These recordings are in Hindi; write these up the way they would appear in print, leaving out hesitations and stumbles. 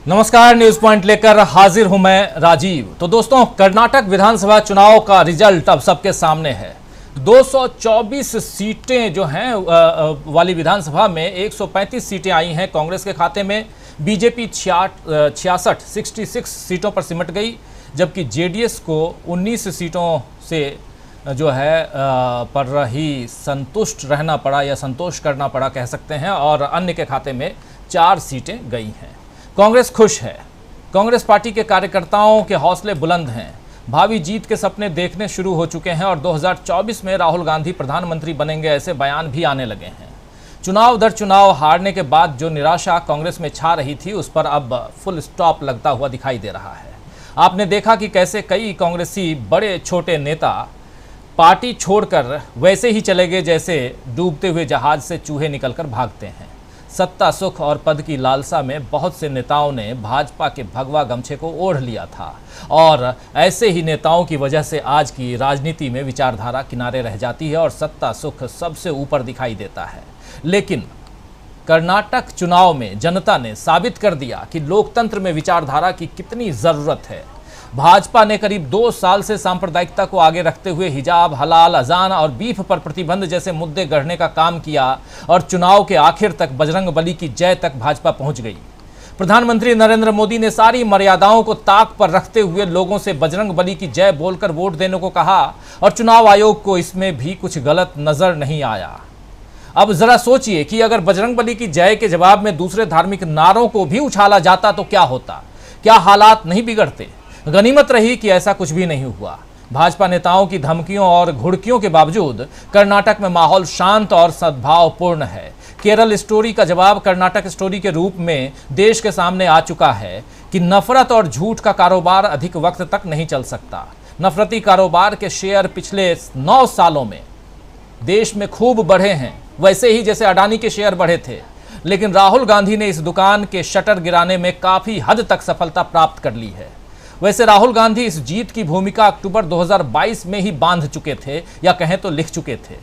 नमस्कार, न्यूज पॉइंट लेकर हाजिर हूं मैं राजीव। तो दोस्तों, कर्नाटक विधानसभा चुनाव का रिजल्ट अब सबके सामने है। 224 सीटें जो हैं वाली विधानसभा में 135 सीटें आई हैं कांग्रेस के खाते में। बीजेपी 66 सीटों पर सिमट गई, जबकि जेडीएस को 19 सीटों से जो है पर ही संतुष्ट रहना पड़ा या संतोष करना पड़ा कह सकते हैं, और अन्य के खाते में 4 सीटें गई हैं। कांग्रेस खुश है। कांग्रेस पार्टी के कार्यकर्ताओं के हौसले बुलंद हैं। भावी जीत के सपने देखने शुरू हो चुके हैं और 2024 में राहुल गांधी प्रधानमंत्री बनेंगे, ऐसे बयान भी आने लगे हैं। चुनाव दर चुनाव हारने के बाद जो निराशा कांग्रेस में छा रही थी, उस पर अब फुल स्टॉप लगता हुआ दिखाई दे रहा है। आपने देखा कि कैसे कई कांग्रेसी बड़े छोटे नेता पार्टी छोड़कर वैसे ही चले गए जैसे डूबते हुए जहाज से चूहे निकलकर भागते हैं। सत्ता, सुख और पद की लालसा में बहुत से नेताओं ने भाजपा के भगवा गमछे को ओढ़ लिया था, और ऐसे ही नेताओं की वजह से आज की राजनीति में विचारधारा किनारे रह जाती है और सत्ता सुख सबसे ऊपर दिखाई देता है। लेकिन कर्नाटक चुनाव में जनता ने साबित कर दिया कि लोकतंत्र में विचारधारा की कितनी ज़रूरत है। भाजपा ने करीब 2 साल से सांप्रदायिकता को आगे रखते हुए हिजाब, हलाल, अजान और बीफ पर प्रतिबंध जैसे मुद्दे गढ़ने का काम किया, और चुनाव के आखिर तक बजरंग बली की जय तक भाजपा पहुंच गई। प्रधानमंत्री नरेंद्र मोदी ने सारी मर्यादाओं को ताक पर रखते हुए लोगों से बजरंग बली की जय बोलकर वोट देने को कहा, और चुनाव आयोग को इसमें भी कुछ गलत नजर नहीं आया। अब जरा सोचिए कि अगर बजरंग बली की जय के जवाब में दूसरे धार्मिक नारों को भी उछाला जाता तो क्या होता? क्या हालात नहीं बिगड़ते? गनीमत रही कि ऐसा कुछ भी नहीं हुआ। भाजपा नेताओं की धमकियों और घुड़कियों के बावजूद कर्नाटक में माहौल शांत और सद्भावपूर्ण है। केरल स्टोरी का जवाब कर्नाटक स्टोरी के रूप में देश के सामने आ चुका है कि नफरत और झूठ का कारोबार अधिक वक्त तक नहीं चल सकता। नफरती कारोबार के शेयर पिछले 9 सालों में देश में खूब बढ़े हैं, वैसे ही जैसे अडानी के शेयर बढ़े थे। लेकिन राहुल गांधी ने इस दुकान के शटर गिराने में काफी हद तक सफलता प्राप्त कर ली है। वैसे राहुल गांधी इस जीत की भूमिका अक्टूबर 2022 में ही बांध चुके थे, या कहें तो लिख चुके थे,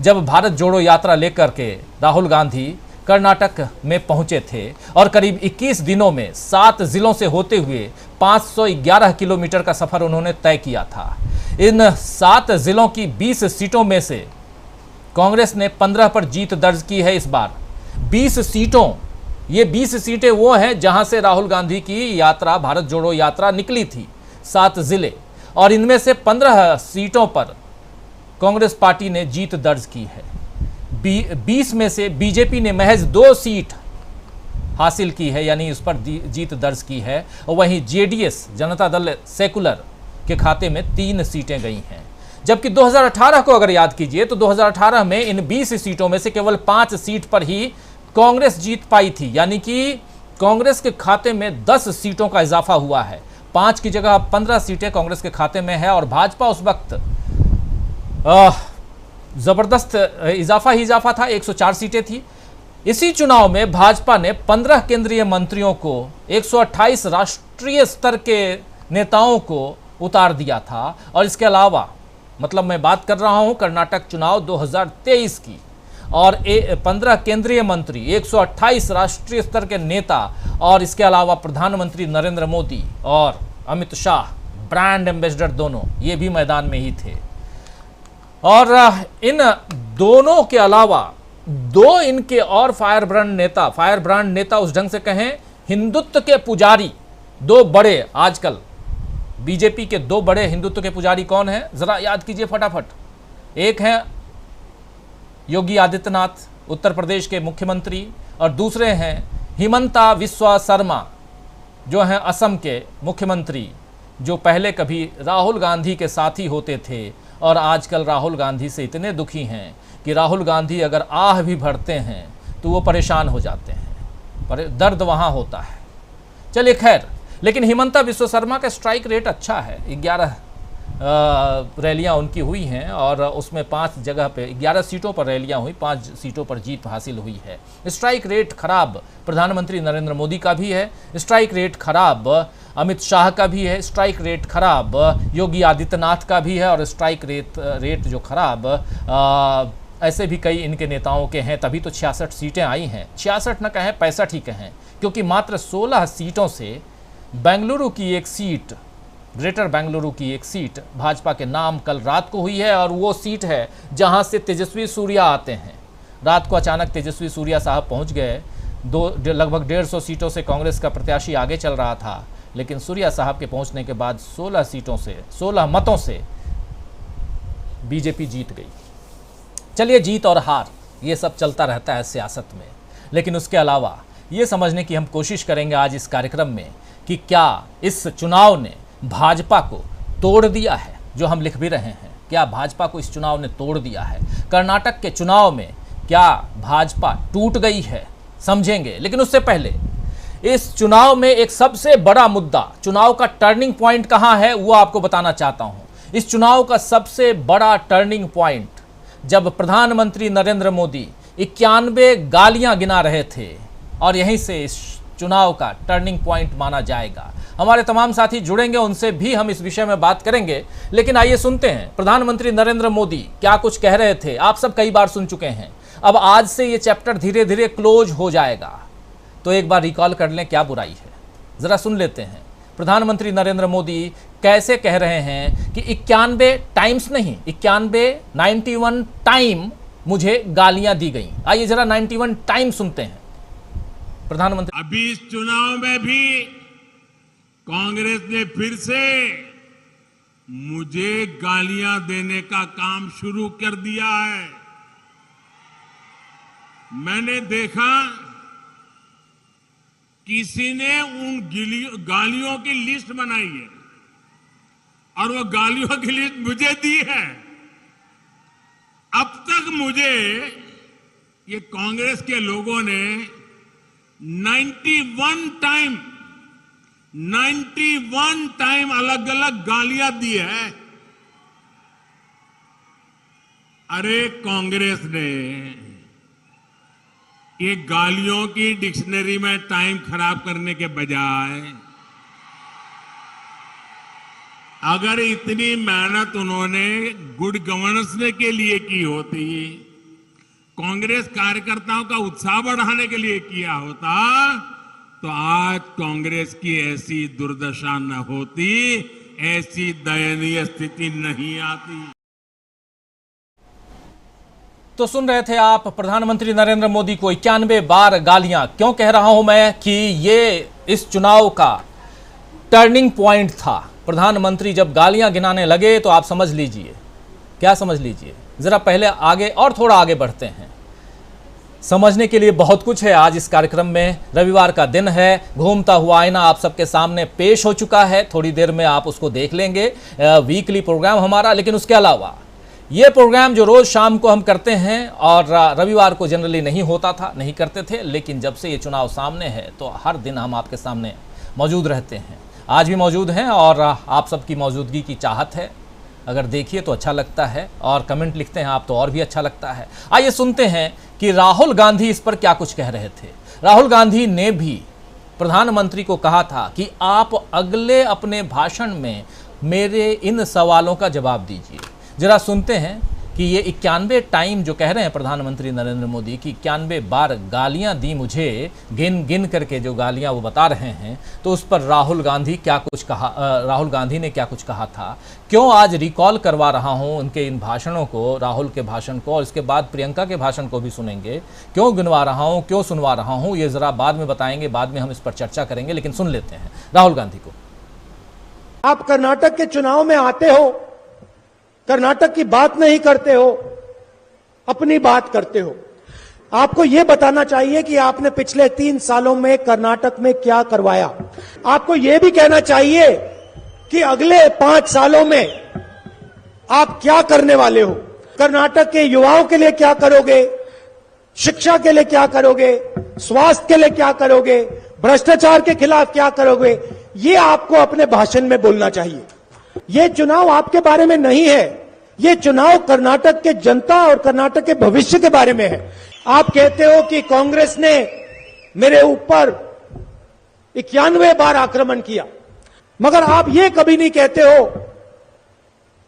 जब भारत जोड़ो यात्रा लेकर के राहुल गांधी कर्नाटक में पहुंचे थे और करीब 21 दिनों में 7 जिलों से होते हुए 511 किलोमीटर का सफर उन्होंने तय किया था। इन 7 जिलों की 20 सीटों में से कांग्रेस ने 15 पर जीत दर्ज की है इस बार। 20 सीटों, ये 20 सीटें वो हैं जहां से राहुल गांधी की यात्रा, भारत जोड़ो यात्रा निकली थी। 7 जिले, और इनमें से 15 सीटों पर कांग्रेस पार्टी ने जीत दर्ज की है। 20 में से बीजेपी ने महज 2 सीट हासिल की है, यानी इस पर जीत दर्ज की है, और वहीं जेडीएस, जनता दल सेकुलर के खाते में 3 सीटें गई हैं। जबकि 2018 को अगर याद कीजिए तो 2018 में इन 20 सीटों में से केवल 5 सीट पर ही कांग्रेस जीत पाई थी, यानी कि कांग्रेस के खाते में 10 सीटों का इजाफा हुआ है। 5 की जगह 15 सीटें कांग्रेस के खाते में है, और भाजपा उस वक्त जबरदस्त इजाफा ही इजाफा था, 104 सीटें थी। इसी चुनाव में भाजपा ने 15 केंद्रीय मंत्रियों को, 128 राष्ट्रीय स्तर के नेताओं को उतार दिया था। और इसके अलावा, मतलब मैं बात कर रहा हूं कर्नाटक चुनाव 2023 की, और 15 केंद्रीय मंत्री, 128 राष्ट्रीय स्तर के नेता, और इसके अलावा प्रधानमंत्री नरेंद्र मोदी और अमित शाह, ब्रांड एम्बेसडर दोनों, ये भी मैदान में ही थे। और इन दोनों के अलावा 2 इनके और फायर ब्रांड नेता उस ढंग से कहें, हिंदुत्व के पुजारी, 2 बड़े, आजकल बीजेपी के 2 बड़े हिंदुत्व के पुजारी कौन हैं? जरा याद कीजिए फटाफट। एक हैं योगी आदित्यनाथ, उत्तर प्रदेश के मुख्यमंत्री, और दूसरे हैं हिमंता विश्वा शर्मा, जो हैं असम के मुख्यमंत्री, जो पहले कभी राहुल गांधी के साथी होते थे और आजकल राहुल गांधी से इतने दुखी हैं कि राहुल गांधी अगर आह भी भरते हैं तो वो परेशान हो जाते हैं, पर दर्द वहाँ होता है। चलिए खैर, लेकिन हिमंता विश्व शर्मा का स्ट्राइक रेट अच्छा है। 11 रैलियां उनकी हुई हैं, और उसमें 5 जगह पे 11 सीटों पर रैलियां हुई, 5 सीटों पर जीत हासिल हुई है। स्ट्राइक रेट खराब प्रधानमंत्री नरेंद्र मोदी का भी है, स्ट्राइक रेट खराब अमित शाह का भी है, स्ट्राइक रेट खराब योगी आदित्यनाथ का भी है, और स्ट्राइक रेट जो खराब ऐसे भी कई इनके नेताओं के हैं, तभी तो 66 सीटें आई हैं। 66 न कहें 65 ही कहें, क्योंकि मात्र 16 सीटों से बेंगलुरु की एक सीट, ग्रेटर बेंगलुरु की एक सीट भाजपा के नाम कल रात को हुई है, और वो सीट है जहां से तेजस्वी सूर्या आते हैं। रात को अचानक तेजस्वी सूर्या साहब पहुंच गए। लगभग 150 सीटों से कांग्रेस का प्रत्याशी आगे चल रहा था, लेकिन सूर्या साहब के पहुंचने के बाद 16 सीटों से 16 मतों से बीजेपी जीत गई। चलिए, जीत और हार ये सब चलता रहता है सियासत में, लेकिन उसके अलावा ये समझने की हम कोशिश करेंगे आज इस कार्यक्रम में कि क्या इस चुनाव ने भाजपा को तोड़ दिया है, जो हम लिख भी रहे हैं। क्या भाजपा को इस चुनाव ने तोड़ दिया है? कर्नाटक के चुनाव में क्या भाजपा टूट गई है, समझेंगे। लेकिन उससे पहले इस चुनाव में एक सबसे बड़ा मुद्दा, चुनाव का टर्निंग पॉइंट कहां है, वो आपको बताना चाहता हूं। इस चुनाव का सबसे बड़ा टर्निंग पॉइंट जब प्रधानमंत्री नरेंद्र मोदी 91 गालियां गिना रहे थे, और यहीं से इस चुनाव का टर्निंग पॉइंट माना जाएगा। हमारे तमाम साथी जुड़ेंगे, उनसे भी हम इस विषय में बात करेंगे। लेकिन आइए सुनते हैं प्रधानमंत्री नरेंद्र मोदी क्या कुछ कह रहे थे। आप सब कई बार सुन चुके हैं, अब आज से ये चैप्टर धीरे धीरे क्लोज हो जाएगा, तो एक बार रिकॉल कर लें, क्या बुराई है। जरा सुन लेते हैं प्रधानमंत्री नरेंद्र मोदी कैसे कह रहे हैं कि 91 टाइम्स नहीं, 91 टाइम मुझे गालियां दी गई। आइए जरा 91 टाइम सुनते हैं प्रधानमंत्री। अभी इस चुनाव में भी कांग्रेस ने फिर से मुझे गालियां देने का काम शुरू कर दिया है। मैंने देखा किसी ने उन गालियों की लिस्ट बनाई है, और वो गालियों की लिस्ट मुझे दी है। अब तक मुझे ये कांग्रेस के लोगों ने 91 टाइम अलग अलग गालियां दी है। अरे कांग्रेस ने ये गालियों की डिक्शनरी में टाइम खराब करने के बजाय अगर इतनी मेहनत उन्होंने गुड गवर्नेंस के लिए की होती, कांग्रेस कार्यकर्ताओं का उत्साह बढ़ाने के लिए किया होता, तो आज कांग्रेस की ऐसी दुर्दशा न होती, ऐसी दयनीय स्थिति नहीं आती। तो सुन रहे थे आप प्रधानमंत्री नरेंद्र मोदी को 91 बार गालियां। क्यों कह रहा हूं मैं कि ये इस चुनाव का टर्निंग पॉइंट था। प्रधानमंत्री जब गालियां गिनाने लगे तो आप समझ लीजिए, क्या समझ लीजिए। जरा पहले आगे और थोड़ा आगे बढ़ते हैं, समझने के लिए बहुत कुछ है आज इस कार्यक्रम में। रविवार का दिन है, घूमता हुआ आईना आप सबके सामने पेश हो चुका है, थोड़ी देर में आप उसको देख लेंगे, वीकली प्रोग्राम हमारा। लेकिन उसके अलावा ये प्रोग्राम जो रोज शाम को हम करते हैं, और रविवार को जनरली नहीं होता था, नहीं करते थे, लेकिन जब से ये चुनाव सामने है तो हर दिन हम आपके सामने मौजूद रहते हैं। आज भी मौजूद हैं, और आप सबकी मौजूदगी की चाहत है। अगर देखिए तो अच्छा लगता है, और कमेंट लिखते हैं आप तो और भी अच्छा लगता है। आइए सुनते हैं कि राहुल गांधी इस पर क्या कुछ कह रहे थे। राहुल गांधी ने भी प्रधानमंत्री को कहा था कि आप अगले अपने भाषण में मेरे इन सवालों का जवाब दीजिए। जरा सुनते हैं कि ये 91 टाइम जो कह रहे हैं प्रधानमंत्री नरेंद्र मोदी की 91 बार गालियां दी मुझे, गिन करके जो गालियां वो बता रहे हैं, तो उस पर राहुल गांधी ने क्या कुछ कहा था। क्यों आज रिकॉल करवा रहा हूं उनके इन भाषणों को, राहुल के भाषण को, और इसके बाद प्रियंका के भाषण को भी सुनेंगे। क्यों गिनवा रहा हूं, क्यों सुनवा रहा हूं, ये जरा बाद में बताएंगे, बाद में हम इस पर चर्चा करेंगे। लेकिन सुन लेते हैं राहुल गांधी को। आप कर्नाटक के चुनाव में आते हो, कर्नाटक की बात नहीं करते हो, अपनी बात करते हो। आपको यह बताना चाहिए कि आपने पिछले 3 सालों में कर्नाटक में क्या करवाया। आपको यह भी कहना चाहिए कि अगले 5 सालों में आप क्या करने वाले हो। कर्नाटक के युवाओं के लिए क्या करोगे, शिक्षा के लिए क्या करोगे, स्वास्थ्य के लिए क्या करोगे, भ्रष्टाचार के खिलाफ क्या करोगे, यह आपको अपने भाषण में बोलना चाहिए। यह चुनाव आपके बारे में नहीं है, यह चुनाव कर्नाटक के जनता और कर्नाटक के भविष्य के बारे में है। आप कहते हो कि कांग्रेस ने मेरे ऊपर 91 बार आक्रमण किया, मगर आप यह कभी नहीं कहते हो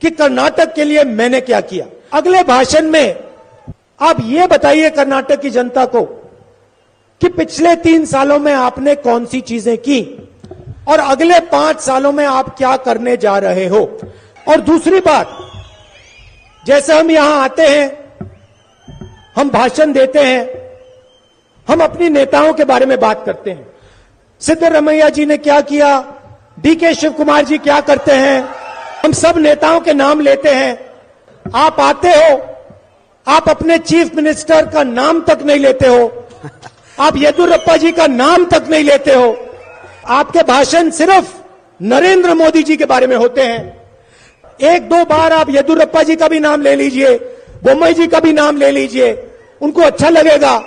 कि कर्नाटक के लिए मैंने क्या किया। अगले भाषण में आप ये बताइए कर्नाटक की जनता को कि पिछले 3 सालों में आपने कौन सी चीजें की और अगले 5 सालों में आप क्या करने जा रहे हो। और दूसरी बात, जैसे हम यहां आते हैं, हम भाषण देते हैं, हम अपनी नेताओं के बारे में बात करते हैं। सिद्धरमैया जी ने क्या किया, डीके शिव कुमार जी क्या करते हैं, हम सब नेताओं के नाम लेते हैं। आप आते हो, आप अपने चीफ मिनिस्टर का नाम तक नहीं लेते हो, आप येदियुरप्पा जी का नाम तक नहीं लेते हो। आपके भाषण सिर्फ नरेंद्र मोदी जी के बारे में होते हैं। 1-2 बार आप येदियुरप्पा जी का भी नाम ले लीजिए, बोम्मई जी का भी नाम ले लीजिए, उनको अच्छा लगेगा।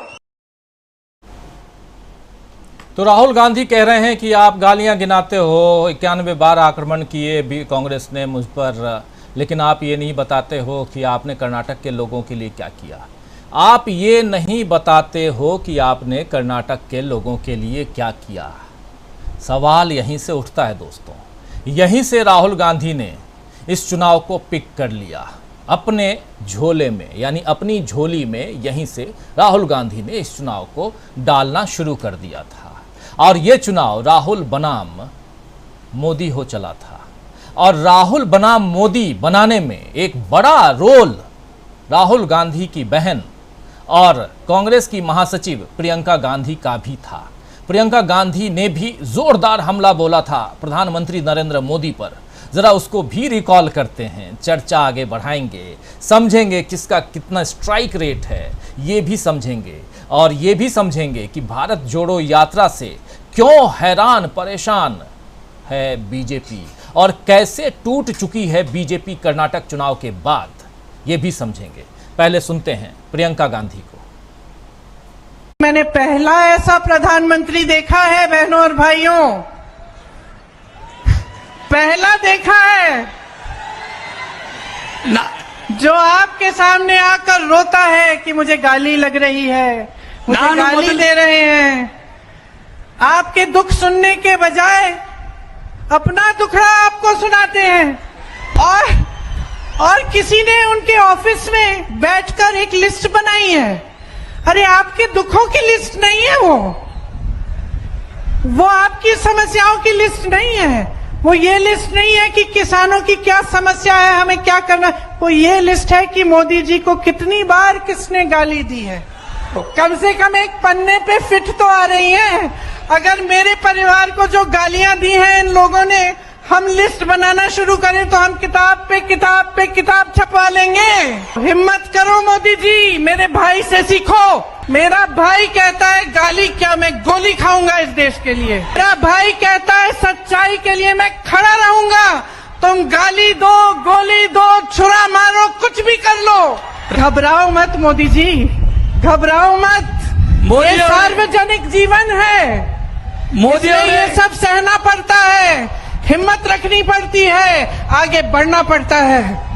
तो राहुल गांधी कह रहे हैं कि आप गालियां गिनाते हो, 91 बार आक्रमण किए भी कांग्रेस ने मुझ पर, लेकिन आप ये नहीं बताते हो कि आपने कर्नाटक के लोगों के लिए क्या किया। आप ये नहीं बताते हो कि आपने कर्नाटक के लोगों के लिए क्या किया। सवाल यहीं से उठता है दोस्तों, यहीं से राहुल गांधी ने इस चुनाव को पिक कर लिया अपने झोले में, यानी अपनी झोली में। यहीं से राहुल गांधी ने इस चुनाव को डालना शुरू कर दिया था और ये चुनाव राहुल बनाम मोदी हो चला था। और राहुल बनाम मोदी बनाने में एक बड़ा रोल राहुल गांधी की बहन और कांग्रेस की महासचिव प्रियंका गांधी का भी था। प्रियंका गांधी ने भी जोरदार हमला बोला था प्रधानमंत्री नरेंद्र मोदी पर। जरा उसको भी रिकॉल करते हैं, चर्चा आगे बढ़ाएंगे, समझेंगे किसका कितना स्ट्राइक रेट है, ये भी समझेंगे। और ये भी समझेंगे कि भारत जोड़ो यात्रा से क्यों हैरान परेशान है बीजेपी और कैसे टूट चुकी है बीजेपी कर्नाटक चुनाव के बाद, ये भी समझेंगे। पहले सुनते हैं प्रियंका गांधी को। मैंने पहला ऐसा प्रधानमंत्री देखा है बहनों और भाइयों, पहला देखा है जो आपके सामने आकर रोता है कि मुझे गाली लग रही है, मुझे गाली दे रहे हैं। आपके दुख सुनने के बजाय अपना दुखड़ा आपको सुनाते हैं। और किसी ने उनके ऑफिस में बैठकर एक लिस्ट बनाई है। अरे आपके दुखों की लिस्ट नहीं है वो आपकी समस्याओं की लिस्ट नहीं है। वो ये लिस्ट नहीं है कि किसानों की क्या समस्या है, हमें क्या करना। वो ये लिस्ट है कि मोदी जी को कितनी बार किसने गाली दी है। कम से कम एक पन्ने पे फिट तो आ रही है। अगर मेरे परिवार को जो गालियां दी हैं इन लोगों ने, हम लिस्ट बनाना शुरू करें तो हम किताब पे किताब छपवा लेंगे। हिम्मत करो मोदी जी, मेरे भाई से सीखो। मेरा भाई कहता है गाली क्या, मैं गोली खाऊंगा इस देश के लिए। मेरा भाई कहता है सच्चाई के लिए मैं खड़ा रहूंगा। तुम गाली दो, गोली दो, छुरा मारो, कुछ भी कर लो, घबराओ मत मोदी जी, घबराओ मत। ये सार्वजनिक जीवन है, मोदी ये सब सहना पड़ता है, हिम्मत रखनी पड़ती है, आगे बढ़ना पड़ता है।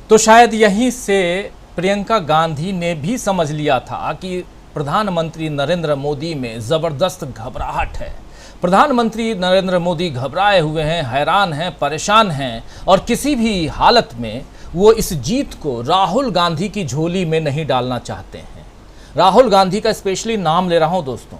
तो शायद यहीं से प्रियंका गांधी ने भी समझ लिया था कि प्रधानमंत्री नरेंद्र मोदी में जबरदस्त घबराहट है। प्रधानमंत्री नरेंद्र मोदी घबराए हुए हैं, हैरान हैं, परेशान हैं और किसी भी हालत में वो इस जीत को राहुल गांधी की झोली में नहीं डालना चाहते हैं। राहुल गांधी का स्पेशली नाम ले रहा हूं दोस्तों,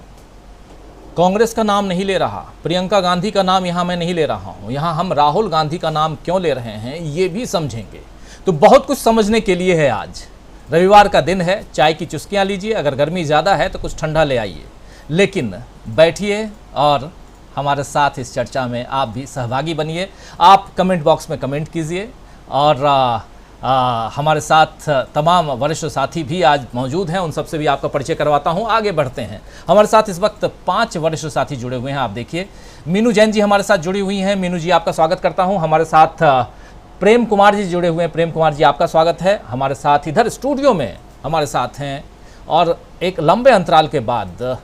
कांग्रेस का नाम नहीं ले रहा, प्रियंका गांधी का नाम यहां मैं नहीं ले रहा हूं। यहां हम राहुल गांधी का नाम क्यों ले रहे हैं ये भी समझेंगे। तो बहुत कुछ समझने के लिए है। आज रविवार का दिन है, चाय की चुस्कियां लीजिए, अगर गर्मी ज़्यादा है तो कुछ ठंडा ले आइए, लेकिन बैठिए और हमारे साथ इस चर्चा में आप भी सहभागी बनिए। आप कमेंट बॉक्स में कमेंट कीजिए और हमारे साथ तमाम वरिष्ठ साथी भी आज मौजूद हैं, उन सबसे भी आपका परिचय करवाता हूं। आगे बढ़ते हैं। हमारे साथ इस वक्त 5 वरिष्ठ साथी जुड़े हुए हैं। आप देखिए, मीनू जैन जी हमारे साथ जुड़ी हुई हैं। मीनू जी आपका स्वागत करता हूं। हमारे साथ प्रेम कुमार जी जुड़े हुए हैं। प्रेम कुमार जी आपका स्वागत है। हमारे साथ इधर स्टूडियो में हमारे साथ हैं और एक लंबे अंतराल के बाद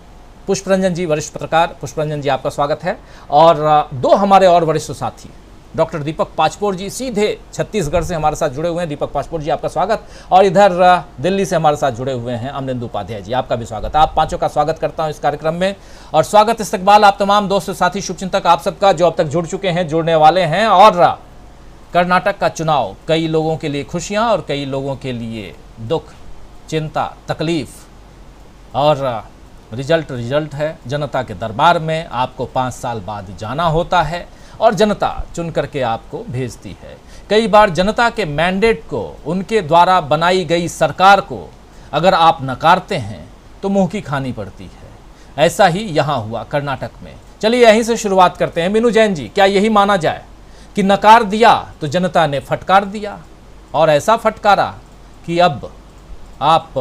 पुष्परंजन जी, वरिष्ठ पत्रकार। पुष्परंजन जी आपका स्वागत है। और 2 हमारे और वरिष्ठ साथी, डॉक्टर दीपक पाचपोर जी सीधे छत्तीसगढ़ से हमारे साथ जुड़े हुए हैं। दीपक पाचपोर जी आपका स्वागत। और इधर दिल्ली से हमारे साथ जुड़े हुए हैं अमरेंदु उपाध्याय जी, आपका भी स्वागत। आप पांचों का स्वागत करता हूं इस कार्यक्रम में। और स्वागत इस्तकबाल आप तमाम दोस्त साथी शुभचिंतक आप सबका जो अब तक जुड़ चुके हैं, जुड़ने वाले हैं और कर्नाटक का चुनाव कई लोगों के लिए खुशियां और कई लोगों के लिए दुख, चिंता, तकलीफ और रिजल्ट है। जनता के दरबार में आपको 5 साल बाद जाना होता है और जनता चुन करके आपको भेजती है। कई बार जनता के मैंडेट को, उनके द्वारा बनाई गई सरकार को अगर आप नकारते हैं तो मुंह की खानी पड़ती है। ऐसा ही यहाँ हुआ कर्नाटक में। चलिए यहीं से शुरुआत करते हैं। मीनू जैन जी, क्या यही माना जाए कि नकार दिया तो जनता ने फटकार दिया और ऐसा फटकारा कि अब आप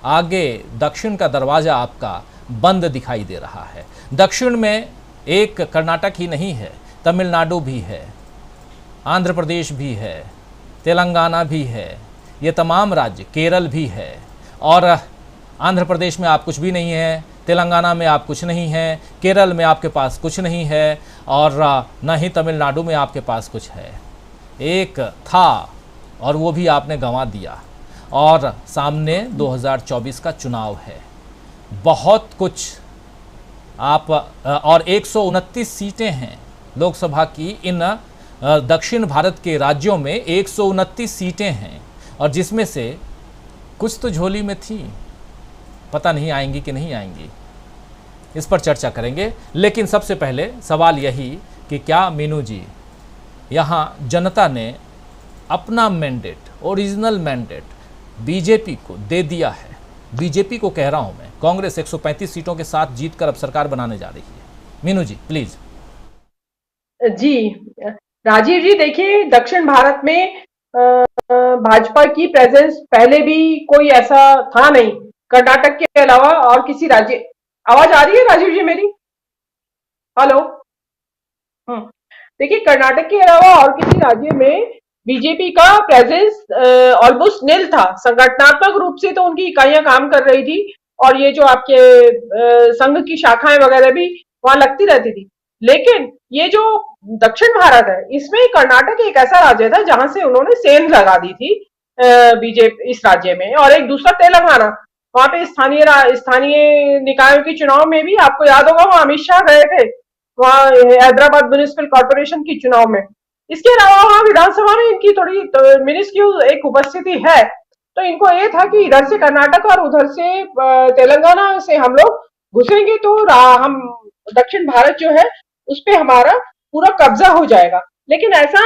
आगे दक्षिण का दरवाज़ा आपका बंद दिखाई दे रहा है। दक्षिण में एक कर्नाटक ही नहीं है, तमिलनाडु भी है, आंध्र प्रदेश भी है, तेलंगाना भी है, ये तमाम राज्य, केरल भी है। और आंध्र प्रदेश में आप कुछ भी नहीं है, तेलंगाना में आप कुछ नहीं है, केरल में आपके पास कुछ नहीं है और न ही तमिलनाडु में आपके पास कुछ है। एक था और वो भी आपने गंवा दिया और सामने 2024 का चुनाव है। बहुत कुछ आप और 129 सीटें हैं लोकसभा की। इन दक्षिण भारत के राज्यों में 129 सीटें हैं और जिसमें से कुछ तो झोली में थी, पता नहीं आएंगी कि नहीं आएंगी, इस पर चर्चा करेंगे। लेकिन सबसे पहले सवाल यही कि क्या मीनू जी, यहाँ जनता ने अपना मैंडेट, ओरिजिनल मैंडेट बीजेपी को दे दिया है? बीजेपी को कह रहा हूं मैं, कांग्रेस 135 सीटों के साथ जीतकर अब सरकार बनाने जा रही है। मीनू जी प्लीज। जी राजीव जी, देखिए दक्षिण भारत में भाजपा की प्रेजेंस पहले भी कोई ऐसा था नहीं, कर्नाटक के अलावा और किसी राज्य। आवाज आ रही है राजीव जी मेरी? हेलो। देखिए कर्नाटक के अलावा और किसी राज्य में बीजेपी का प्रेजेंस ऑलमोस्ट निल था। संगठनात्मक रूप से तो उनकी इकाइयां काम कर रही थी और ये जो आपके संघ की शाखाएं वगैरह भी वहां लगती रहती थी। लेकिन ये जो दक्षिण भारत है, इसमें कर्नाटक एक ऐसा राज्य था जहां से उन्होंने सेंध लगा दी थी बीजेपी इस राज्य में। और एक दूसरा तेलंगाना, वहां पे स्थानीय निकायों के चुनाव में भी आपको याद होगा वहां अमित शाह गए थे, वहां हैदराबाद म्युनिसिपल कॉर्पोरेशन की चुनाव में। इसके अलावा वहां विधानसभा में इनकी थोड़ी मिनिस्क्यूल एक उपस्थिति है। तो इनको ये था कि इधर से कर्नाटक और उधर से तेलंगाना से हम लोग घुसेंगे तो हम दक्षिण भारत जो है उस पे हमारा पूरा कब्जा हो जाएगा। लेकिन ऐसा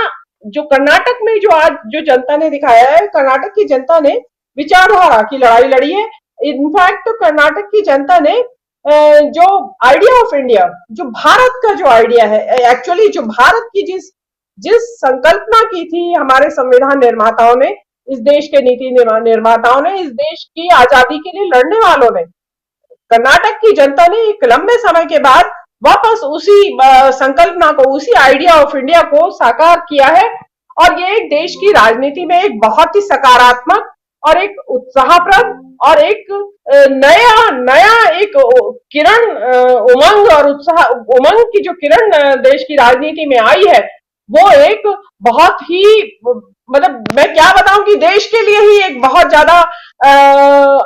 जो कर्नाटक में जो आज जो जनता ने दिखाया है, कर्नाटक की जनता ने विचारधारा की लड़ाई लड़ी है। इनफैक्ट तो कर्नाटक की जनता ने जो आइडिया ऑफ इंडिया, जो भारत का जो आइडिया है, एक्चुअली जो भारत की जिस संकल्पना की थी हमारे संविधान निर्माताओं ने, इस देश के नीति निर्माताओं ने, इस देश की आजादी के लिए लड़ने वालों ने, कर्नाटक की जनता ने एक लंबे समय के बाद वापस उसी संकल्पना को, उसी आइडिया ऑफ इंडिया को साकार किया है। और ये एक देश की राजनीति में एक बहुत ही सकारात्मक और एक उत्साहप्रद और एक नया एक किरण, उमंग और उत्साह, उमंग की जो किरण देश की राजनीति में आई है, वो एक बहुत ही, मतलब मैं क्या बताऊं कि देश के लिए ही एक बहुत ज्यादा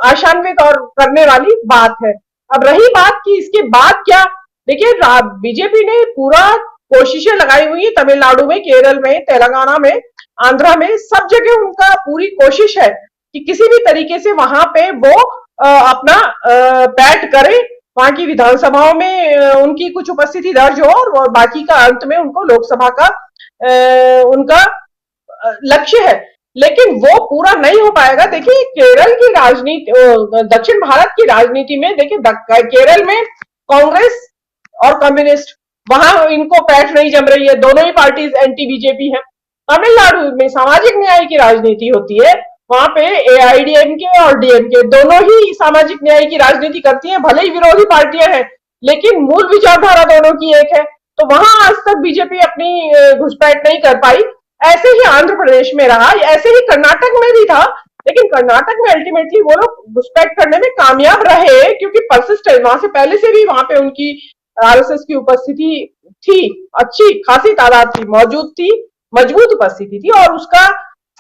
आशान्वित और करने वाली बात है। अब रही बात कि इसके बाद क्या, देखिए बीजेपी ने पूरा कोशिशें लगाई हुई है, तमिलनाडु में, केरल में, तेलंगाना में, आंध्रा में, सब जगह उनका पूरी कोशिश है कि किसी भी तरीके से वहां पे वो अपना बैट करे, वहां की विधानसभाओं में उनकी कुछ उपस्थिति दर्ज हो और बाकी का अंत में उनको लोकसभा का उनका लक्ष्य है। लेकिन वो पूरा नहीं हो पाएगा। देखिए केरल की राजनीति, दक्षिण भारत की राजनीति में देखिए केरल में कांग्रेस और कम्युनिस्ट, वहां इनको पैठ नहीं जम रही है, दोनों ही पार्टीज एंटी बीजेपी है। तमिलनाडु में सामाजिक न्याय की राजनीति होती है, वहां पे एआईडीएमके और डीएमके दोनों ही सामाजिक न्याय की राजनीति करती हैं, भले ही विरोधी पार्टियां हैं लेकिन मूल विचारधारा दोनों की एक है। तो वहां आज तक बीजेपी अपनी घुसपैठ नहीं कर पाई। ऐसे ही आंध्र प्रदेश में रहा, ऐसे ही कर्नाटक में भी था, लेकिन कर्नाटक में अल्टीमेटली वो लोग घुसपैठ करने में कामयाब रहे क्योंकि परसिस्टेंस, वहां से पहले से भी वहां पे उनकी आरएसएस की उपस्थिति थी, अच्छी खासी तादाद थी, मौजूद थी, मजबूत उपस्थिति थी और उसका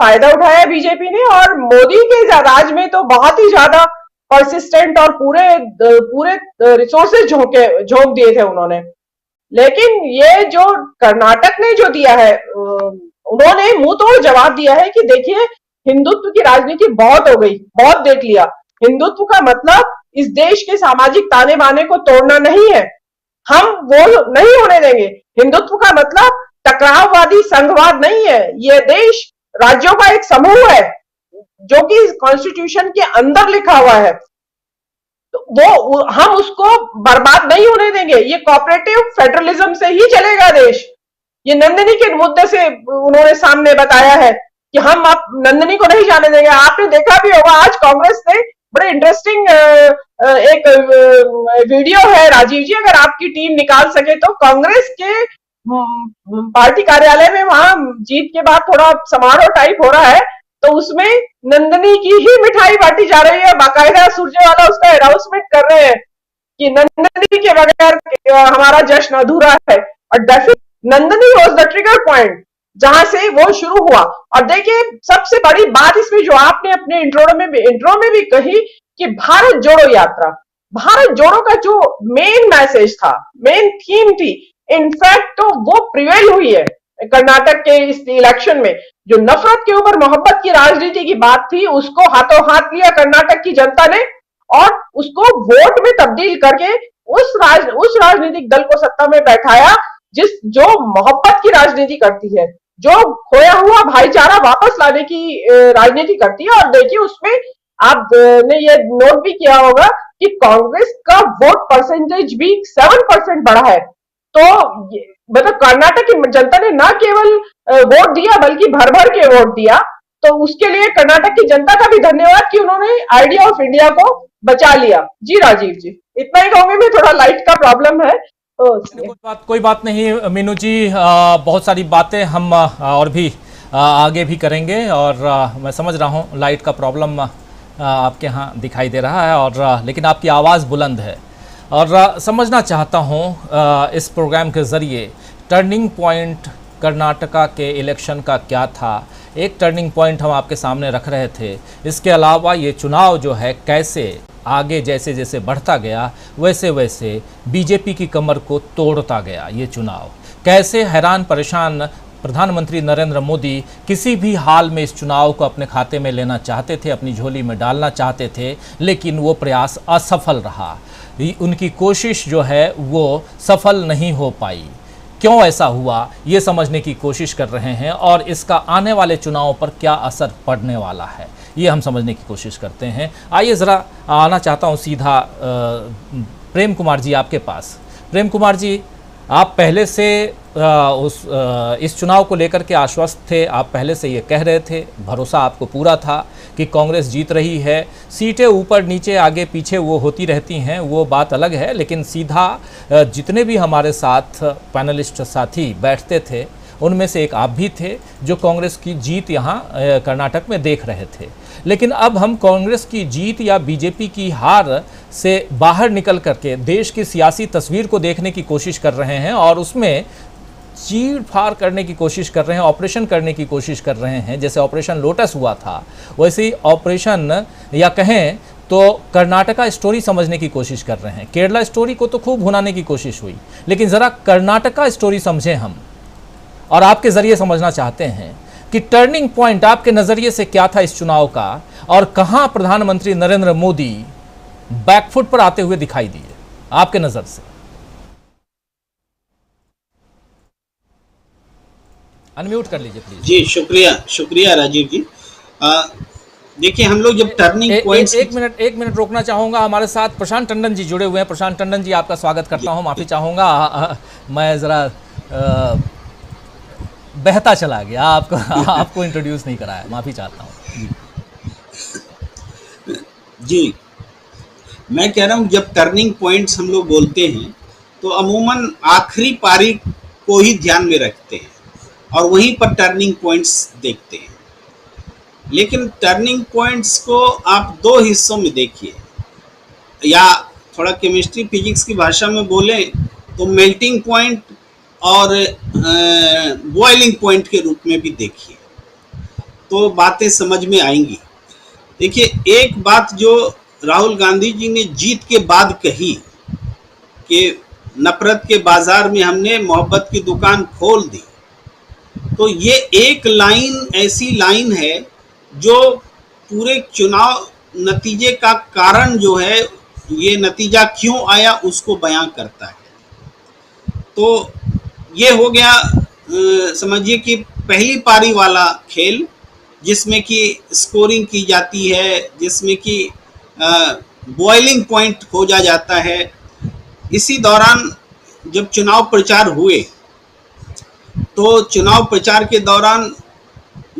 फायदा उठाया बीजेपी ने। और मोदी के राज में तो बहुत ही ज्यादा परसिस्टेंट और पूरे रिसोर्सेज झोंक दिए थे उन्होंने। लेकिन ये जो कर्नाटक ने जो दिया है उन्होंने मुंह तोड़ जवाब दिया है कि देखिए, हिंदुत्व की राजनीति बहुत हो गई, बहुत देख लिया। हिंदुत्व का मतलब इस देश के सामाजिक ताने बाने को तोड़ना नहीं है, हम वो नहीं होने देंगे। हिंदुत्व का मतलब टकराववादी संघवाद नहीं है। यह देश राज्यों का एक समूह है जो कि कॉन्स्टिट्यूशन के अंदर लिखा हुआ है, तो वो हम उसको बर्बाद नहीं होने देंगे। ये कोऑपरेटिव फेडरलिज्म से ही चलेगा देश। ये नंदिनी के मुद्दे से उन्होंने सामने बताया है कि हम आप नंदिनी को नहीं जाने देंगे। आपने देखा भी होगा, आज कांग्रेस ने बड़े इंटरेस्टिंग एक वीडियो है राजीव जी, अगर आपकी टीम निकाल सके तो, कांग्रेस के पार्टी कार्यालय में वहां जीत के बाद थोड़ा समारोह टाइप हो रहा है, तो उसमें नंदिनी की ही मिठाई बांटी जा रही है। बाकायदा सुरजेवाला उसका अनाउंसमेंट कर रहे हैं कि नंदिनी के बगैर हमारा जश्न अधूरा है। और definitely Nandini was the trigger point जहां से वो शुरू हुआ। और देखिए, सबसे बड़ी बात इसमें जो आपने अपने इंट्रो में भी कही कि भारत जोड़ो यात्रा, भारत जोड़ो का जो मेन मैसेज था, मेन थीम थी, इनफैक्ट तो वो प्रिवेल हुई है कर्नाटक के इस इलेक्शन में। जो नफरत के ऊपर मोहब्बत की राजनीति की बात थी, उसको हाथों हाथ लिया कर्नाटक की जनता ने और उसको वोट में तब्दील करके उस राजनीतिक दल को सत्ता में बैठाया जो मोहब्बत की राजनीति करती है, जो खोया हुआ भाईचारा वापस लाने की राजनीति करती है। और देखिए, उसमें आपने ये नोट भी किया होगा कि कांग्रेस का वोट परसेंटेज भी 7% बढ़ा है। तो मतलब कर्नाटक की जनता ने ना केवल वोट दिया बल्कि भर भर के वोट दिया। तो उसके लिए कर्नाटक की जनता का भी धन्यवाद कि उन्होंने आइडिया ऑफ इंडिया को बचा लिया। जी राजीव जी, इतना ही कहूंगी मैं, थोड़ा लाइट का प्रॉब्लम है तो कोई बात नहीं मीनू जी, बहुत सारी बातें हम और भी आगे भी करेंगे। और मैं समझ रहा हूँ लाइट का प्रॉब्लम आपके यहाँ दिखाई दे रहा है, और लेकिन आपकी आवाज़ बुलंद है। और समझना चाहता हूँ इस प्रोग्राम के ज़रिए टर्निंग पॉइंट कर्नाटका के इलेक्शन का क्या था। एक टर्निंग पॉइंट हम आपके सामने रख रहे थे, इसके अलावा ये चुनाव जो है कैसे आगे जैसे जैसे बढ़ता गया वैसे वैसे बीजेपी की कमर को तोड़ता गया। ये चुनाव कैसे हैरान परेशान प्रधानमंत्री नरेंद्र मोदी किसी भी हाल में इस चुनाव को अपने खाते में लेना चाहते थे, अपनी झोली में डालना चाहते थे, लेकिन वो प्रयास असफल रहा। उनकी कोशिश जो है वो सफल नहीं हो पाई। क्यों ऐसा हुआ ये समझने की कोशिश कर रहे हैं, और इसका आने वाले चुनाव पर क्या असर पड़ने वाला है ये हम समझने की कोशिश करते हैं। आइए ज़रा आना चाहता हूँ सीधा प्रेम कुमार जी आपके पास। प्रेम कुमार जी, आप पहले से इस चुनाव को लेकर के आश्वस्त थे, आप पहले से ये कह रहे थे, भरोसा आपको पूरा था कि कांग्रेस जीत रही है। सीटें ऊपर नीचे आगे पीछे वो होती रहती हैं, वो बात अलग है, लेकिन सीधा जितने भी हमारे साथ पैनलिस्ट साथी बैठते थे उनमें से एक आप भी थे जो कांग्रेस की जीत यहाँ कर्नाटक में देख रहे थे। लेकिन अब हम कांग्रेस की जीत या बीजेपी की हार से बाहर निकल करके देश की सियासी तस्वीर को देखने की कोशिश कर रहे हैं, और उसमें चीड़ फाड़ करने की कोशिश कर रहे हैं, ऑपरेशन करने की कोशिश कर रहे हैं। जैसे ऑपरेशन लोटस हुआ था, वैसे ही ऑपरेशन या कहें तो कर्नाटका स्टोरी समझने की कोशिश कर रहे हैं। केरला स्टोरी को तो खूब भुनाने की कोशिश हुई, लेकिन ज़रा कर्नाटका स्टोरी समझें हम, और आपके ज़रिए समझना चाहते हैं कि टर्निंग पॉइंट आपके नज़रिए से क्या था इस चुनाव का, और कहां प्रधानमंत्री नरेंद्र मोदी बैकफुट पर आते हुए दिखाई दिए आपके नज़र से। अनम्यूट कर लीजिए प्लीज। जी शुक्रिया राजीव जी। देखिए, हम लोग जब टर्निंग पॉइंट एक मिनट रोकना चाहूंगा। हमारे साथ प्रशांत टंडन जी जुड़े हुए हैं। प्रशांत टंडन जी, आपका स्वागत करता हूं। माफ़ी चाहूंगा, मैं ज़रा बहता चला गया, आपको इंट्रोड्यूस नहीं कराया, माफ़ी चाहता हूँ जी। मैं कह रहा हूँ, जब टर्निंग पॉइंट्स हम लोग बोलते हैं तो अमूमन आखिरी पारी को ही ध्यान में रखते हैं और वहीं पर टर्निंग पॉइंट्स देखते हैं। लेकिन टर्निंग पॉइंट्स को आप दो हिस्सों में देखिए, या थोड़ा केमिस्ट्री फिजिक्स की भाषा में बोलें तो मेल्टिंग पॉइंट और बॉइलिंग पॉइंट के रूप में भी देखिए, तो बातें समझ में आएंगी। देखिए, एक बात जो राहुल गांधी जी ने जीत के बाद कही कि नफरत के बाजार में हमने मोहब्बत की दुकान खोल दी, तो ये एक लाइन ऐसी लाइन है जो पूरे चुनाव नतीजे का कारण जो है, ये नतीजा क्यों आया उसको बयां करता है। तो ये हो गया समझिए कि पहली पारी वाला खेल, जिसमें कि स्कोरिंग की जाती है, जिसमें कि बॉइलिंग पॉइंट खोजा जाता है। इसी दौरान जब चुनाव प्रचार हुए तो चुनाव प्रचार के दौरान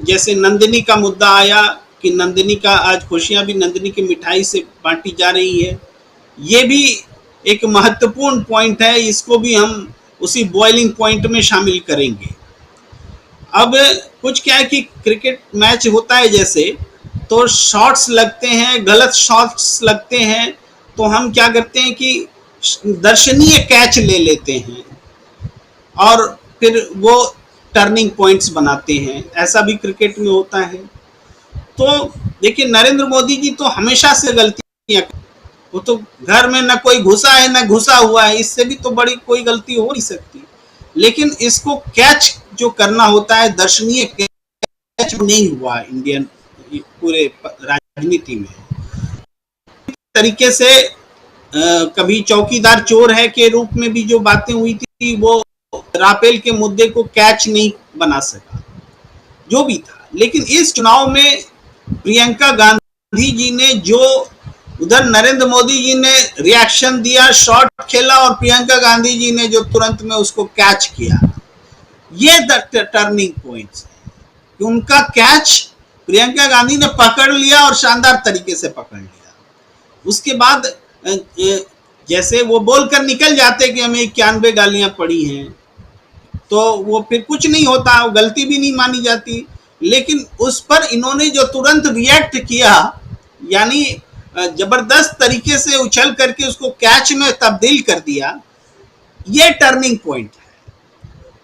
जैसे नंदिनी का मुद्दा आया कि नंदिनी का आज खुशियां भी नंदिनी की मिठाई से बांटी जा रही है, ये भी एक महत्वपूर्ण पॉइंट है, इसको भी हम उसी बॉइलिंग पॉइंट में शामिल करेंगे। अब कुछ क्या है कि क्रिकेट मैच होता है जैसे, तो शॉट्स लगते हैं, गलत शॉट्स लगते हैं, तो हम क्या करते हैं कि दर्शनीय कैच ले लेते हैं और फिर वो टर्निंग पॉइंट्स बनाते हैं। ऐसा भी क्रिकेट में होता है। तो देखिए, नरेंद्र मोदी जी तो हमेशा से गलतियां, वो तो घर में न कोई घुसा है न घुसा हुआ है, इससे भी तो बड़ी कोई गलती हो नहीं सकती। लेकिन इसको कैच जो करना होता है, दर्शनीय कैच नहीं हुआ इंडियन पूरे राजनीति में। तरीके से कभी चौकीदार चोर है के रूप में भी जो बातें हुई थी, वो राफेल के मुद्दे को कैच नहीं बना सका, जो भी था। लेकिन इस चुनाव में प्रियंका गांधी जी ने जो उधर नरेंद्र मोदी जी ने रिएक्शन दिया, शॉट खेला, और प्रियंका गांधी जी ने जो तुरंत में उसको कैच किया, ये टर्निंग पॉइंट्स है कि उनका कैच प्रियंका गांधी ने पकड़ लिया और शानदार तरीके से पकड़ लिया। उसके बाद जैसे वो बोलकर निकल जाते कि हमें 91 गालियां पड़ी हैं, तो वो फिर कुछ नहीं होता, वो गलती भी नहीं मानी जाती। लेकिन उस पर इन्होंने जो तुरंत रिएक्ट किया, यानी जबरदस्त तरीके से उछल करके उसको कैच में तब्दील कर दिया, ये टर्निंग पॉइंट है।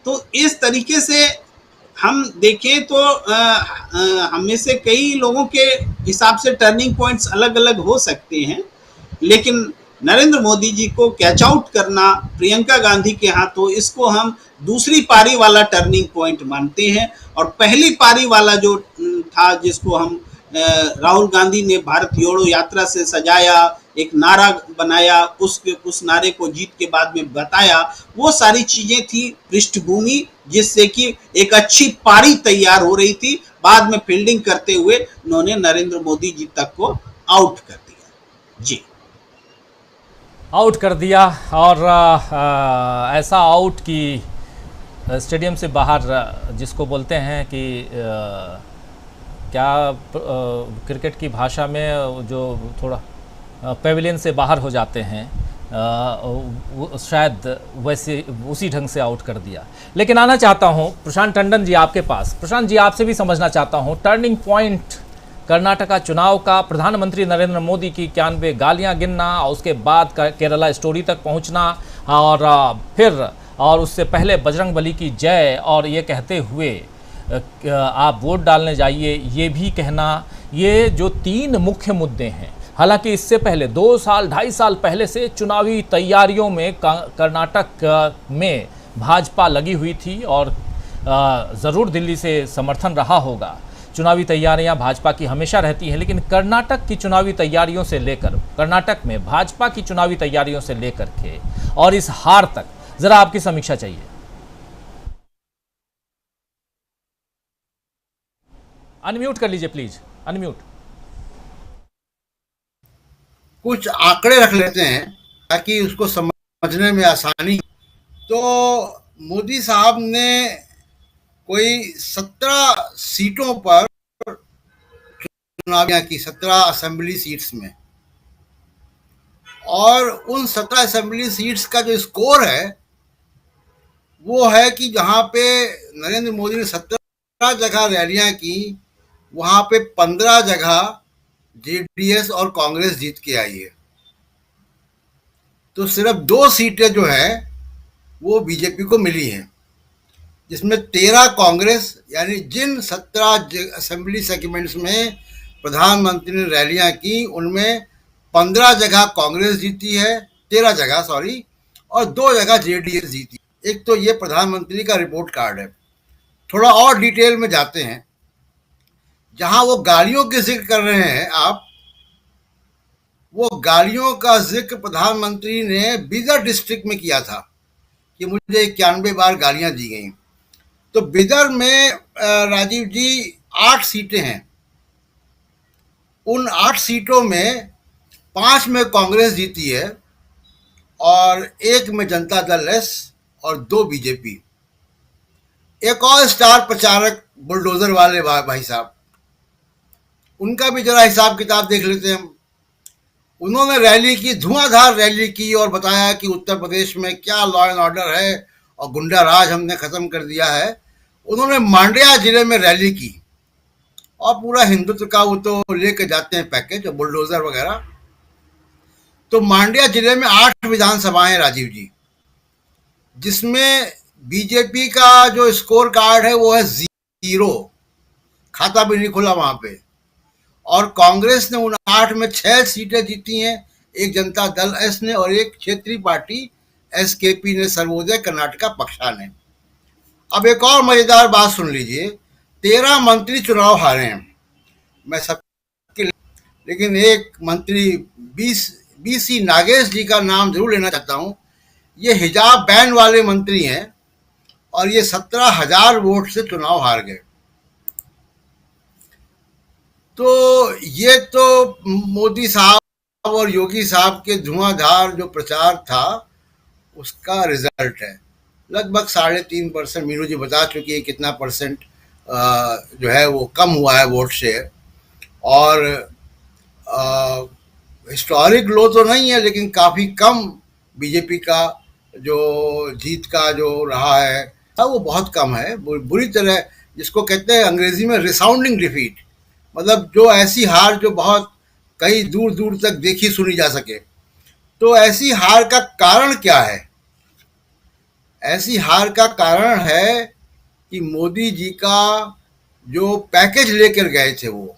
तो इस तरीके से हम देखें तो हम में से कई लोगों के हिसाब से टर्निंग पॉइंट्स अलग अलग हो सकते हैं, लेकिन नरेंद्र मोदी जी को कैच आउट करना प्रियंका गांधी के हाथों, इसको हम दूसरी पारी वाला टर्निंग पॉइंट मानते हैं। और पहली पारी वाला जो था, जिसको हम राहुल गांधी ने भारत जोड़ो यात्रा से सजाया, एक नारा बनाया, उस नारे को जीत के बाद में बताया, वो सारी चीजें थी पृष्ठभूमि, जिससे कि एक अच्छी पारी तैयार हो रही थी। बाद में फील्डिंग करते हुए उन्होंने नरेंद्र मोदी जी तक को आउट कर दिया। जी, आउट कर दिया। और ऐसा आउट कि स्टेडियम से बाहर, जिसको बोलते हैं कि क्या क्रिकेट की भाषा में जो थोड़ा पेविलियन से बाहर हो जाते हैं, शायद वैसे उसी ढंग से आउट कर दिया। लेकिन आना चाहता हूं प्रशांत टंडन जी आपके पास। प्रशांत जी, आपसे भी समझना चाहता हूं, टर्निंग पॉइंट कर्नाटका चुनाव का, प्रधानमंत्री नरेंद्र मोदी की 91 गालियां गिनना, और उसके बाद केरला स्टोरी तक पहुंचना, और फिर और उससे पहले बजरंगबली की जय, और ये कहते हुए आप वोट डालने जाइए, ये भी कहना, ये जो 3 मुख्य मुद्दे हैं। हालांकि इससे पहले 2 साल 2.5 साल पहले से चुनावी तैयारियों में कर्नाटक में भाजपा लगी हुई थी, और ज़रूर दिल्ली से समर्थन रहा होगा। चुनावी तैयारियां भाजपा की हमेशा रहती हैं, लेकिन कर्नाटक की चुनावी तैयारियों से लेकर, कर्नाटक में भाजपा की चुनावी तैयारियों से लेकर के और इस हार तक जरा आपकी समीक्षा चाहिए। अनम्यूट कर लीजिए प्लीज, अनम्यूट। कुछ आंकड़े रख लेते हैं ताकि उसको समझने में आसानी। तो मोदी साहब ने कोई 17 सीटों पर चुनाव की, 17 असेंबली सीट्स में, और उन 17 असेंबली सीट्स का जो स्कोर है वो है कि जहां पे नरेंद्र मोदी ने 17 जगह रैलियां की, वहां पे 15 जगह जेडीएस और कांग्रेस जीत के आई है। तो सिर्फ 2 सीटें जो है वो बीजेपी को मिली हैं, जिसमें 13 कांग्रेस, यानी जिन 17 असेंबली सेगमेंट्स में प्रधानमंत्री ने रैलियां की, उनमें 15 जगह कांग्रेस जीती है, 13 जगह सॉरी, और 2 जगह जेडीएस जीती। एक तो ये प्रधानमंत्री का रिपोर्ट कार्ड है। थोड़ा और डिटेल में जाते हैं, जहां वो गालियों के जिक्र कर रहे हैं आप, वो गालियों का जिक्र प्रधानमंत्री ने बीदर डिस्ट्रिक्ट में किया था कि मुझे 91 बार गालियां दी गई। तो बीदर में राजीव जी 8 सीटें हैं। उन 8 सीटों में 5 में कांग्रेस जीती है और 1 में जनता दल एस और 2 बीजेपी। एक और स्टार प्रचारक बुलडोजर वाले भाई साहब, उनका भी जरा हिसाब किताब देख लेते हैं हम। उन्होंने रैली की, धुआंधार रैली की और बताया कि उत्तर प्रदेश में क्या लॉ एंड ऑर्डर है और गुंडा राज हमने खत्म कर दिया है। उन्होंने मांड्या जिले में रैली की और पूरा हिंदुत्व का वो तो लेके जाते हैं पैकेज, बुलडोजर वगैरह। तो मांड्या जिले में 8 विधानसभाएं राजीव जी, जिसमें बीजेपी का जो स्कोर कार्ड है वो है 0, खाता भी नहीं खुला वहां पे। और कांग्रेस ने उन 8 में 6 सीटें जीती हैं, एक जनता दल एस ने और एक क्षेत्रीय पार्टी एसकेपी ने, सर्वोदय कर्नाटका पक्षा ने। अब एक और मजेदार बात सुन लीजिए, 13 मंत्री चुनाव हारे हैं, मैं सबके, लेकिन एक मंत्री बीसी नागेश जी का नाम जरूर लेना चाहता हूं। ये हिजाब बैन वाले मंत्री हैं और ये 17,000 वोट से चुनाव हार गए। तो ये तो मोदी साहब और योगी साहब के धुआंधार जो प्रचार था उसका रिजल्ट है। लगभग 3.5%, मीनू जी बता चुकी है कितना परसेंट जो है वो कम हुआ है वोट शेयर। और हिस्टोरिक लो तो नहीं है, लेकिन काफ़ी कम बीजेपी का जो जीत का जो रहा है वो बहुत कम है, बुरी तरह, जिसको कहते हैं अंग्रेजी में रिसाउंडिंग डिफीट, मतलब जो ऐसी हार जो बहुत कई दूर दूर तक देखी सुनी जा सके। तो ऐसी हार का कारण क्या है? ऐसी हार का कारण है कि मोदी जी का जो पैकेज लेकर गए थे वो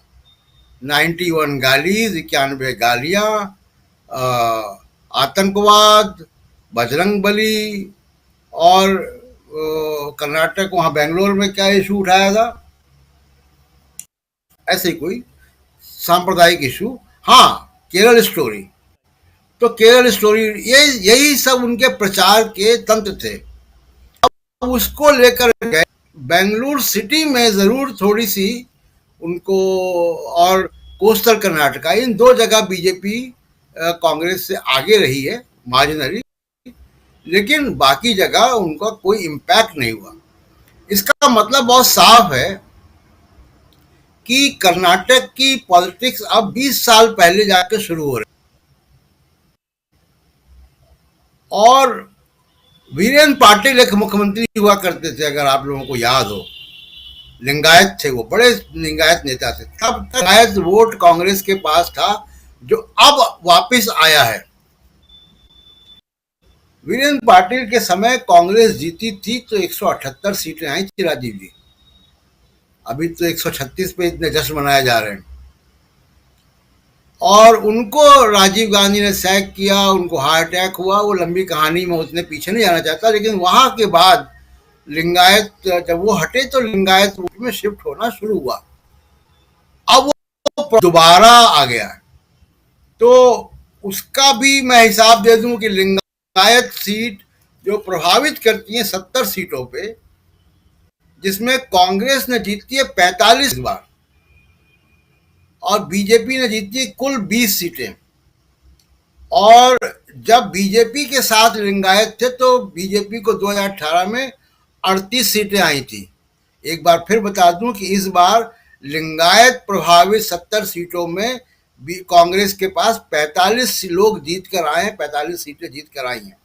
91 गाली, 91 गालियां, आतंकवाद, बजरंग बली और कर्नाटक, वहां बेंगलोर में क्या इशू उठाया था, ऐसे कोई सांप्रदायिक इशू, हाँ केरल स्टोरी। तो केरल स्टोरी, यही सब उनके प्रचार के तंत्र थे। अब उसको लेकर गए बेंगलुरु सिटी में, जरूर थोड़ी सी उनको, और कोस्टल कर्नाटका, इन 2 जगह बीजेपी कांग्रेस से आगे रही है मार्जिनरी, लेकिन बाकी जगह उनका कोई इम्पैक्ट नहीं हुआ। इसका मतलब बहुत साफ है कि कर्नाटक की पॉलिटिक्स अब 20 साल पहले जाकर शुरू हो रही। और वीरेंद्र पाटिल एक मुख्यमंत्री हुआ करते थे, अगर आप लोगों को याद हो, लिंगायत थे, वो बड़े लिंगायत नेता थे। तब तक लिंगायत वोट कांग्रेस के पास था, जो अब वापस आया है। वीरेंद्र पाटिल के समय कांग्रेस जीती थी तो 178 सीटें आई थी राजीव जी, अभी तो 136 पे इतने जश्न मनाए जा रहे हैं। और उनको राजीव गांधी ने सैक किया, उनको हार्ट अटैक हुआ, वो लंबी कहानी में उतने पीछे नहीं जाना चाहता। लेकिन वहां के बाद लिंगायत जब वो हटे तो लिंगायत रूप में शिफ्ट होना शुरू हुआ। अब वो दोबारा आ गया, तो उसका भी मैं हिसाब दे दूं कि लिंगायत सीट जो प्रभावित करती है 70 सीटों पे, जिसमें कांग्रेस ने जीती है 45 बार और बीजेपी ने जीती है कुल 20 सीटें। और जब बीजेपी के साथ लिंगायत थे तो बीजेपी को 2018 में 38 सीटें आई थी। एक बार फिर बता दूं कि इस बार लिंगायत प्रभावित 70 सीटों में कांग्रेस के पास 45 लोग जीत कर आए हैं, 45 सीटें जीत कर आई हैं।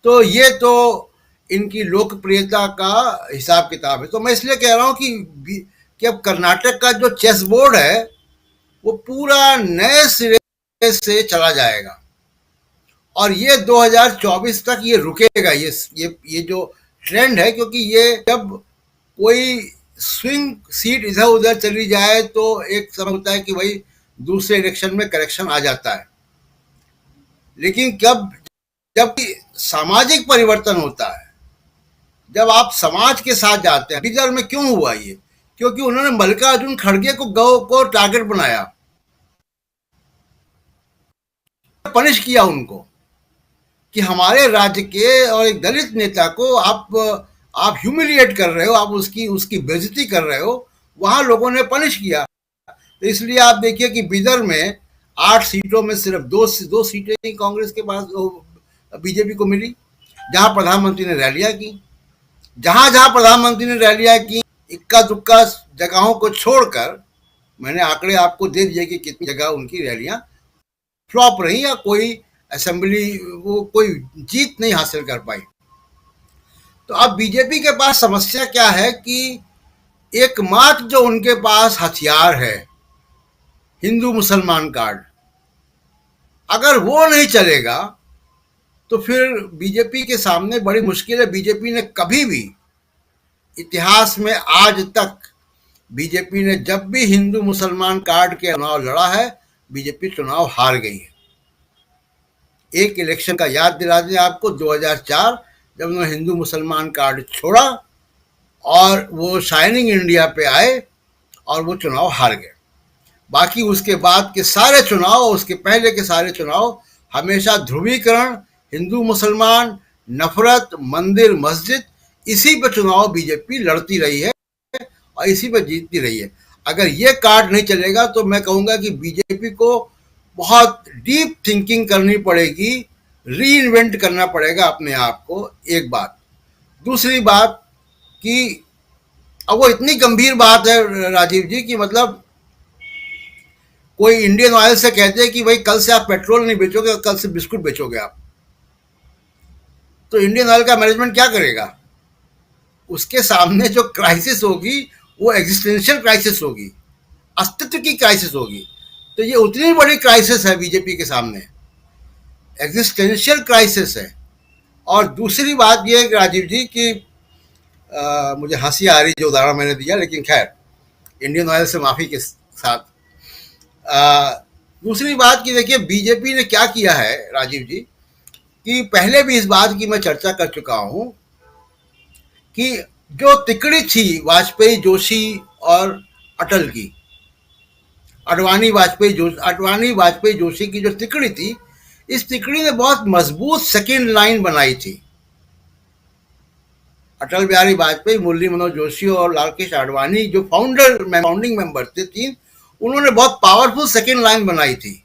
तो ये तो इनकी लोकप्रियता का हिसाब किताब है। तो मैं इसलिए कह रहा हूं कि अब कर्नाटक का जो चेस बोर्ड है वो पूरा नए सिरे से चला जाएगा और ये 2024 तक ये रुकेगा, ये जो ट्रेंड है। क्योंकि ये जब कोई स्विंग सीट इधर उधर चली जाए तो एक समय होता है कि भाई दूसरे इलेक्शन में करेक्शन आ जाता है, लेकिन जब सामाजिक परिवर्तन होता है जब आप समाज के साथ जाते हैं, बिदर में क्यों हुआ ये? क्योंकि उन्होंने मल्लिकार्जुन खड़गे को टारगेट बनाया, पनिश किया उनको कि हमारे राज्य के और एक दलित नेता को आप ह्यूमिलिएट कर रहे हो, आप उसकी बेइज्जती कर रहे हो। वहां लोगों ने पनिश किया। तो इसलिए आप देखिए कि बिदर में 8 सीटों में सिर्फ दो सीटें ही कांग्रेस के पास बीजेपी को मिली, जहां प्रधानमंत्री ने रैलियां की। जहां प्रधानमंत्री ने रैलियां की, इक्का दुक्का जगहों को छोड़कर, मैंने आंकड़े आपको दे दिए कि कितनी जगह उनकी रैलियां फ्लॉप रही या कोई असेंबली वो कोई जीत नहीं हासिल कर पाई। तो अब बीजेपी के पास समस्या क्या है कि एकमात्र जो उनके पास हथियार है, हिंदू मुसलमान कार्ड, अगर वो नहीं चलेगा तो फिर बीजेपी के सामने बड़ी मुश्किल है। बीजेपी ने कभी भी इतिहास में आज तक बीजेपी ने जब भी हिंदू मुसलमान कार्ड के चुनाव लड़ा है, बीजेपी चुनाव हार गई है। एक इलेक्शन का याद दिला दें आपको, 2004 जब उन्होंने हिंदू मुसलमान कार्ड छोड़ा और वो शाइनिंग इंडिया पे आए और वो चुनाव हार गए। बाकी उसके बाद के सारे चुनाव, उसके पहले के सारे चुनाव हमेशा ध्रुवीकरण, हिंदू मुसलमान, नफरत, मंदिर मस्जिद, इसी पे चुनाव बीजेपी लड़ती रही है और इसी पे जीतती रही है। अगर ये कार्ड नहीं चलेगा तो मैं कहूँगा कि बीजेपी को बहुत डीप थिंकिंग करनी पड़ेगी, री इन्वेंट करना पड़ेगा अपने आप को, एक बात। दूसरी बात कि अब वो इतनी गंभीर बात है राजीव जी कि मतलब कोई इंडियन ऑयल से कहते हैं कि भाई कल से आप पेट्रोल नहीं बेचोगे, कल से बिस्कुट बेचोगे आप, तो इंडियन ऑयल का मैनेजमेंट क्या करेगा? उसके सामने जो क्राइसिस होगी वो एग्जिस्टेंशियल क्राइसिस होगी, अस्तित्व की क्राइसिस होगी। तो ये उतनी बड़ी क्राइसिस है बीजेपी के सामने, एग्जिस्टेंशियल क्राइसिस है। और दूसरी बात ये है राजीव जी कि मुझे हंसी आ रही जो उदाहरण मैंने दिया, लेकिन खैर इंडियन ऑयल से माफ़ी के साथ। दूसरी बात की देखिए बीजेपी ने क्या किया है राजीव जी कि पहले भी इस बात की मैं चर्चा कर चुका हूं कि जो तिकड़ी थी वाजपेयी, जोशी और अटल की, अडवाणी वाजपेयी जोशी की जो तिकड़ी थी, इस तिकड़ी ने बहुत मजबूत सेकेंड लाइन बनाई थी। अटल बिहारी वाजपेयी, मुरली मनोहर जोशी और लाल कृष्ण आडवाणी जो फाउंडिंग मेंबर थे तीन, उन्होंने बहुत पावरफुल सेकेंड लाइन बनाई थी।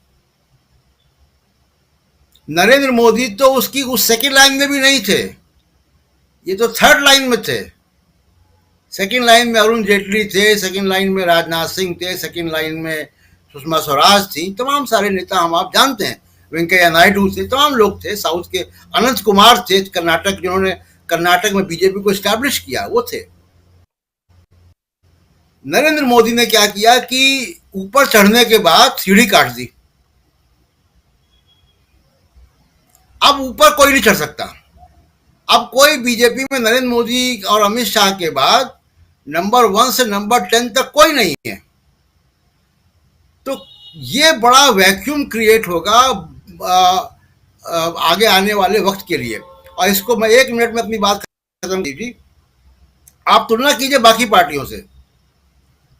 नरेंद्र मोदी तो उसकी उस सेकेंड लाइन में भी नहीं थे, ये तो थर्ड लाइन में थे। सेकेंड लाइन में अरुण जेटली थे, सेकेंड लाइन में राजनाथ सिंह थे, सेकेंड लाइन में सुषमा स्वराज थी, तमाम सारे नेता हम आप जानते हैं, वेंकैया नायडू थे, तमाम लोग थे। साउथ के अनंत कुमार थे, कर्नाटक, जिन्होंने कर्नाटक में बीजेपी को एस्टैब्लिश किया, वो थे। नरेंद्र मोदी ने क्या किया कि ऊपर चढ़ने के बाद सीढ़ी काट दी। अब ऊपर कोई नहीं चढ़ सकता। अब कोई बीजेपी में नरेंद्र मोदी और अमित शाह के बाद नंबर 1 से नंबर 10 तक कोई नहीं है। तो ये बड़ा वैक्यूम क्रिएट होगा आगे आने वाले वक्त के लिए। और इसको मैं 1 मिनट में अपनी बात खत्म कीजिए। आप तुलना कीजिए बाकी पार्टियों से।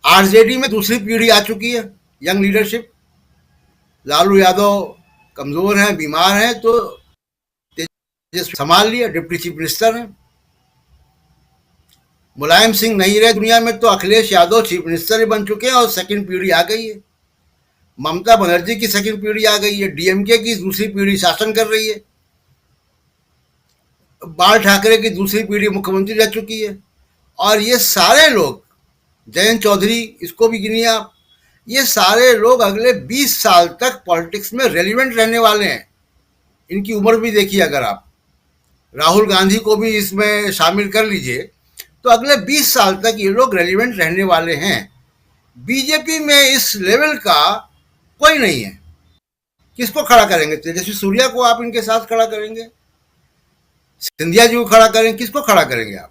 आरजेडी में दूसरी पीढ़ी आ चुकी है, यंग लीडरशिप। लालू यादव कमजोर हैं, बीमार हैं, तो संभाल लिया, डिप्टी चीफ मिनिस्टर हैं। मुलायम सिंह नहीं रहे दुनिया में, तो अखिलेश यादव चीफ मिनिस्टर ही बन चुके हैं और सेकंड पीढ़ी आ गई है। ममता बनर्जी की सेकंड पीढ़ी आ गई है, डीएमके की दूसरी पीढ़ी शासन कर रही है, बाल ठाकरे की दूसरी पीढ़ी मुख्यमंत्री रह चुकी है। और ये सारे लोग, जयंत चौधरी, इसको भी गिनिए आप, ये सारे लोग अगले 20 साल तक पॉलिटिक्स में रेलिवेंट रहने वाले हैं। इनकी उम्र भी देखिए, अगर आप राहुल गांधी को भी इसमें शामिल कर लीजिए, तो अगले 20 साल तक ये लोग रेलिवेंट रहने वाले हैं। बीजेपी में इस लेवल का कोई नहीं है। किसको खड़ा करेंगे? तेजस्वी सूर्या को आप इनके साथ खड़ा करेंगे? सिंधिया जी को खड़ा करेंगे? किसको खड़ा करेंगे आप?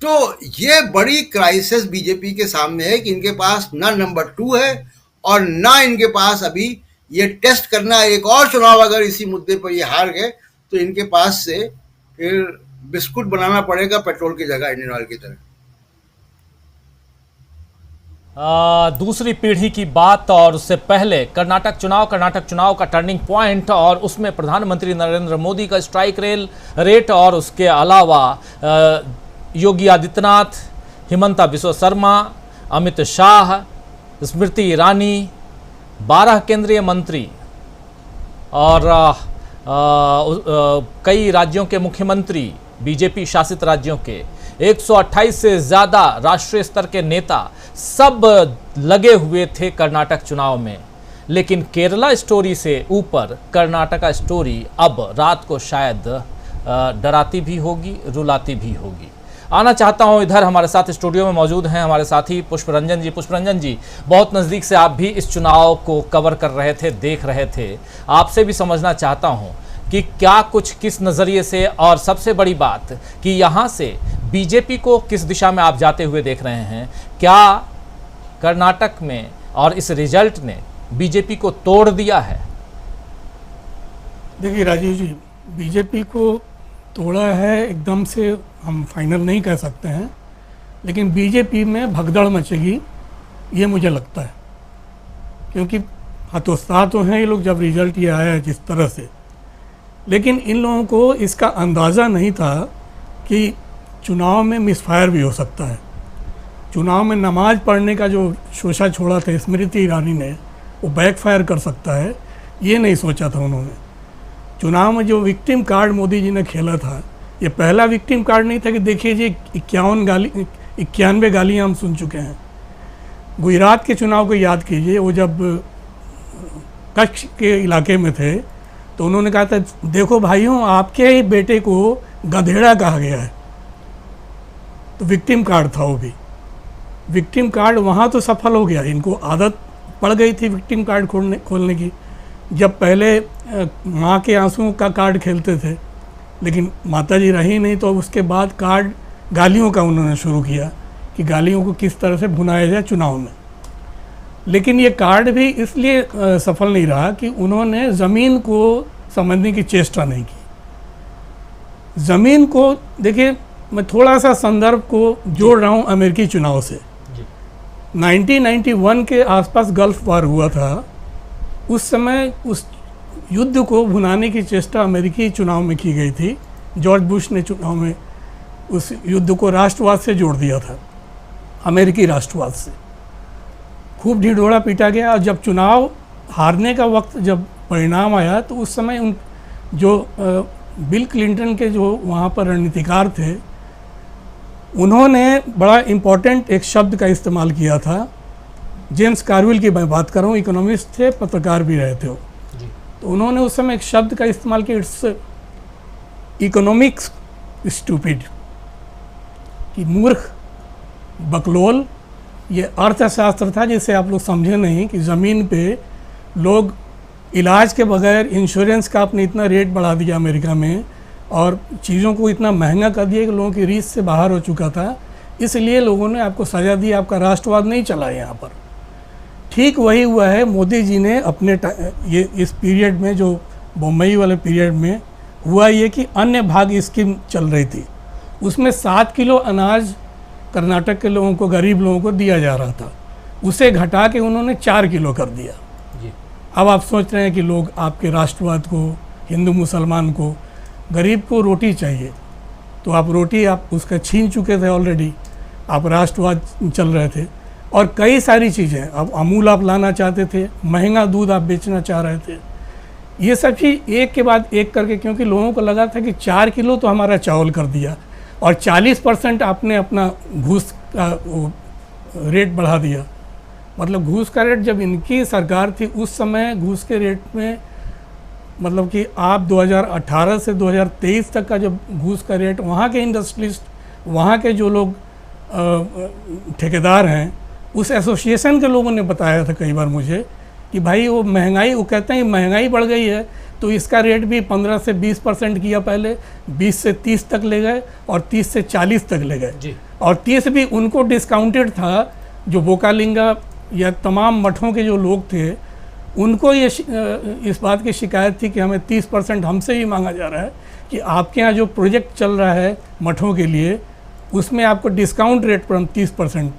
तो ये बड़ी क्राइसिस बीजेपी के सामने है कि इनके पास ना नंबर 2 है और ना इनके पास अभी ये टेस्ट करना। एक और चुनाव अगर इसी मुद्दे पर ये हार गए तो इनके पास से फिर बिस्कुट बनाना पड़ेगा पेट्रोल की जगह इंडियन ऑयल की तरह। दूसरी पीढ़ी की बात और उससे पहले कर्नाटक चुनाव का टर्निंग पॉइंट और उसमें प्रधानमंत्री नरेंद्र मोदी का स्ट्राइक रेट और उसके अलावा योगी आदित्यनाथ, हिमंता बिस्वा शर्मा, अमित शाह, स्मृति ईरानी, 12 केंद्रीय मंत्री और कई राज्यों के मुख्यमंत्री, बीजेपी शासित राज्यों के 128 से ज़्यादा राष्ट्रीय स्तर के नेता सब लगे हुए थे कर्नाटक चुनाव में। लेकिन केरला स्टोरी से ऊपर कर्नाटका स्टोरी अब रात को शायद डराती भी होगी, रुलाती भी होगी। आना चाहता हूं, इधर हमारे साथ स्टूडियो में मौजूद हैं हमारे साथी पुष्परंजन जी। पुष्परंजन जी, बहुत नज़दीक से आप भी इस चुनाव को कवर कर रहे थे, देख रहे थे। आपसे भी समझना चाहता हूं कि क्या कुछ किस नज़रिए से, और सबसे बड़ी बात कि यहाँ से बीजेपी को किस दिशा में आप जाते हुए देख रहे हैं। क्या कर्नाटक में और इस रिजल्ट ने बीजेपी को तोड़ दिया है? देखिए राजीव जी, बीजेपी को तोड़ा है एकदम से हम फाइनल नहीं कह सकते हैं, लेकिन बीजेपी में भगदड़ मचेगी ये मुझे लगता है, क्योंकि हतोत्साह तो हैं ये लोग जब रिजल्ट ये आया है जिस तरह से। लेकिन इन लोगों को इसका अंदाज़ा नहीं था कि चुनाव में मिसफायर भी हो सकता है। चुनाव में नमाज पढ़ने का जो शोषा छोड़ा था स्मृति ईरानी ने, वो बैकफायर कर सकता है, ये नहीं सोचा था उन्होंने। चुनाव में जो विक्टिम कार्ड मोदी जी ने खेला था, ये पहला विक्टिम कार्ड नहीं था कि देखिए जी 91 गालियाँ हम सुन चुके हैं। गुजरात के चुनाव को याद कीजिए, वो जब कच्छ के इलाके में थे तो उन्होंने कहा था देखो भाइयों, आपके ही बेटे को गधेड़ा कहा गया है। तो विक्टिम कार्ड था वो भी। विक्टिम कार्ड वहाँ तो सफल हो गया, इनको आदत पड़ गई थी विक्टिम कार्ड खोलने की। जब पहले माँ के आंसुओं का कार्ड खेलते थे, लेकिन माता जी रही नहीं, तो उसके बाद कार्ड गालियों का उन्होंने शुरू किया कि गालियों को किस तरह से भुनाया जाए चुनाव में। लेकिन ये कार्ड भी इसलिए सफल नहीं रहा कि उन्होंने ज़मीन को समझने की चेष्टा नहीं की। ज़मीन को देखिए, मैं थोड़ा सा संदर्भ को जोड़ रहा हूँ अमेरिकी चुनाव से। 1991 के आसपास गल्फ वार हुआ था। उस समय उस युद्ध को भुनाने की चेष्टा अमेरिकी चुनाव में की गई थी। जॉर्ज बुश ने चुनाव में उस युद्ध को राष्ट्रवाद से जोड़ दिया था, अमेरिकी राष्ट्रवाद से। खूब ढिढोरा पीटा गया, और जब चुनाव हारने का वक्त जब परिणाम आया तो उस समय उन जो बिल क्लिंटन के जो वहाँ पर रणनीतिकार थे, उन्होंने बड़ा इम्पोर्टेंट एक शब्द का इस्तेमाल किया था। जेम्स कार्विल की मैं बात कर रहा हूँ, इकोनॉमिस्ट थे, पत्रकार भी रहे थे वो। तो उन्होंने उस समय एक शब्द का इस्तेमाल किया, इट्स इकोनॉमिक्स स्टूपिड, कि मूर्ख, बकलोल। ये अर्थशास्त्र था जिसे आप लोग समझे नहीं कि ज़मीन पे लोग इलाज के बगैर इंश्योरेंस का आपने इतना रेट बढ़ा दिया अमेरिका में, और चीज़ों को इतना महंगा कर दिया कि लोगों की रीच से बाहर हो चुका था। इसलिए लोगों ने आपको सज़ा दी, आपका राष्ट्रवाद नहीं चला यहाँ पर। ठीक वही हुआ है। मोदी जी ने अपने ये इस पीरियड में, जो बम्बई वाले पीरियड में हुआ, ये कि अन्य भाग स्कीम चल रही थी, उसमें 7 किलो अनाज कर्नाटक के लोगों को, गरीब लोगों को दिया जा रहा था। उसे घटा के उन्होंने 4 किलो कर दिया। अब आप सोच रहे हैं कि लोग आपके राष्ट्रवाद को, हिंदू मुसलमान को, गरीब को रोटी चाहिए, तो आप रोटी आप उसका छीन चुके थे ऑलरेडी। आप राष्ट्रवाद चल रहे थे, और कई सारी चीज़ें, अब अमूल आप लाना चाहते थे, महंगा दूध आप बेचना चाह रहे थे। ये सब चीज़ एक के बाद एक करके, क्योंकि लोगों को लगा था कि 4 किलो तो हमारा चावल कर दिया, और 40% आपने अपना घूस का रेट बढ़ा दिया। मतलब घूस का रेट, जब इनकी सरकार थी उस समय घूस के रेट में, मतलब कि आप 2018 से 2023 तक का जब घूस का रेट, वहाँ के इंडस्ट्रियलिस्ट, वहाँ के जो लोग ठेकेदार हैं, उस एसोसिएशन के लोगों ने बताया था कई बार मुझे कि भाई वो महंगाई, वो कहते हैं महंगाई बढ़ गई है, तो इसका रेट भी 15 से 20% किया पहले, 20 से 30 तक ले गए, और 30 से 40 तक ले गए। और 30 भी उनको डिस्काउंटेड था, जो बोकालिंगा या तमाम मठों के जो लोग थे, उनको ये इस बात की शिकायत थी कि हमें 30% हमसे ही मांगा जा रहा है कि आपके यहाँ जो प्रोजेक्ट चल रहा है मठों के लिए, उसमें आपको डिस्काउंट रेट पर हम 30%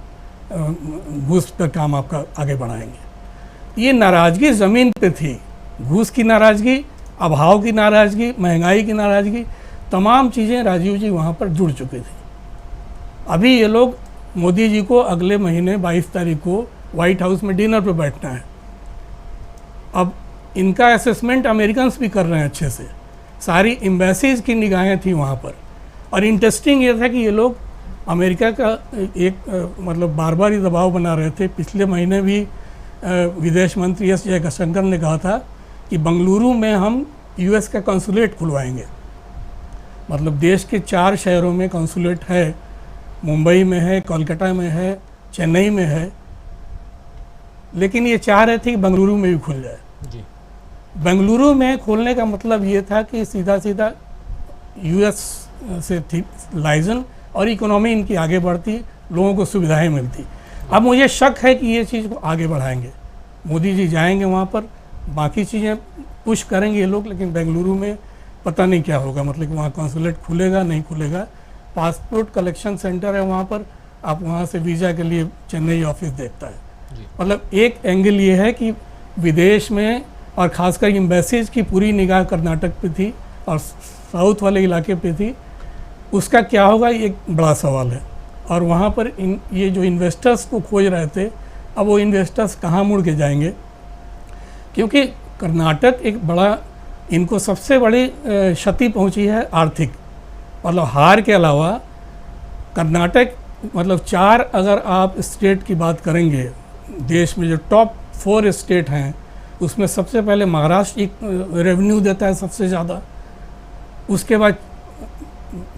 घूस का काम आपका आगे बढ़ाएंगे। ये नाराज़गी ज़मीन पे थी, घूस की नाराज़गी, अभाव की नाराज़गी, महंगाई की नाराज़गी, तमाम चीज़ें राजीव जी वहाँ पर जुड़ चुके थे। अभी ये लोग मोदी जी को अगले महीने 22 तारीख को वाइट हाउस में डिनर पे बैठना है। अब इनका असेसमेंट अमेरिकन्स भी कर रहे हैं अच्छे से, सारी एम्बेसीज की निगाहें थी वहाँ पर। और इंटरेस्टिंग ये था कि ये लोग अमेरिका का एक मतलब बार बार ही दबाव बना रहे थे। पिछले महीने भी विदेश मंत्री एस जयशंकर ने कहा था कि बंगलुरु में हम यूएस का कंसुलेट खुलवाएंगे। मतलब देश के 4 शहरों में कंसुलेट है, मुंबई में है, कोलकाता में है, चेन्नई में है, लेकिन ये चाह रहे थे कि बेंगलुरु में भी खुल जाए जी। बेंगलुरु में खोलने का मतलब ये था कि सीधा सीधा यूएस से थी लाइजन और इकोनॉमी इनकी आगे बढ़ती, लोगों को सुविधाएं मिलती। अब मुझे शक है कि ये चीज़ को आगे बढ़ाएंगे, मोदी जी जाएंगे वहाँ पर, बाकी चीज़ें पुश करेंगे ये लोग, लेकिन बेंगलुरु में पता नहीं क्या होगा। मतलब कि वहाँ कॉन्सुलेट खुलेगा नहीं खुलेगा, पासपोर्ट कलेक्शन सेंटर है वहाँ पर, आप वहाँ से वीज़ा के लिए चेन्नई ऑफिस देखता है। मतलब एक एंगल ये है कि विदेश में और ख़ासकर एम्बेसीज की पूरी निगाह कर्नाटक पे थी और साउथ वाले इलाके पे थी। उसका क्या होगा ये एक बड़ा सवाल है। और वहाँ पर ये जो इन्वेस्टर्स को खोज रहे थे, अब वो इन्वेस्टर्स कहाँ मुड़ के जाएंगे, क्योंकि कर्नाटक एक बड़ा, इनको सबसे बड़ी क्षति पहुँची है आर्थिक। मतलब हार के अलावा कर्नाटक, मतलब 4 अगर आप स्टेट की बात करेंगे देश में, जो टॉप 4 स्टेट हैं, उसमें सबसे पहले महाराष्ट्र एक रेवेन्यू देता है सबसे ज़्यादा, उसके बाद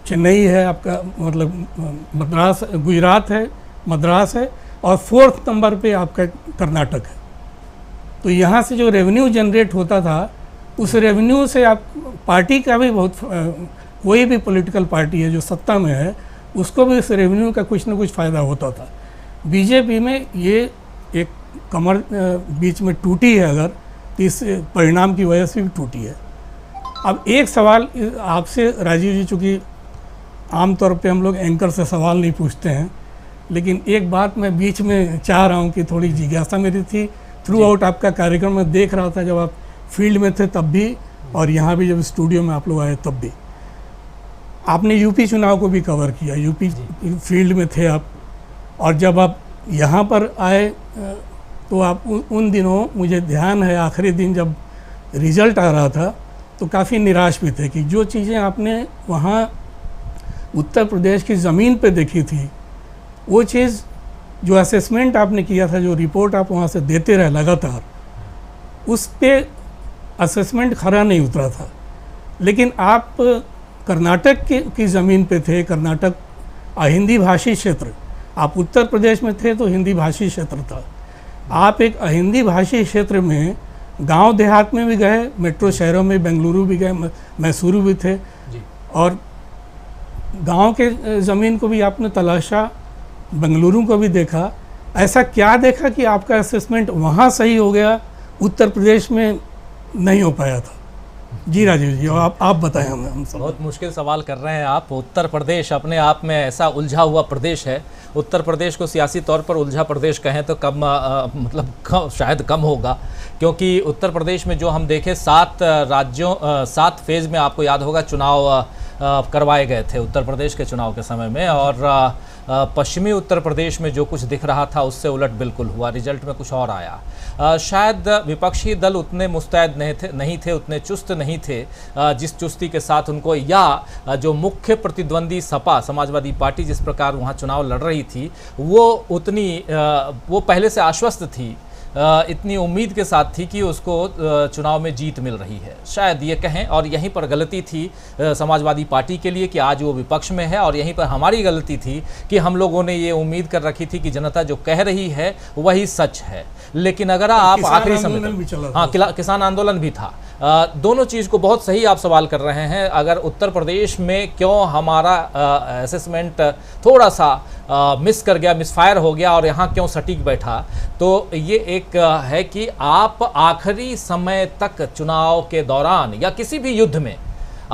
चेन्नई है आपका, मतलब मद्रास, गुजरात है, मद्रास है, और 4th नंबर पे आपका कर्नाटक है। तो यहाँ से जो रेवेन्यू जनरेट होता था, उस रेवेन्यू से आप पार्टी का भी बहुत, कोई भी पॉलिटिकल पार्टी है जो सत्ता में है, उसको भी इस रेवेन्यू का कुछ ना कुछ फ़ायदा होता था। बीजेपी में ये एक कमर बीच में टूटी है, अगर तो इस परिणाम की वजह से भी टूटी है। अब एक सवाल आपसे राजीव जी, चूँकि आमतौर पे हम लोग एंकर से सवाल नहीं पूछते हैं, लेकिन एक बात मैं बीच में चाह रहा हूँ कि थोड़ी जिज्ञासा मेरी थी, थ्रू आउट आपका कार्यक्रम में देख रहा था, जब आप फील्ड में थे तब भी, और यहाँ भी जब स्टूडियो में आप लोग आए तब भी। आपने यूपी चुनाव को भी कवर किया, यूपी फील्ड में थे आप, और जब आप यहाँ पर आए तो आप उन दिनों, मुझे ध्यान है आखिरी दिन जब रिज़ल्ट आ रहा था, तो काफ़ी निराश भी थे कि जो चीज़ें आपने वहाँ उत्तर प्रदेश की ज़मीन पे देखी थी, वो चीज़ जो असेसमेंट आपने किया था, जो रिपोर्ट आप वहाँ से देते रहे लगातार, उस पे असेसमेंट खरा नहीं उतरा था। लेकिन आप कर्नाटक की ज़मीन पे थे, कर्नाटक अहिंदी भाषी क्षेत्र, आप उत्तर प्रदेश में थे तो हिंदी भाषी क्षेत्र था। आप एक अहिंदी भाषी क्षेत्र में गांव देहात में भी गए, मेट्रो शहरों में बेंगलुरु भी गए, मैसूरू भी थे, और गांव के ज़मीन को भी आपने तलाशा, बेंगलुरु को भी देखा। ऐसा क्या देखा कि आपका असेसमेंट वहाँ सही हो गया, उत्तर प्रदेश में नहीं हो पाया था? जी राजीव जी, आप बताएं हमें। हम सब बहुत मुश्किल सवाल कर रहे हैं आप। उत्तर प्रदेश अपने आप में ऐसा उलझा हुआ प्रदेश है। उत्तर प्रदेश को सियासी तौर पर उलझा प्रदेश कहें तो कम शायद कम होगा, क्योंकि उत्तर प्रदेश में जो हम देखें 7 राज्यों 7 फेज़ में, आपको याद होगा, चुनाव करवाए गए थे उत्तर प्रदेश के चुनाव के समय में, और पश्चिमी उत्तर प्रदेश में जो कुछ दिख रहा था उससे उलट बिल्कुल हुआ, रिजल्ट में कुछ और आया। शायद विपक्षी दल उतने मुस्तैद नहीं थे, उतने चुस्त नहीं थे जिस चुस्ती के साथ उनको, या जो मुख्य प्रतिद्वंदी सपा समाजवादी पार्टी जिस प्रकार वहाँ चुनाव लड़ रही थी, वो पहले से आश्वस्त थी, इतनी उम्मीद के साथ थी कि उसको चुनाव में जीत मिल रही है, शायद ये कहें। और यहीं पर गलती थी समाजवादी पार्टी के लिए कि आज वो विपक्ष में है, और यहीं पर हमारी गलती थी कि हम लोगों ने ये उम्मीद कर रखी थी कि जनता जो कह रही है वही सच है। लेकिन अगर आप आखिरी समय, हाँ, किसान आंदोलन भी था, दोनों चीज़ को बहुत सही आप सवाल कर रहे हैं। अगर उत्तर प्रदेश में क्यों हमारा असेसमेंट थोड़ा सा मिस कर गया, मिसफायर हो गया और यहाँ क्यों सटीक बैठा, तो ये एक है कि आप आखिरी समय तक चुनाव के दौरान या किसी भी युद्ध में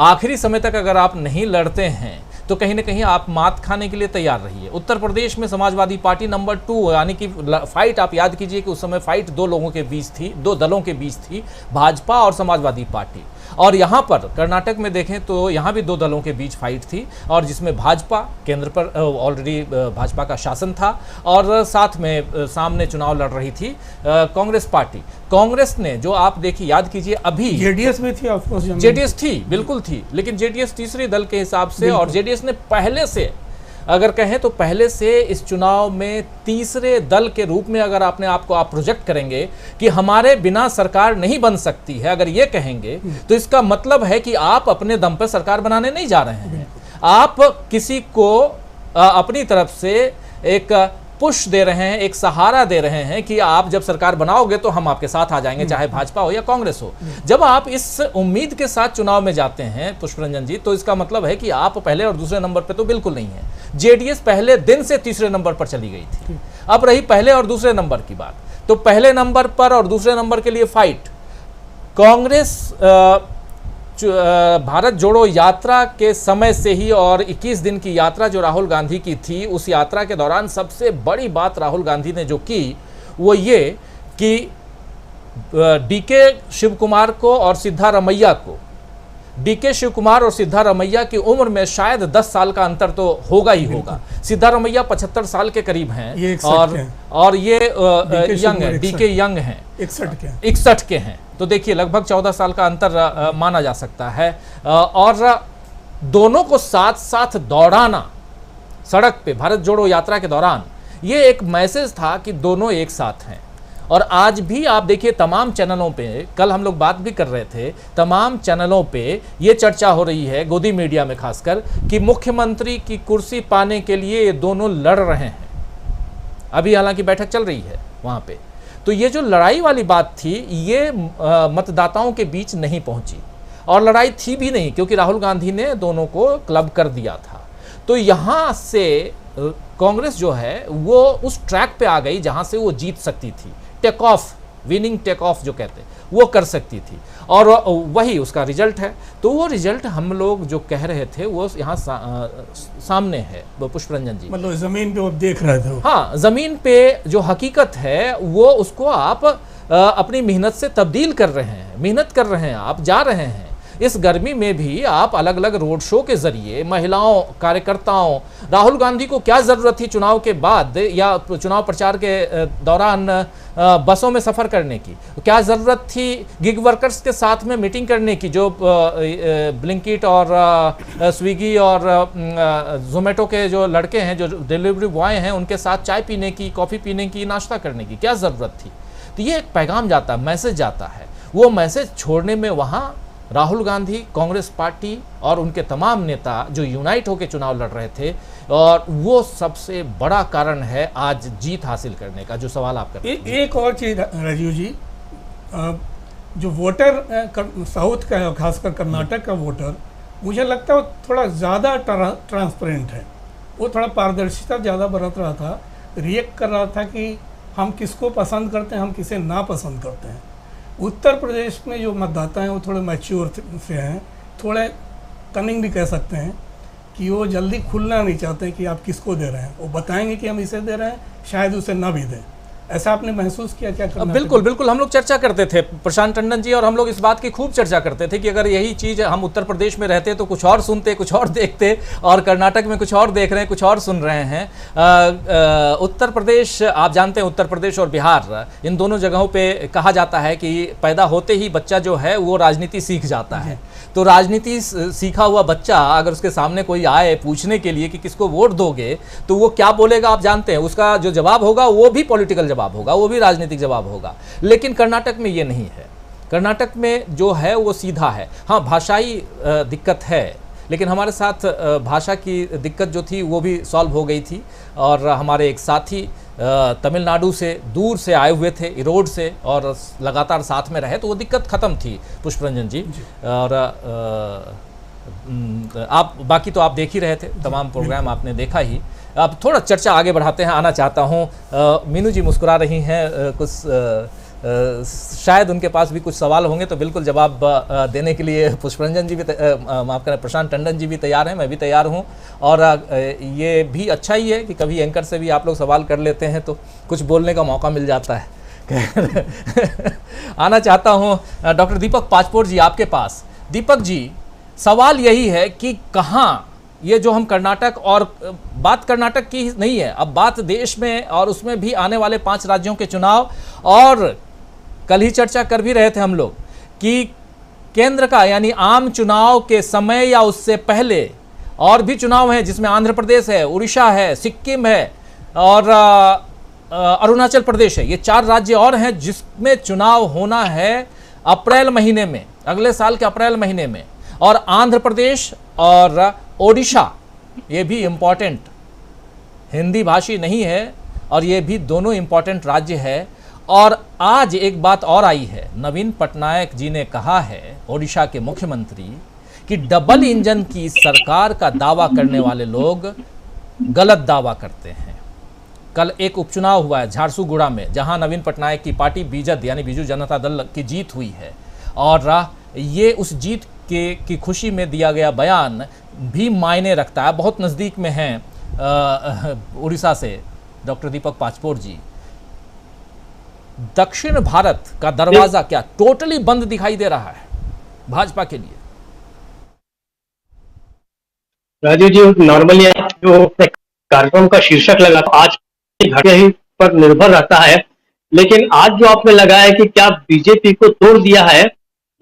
आखिरी समय तक अगर आप नहीं लड़ते हैं तो कहीं ना कहीं आप मात खाने के लिए तैयार रहिए। उत्तर प्रदेश में समाजवादी पार्टी नंबर 2, यानी कि फाइट आप याद कीजिए कि उस समय फाइट दो लोगों के बीच थी, दो दलों के बीच थी, भाजपा और समाजवादी पार्टी। और यहाँ पर कर्नाटक में देखें तो यहाँ भी दो दलों के बीच फाइट थी, और जिसमें भाजपा केंद्र पर ऑलरेडी भाजपा का शासन था और साथ में सामने चुनाव लड़ रही थी कांग्रेस पार्टी। कांग्रेस ने जो आप देखिए, याद कीजिए, अभी जेडीएस में थी, ऑफ कोर्स जेडीएस थी, बिल्कुल थी, लेकिन जेडीएस तीसरे दल के हिसाब से, और जेडीएस ने पहले से, अगर कहें तो पहले से इस चुनाव में तीसरे दल के रूप में अगर अपने आप को आप प्रोजेक्ट करेंगे कि हमारे बिना सरकार नहीं बन सकती है, अगर ये कहेंगे तो इसका मतलब है कि आप अपने दम पर सरकार बनाने नहीं जा रहे हैं। आप किसी को अपनी तरफ से एक पुश दे रहे हैं, एक सहारा दे रहे हैं कि आप जब सरकार बनाओगे तो हम आपके साथ आ जाएंगे, चाहे भाजपा हो या कांग्रेस हो। जब आप इस उम्मीद के साथ चुनाव में जाते हैं पुष्परंजन जी, तो इसका मतलब है कि आप पहले और दूसरे नंबर पे तो बिल्कुल नहीं है। जेडीएस पहले दिन से तीसरे नंबर पर चली गई थी। अब रही पहले और दूसरे नंबर की बात, तो पहले नंबर पर और दूसरे नंबर के लिए फाइट कांग्रेस भारत जोड़ो यात्रा के समय से ही, और 21 दिन की यात्रा जो राहुल गांधी की थी, उस यात्रा के दौरान सबसे बड़ी बात राहुल गांधी ने जो की वो ये कि डीके शिव कुमार को और सिद्धारमैया को, डीके शिव कुमार और सिद्धारमैया की उम्र में शायद 10 साल का अंतर तो होगा ही होगा। सिद्धारमैया 75 साल के करीब हैं और ये यंग है, डीके यंग हैं, 61 के हैं, तो देखिए लगभग 14 साल का अंतर माना जा सकता है। और दोनों को साथ साथ दौड़ाना सड़क पे भारत जोड़ो यात्रा के दौरान, ये एक मैसेज था कि दोनों एक साथ हैं। और आज भी आप देखिए तमाम चैनलों पे, कल हम लोग बात भी कर रहे थे, तमाम चैनलों पे ये चर्चा हो रही है, गोदी मीडिया में खासकर, कि मुख्यमंत्री की कुर्सी पाने के लिए ये दोनों लड़ रहे हैं। अभी हालांकि बैठक चल रही है वहाँ पे, तो ये जो लड़ाई वाली बात थी ये मतदाताओं के बीच नहीं पहुंची, और लड़ाई थी भी नहीं क्योंकि राहुल गांधी ने दोनों को क्लब कर दिया था। तो यहाँ से कांग्रेस जो है वो उस ट्रैक पे आ गई जहाँ से वो जीत सकती थी, take off, winning take off जो कहते हैं, वो कर सकती थी, और वही उसका रिजल्ट है। तो वो रिजल्ट हम लोग जो कह रहे थे वो यहाँ सामने है पुष्परंजन जी, मतलब जमीन पे आप देख रहे थे। हाँ, जमीन पे जो हकीकत है वो उसको आप अपनी मेहनत से तब्दील कर रहे हैं, मेहनत कर रहे हैं, आप जा रहे हैं। इस गर्मी में भी आप अलग अलग रोड शो के जरिए महिलाओं, कार्यकर्ताओं, राहुल गांधी को क्या ज़रूरत थी चुनाव के बाद या चुनाव प्रचार के दौरान बसों में सफ़र करने की, क्या ज़रूरत थी गिग वर्कर्स के साथ में मीटिंग करने की, जो ब्लिंकिट और स्विगी और जोमेटो के जो लड़के हैं, जो डिलीवरी बॉय हैं, उनके साथ चाय पीने की, कॉफ़ी पीने की, नाश्ता करने की क्या ज़रूरत थी। तो ये एक पैगाम जाता है, मैसेज जाता है। वो मैसेज छोड़ने में वहाँ राहुल गांधी, कांग्रेस पार्टी और उनके तमाम नेता जो यूनाइट होकर चुनाव लड़ रहे थे, और वो सबसे बड़ा कारण है आज जीत हासिल करने का, जो सवाल आप करते हैं। एक और चीज़ राजीव जी, जो वोटर साउथ का है, खासकर कर्नाटक का वोटर, मुझे लगता है वो थोड़ा ज़्यादा ट्रांसपेरेंट है, वो थोड़ा पारदर्शिता ज़्यादा बरत रहा था, रिएक्ट कर रहा था कि हम किसको पसंद करते हैं, हम किसे नापसंद करते हैं। उत्तर प्रदेश में जो मतदाता हैं वो थोड़े मैच्योर से हैं, थोड़े कनिंग भी कह सकते हैं, कि वो जल्दी खुलना नहीं चाहते कि आप किसको दे रहे हैं। वो बताएंगे कि हम इसे दे रहे हैं, शायद उसे ना भी दें। ऐसा आपने महसूस किया क्या? बिल्कुल बिल्कुल, हम लोग चर्चा करते थे, प्रशांत टंडन जी और हम लोग इस बात की खूब चर्चा करते थे कि अगर यही चीज़ हम उत्तर प्रदेश में रहते तो कुछ और सुनते, कुछ और देखते, और कर्नाटक में कुछ और देख रहे हैं, कुछ और सुन रहे हैं। उत्तर प्रदेश, आप जानते हैं उत्तर प्रदेश और बिहार, इन दोनों जगहों पे कहा जाता है कि पैदा होते ही बच्चा जो है वो राजनीति सीख जाता है। तो राजनीति सीखा हुआ बच्चा अगर उसके सामने कोई आए पूछने के लिए कि किसको वोट दोगे, तो वो क्या बोलेगा आप जानते हैं, उसका जो जवाब होगा वो भी पॉलिटिकल जवाब होगा, वो भी राजनीतिक जवाब होगा। लेकिन कर्नाटक में ये नहीं है, कर्नाटक में जो है वो सीधा है। हाँ, भाषाई दिक्कत है, लेकिन हमारे साथ भाषा की दिक्कत जो थी वो भी सॉल्व हो गई थी, और हमारे एक साथी तमिलनाडु से दूर से आए हुए थे, इरोड से, और लगातार साथ में रहे, तो वो दिक्कत ख़त्म थी पुष्परंजन जी। और आप बाकी तो आप देख ही रहे थे, तमाम प्रोग्राम आपने देखा ही। अब थोड़ा चर्चा आगे बढ़ाते हैं, आना चाहता हूँ। मीनू जी मुस्कुरा रही हैं, कुछ शायद उनके पास भी कुछ सवाल होंगे, तो बिल्कुल जवाब देने के लिए पुष्परंजन जी भी माफ़ करें, प्रशांत टंडन जी भी तैयार हैं, मैं भी तैयार हूं। और ये भी अच्छा ही है कि कभी एंकर से भी आप लोग सवाल कर लेते हैं तो कुछ बोलने का मौका मिल जाता है। आना चाहता हूं डॉक्टर दीपक पाचपोर जी आपके पास। दीपक जी, सवाल यही है कि कहाँ ये जो हम कर्नाटक, और बात कर्नाटक की नहीं है, अब बात देश में, और उसमें भी आने वाले 5 राज्यों के चुनाव, और कल ही चर्चा कर भी रहे थे हम लोग कि केंद्र का यानी आम चुनाव के समय या उससे पहले और भी चुनाव हैं, जिसमें आंध्र प्रदेश है, उड़ीसा है, सिक्किम है और अरुणाचल प्रदेश है। ये 4 राज्य और हैं जिसमें चुनाव होना है अप्रैल महीने में, अगले साल के अप्रैल महीने में। और आंध्र प्रदेश और ओडिशा, ये भी इम्पॉर्टेंट, हिंदी भाषी नहीं है, और ये भी दोनों इम्पॉर्टेंट राज्य है। और आज एक बात और आई है, नवीन पटनायक जी ने कहा है, ओडिशा के मुख्यमंत्री, कि डबल इंजन की सरकार का दावा करने वाले लोग गलत दावा करते हैं। कल एक उपचुनाव हुआ है झारसुगुड़ा में, जहां नवीन पटनायक की पार्टी बीजेपी यानी बीजू जनता दल की जीत हुई है, और ये उस जीत की खुशी में दिया गया बयान भी मायने रखता है। बहुत नज़दीक में हैं उड़ीसा से डॉक्टर दीपक पाचपोर जी। दक्षिण भारत का दरवाजा क्या टोटली बंद दिखाई दे रहा है भाजपा के लिए? राजीव जी, नॉर्मली जो कार्यक्रम का शीर्षक लगा तो आज घटना ही पर निर्भर रहता है, लेकिन आज जो आपने लगाया कि क्या बीजेपी को तोड़ दिया है,